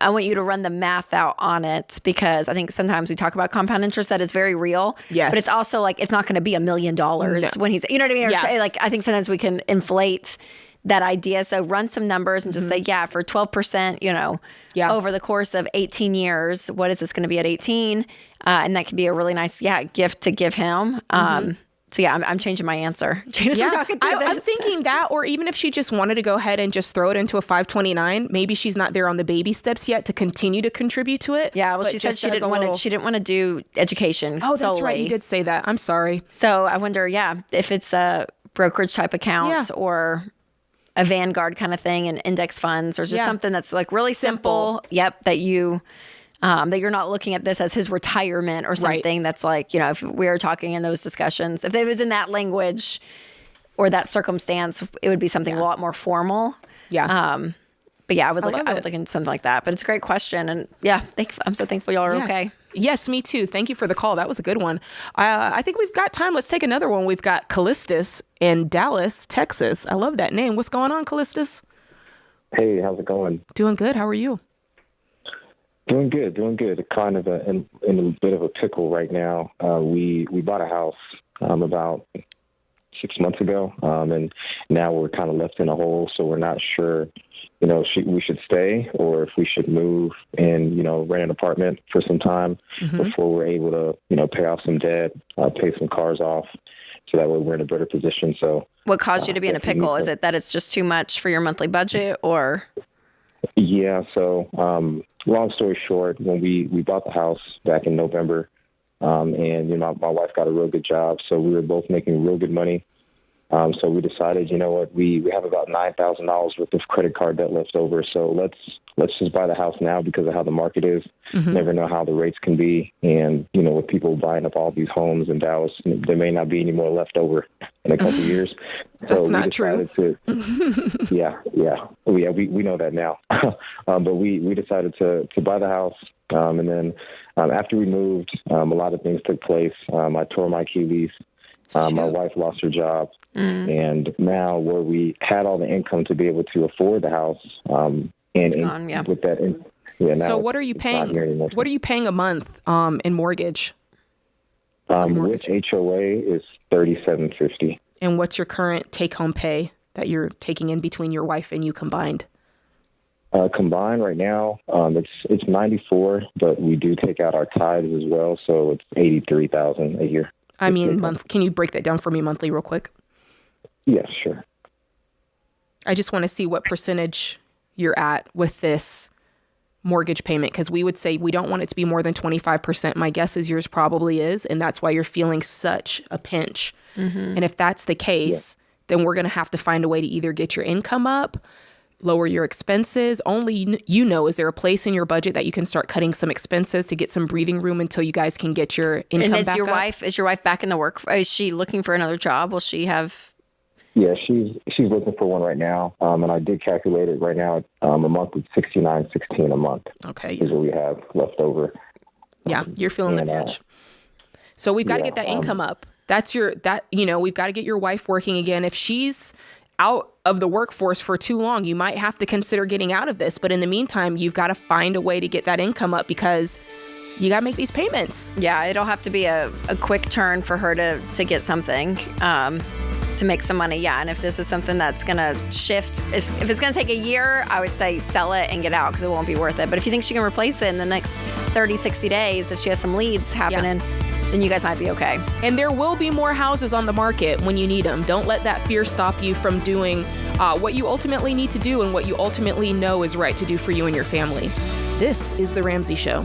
I want you to run the math out on it, because I think sometimes we talk about compound interest that is very real. Yes, but it's also like it's not going to be $1 million when he's. You know what I mean? Or say, like, I think sometimes we can inflate that idea. So run some numbers and just say, for 12%, over the course of 18 years, what is this going to be at 18? And that could be a really nice, gift to give him. So I'm changing my answer. Janice, I'm talking through this. I'm thinking that, or even if she just wanted to go ahead and just throw it into a 529, maybe she's not there on the baby steps yet to continue to contribute to it. Yeah, well, she said she didn't want to do education. Oh, that's right. You did say that. I'm sorry. So I wonder, if it's a brokerage type account or a Vanguard kind of thing, and index funds, or just something that's like really simple. That you, that you're not looking at this as his retirement or something. That's like, if we were talking in those discussions, if it was in that language or that circumstance, it would be something a lot more formal. But I would look into something like that. But it's a great question. And I'm so thankful y'all are okay. Yes, me too. Thank you for the call. That was a good one. I think we've got time. Let's take another one. We've got Callistus in Dallas, Texas. I love that name. What's going on, Callistus? Hey, how's it going? Doing good. How are you? Doing good. Kind of in a bit of a pickle right now. We bought a house about 6 months ago, and now we're kind of left in a hole, so we're not sure we should stay or if we should move and, rent an apartment for some time before we're able to, pay off some debt, pay some cars off, so that way we're in a better position. So what caused you to be in a pickle? Is it that it's just too much for your monthly budget, or? Yeah. So, long story short, when we bought the house back in November, and, my wife got a real good job, so we were both making real good money. So we decided, you know what, we have about $9,000 worth of credit card debt left over. So let's just buy the house now because of how the market is. Mm-hmm. Never know how the rates can be. And, you know, with people buying up all these homes in Dallas, there may not be any more left over in a couple of years. That's not true. Yeah, we know that now. But we decided to buy the house. And then after we moved, a lot of things took place. I tore my Achilles. My wife lost her job. And now where we had all the income to be able to afford the house, with that, now so what are you paying? What are you paying a month in mortgage? With HOA is $37.50. And what's your current take-home pay that you're taking in between your wife and you combined? Combined right now, it's $94, but we do take out our tithes as well, so it's $83,000 a year. I mean, month. Can you break that down for me monthly real quick? Yes, sure. I just want to see what percentage you're at with this mortgage payment, because we would say we don't want it to be more than 25%. My guess is yours probably is, and that's why you're feeling such a pinch. Mm-hmm. And if that's the case, then we're going to have to find a way to either get your income up, lower your expenses. Only you know, is there a place in your budget that you can start cutting some expenses to get some breathing room until you guys can get your income and back up? Is your wife back in the work? Is she looking for another job? Will she have... Yeah, she's looking for one right now, and I did calculate it right now. A month is $69.16 a month. Okay, is what we have left over. Yeah, you're feeling the pinch. So we've got to get that income up. We've got to get your wife working again. If she's out of the workforce for too long, you might have to consider getting out of this. But in the meantime, you've got to find a way to get that income up because you got to make these payments. Yeah, it'll have to be a quick turn for her to get something. To make some money, yeah. And if this is something that's going to shift, if it's going to take a year, I would say sell it and get out because it won't be worth it. But if you think she can replace it in the next 30, 60 days, if she has some leads happening, then you guys might be okay. And there will be more houses on the market when you need them. Don't let that fear stop you from doing what you ultimately need to do and what you ultimately know is right to do for you and your family. This is The Ramsey Show.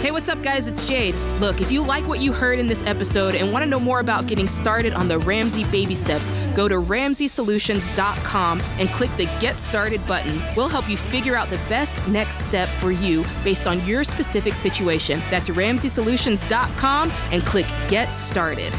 Hey, what's up, guys? It's Jade. Look, if you like what you heard in this episode and want to know more about getting started on the Ramsey baby steps, go to RamseySolutions.com and click the Get Started button. We'll help you figure out the best next step for you based on your specific situation. That's RamseySolutions.com and click Get Started.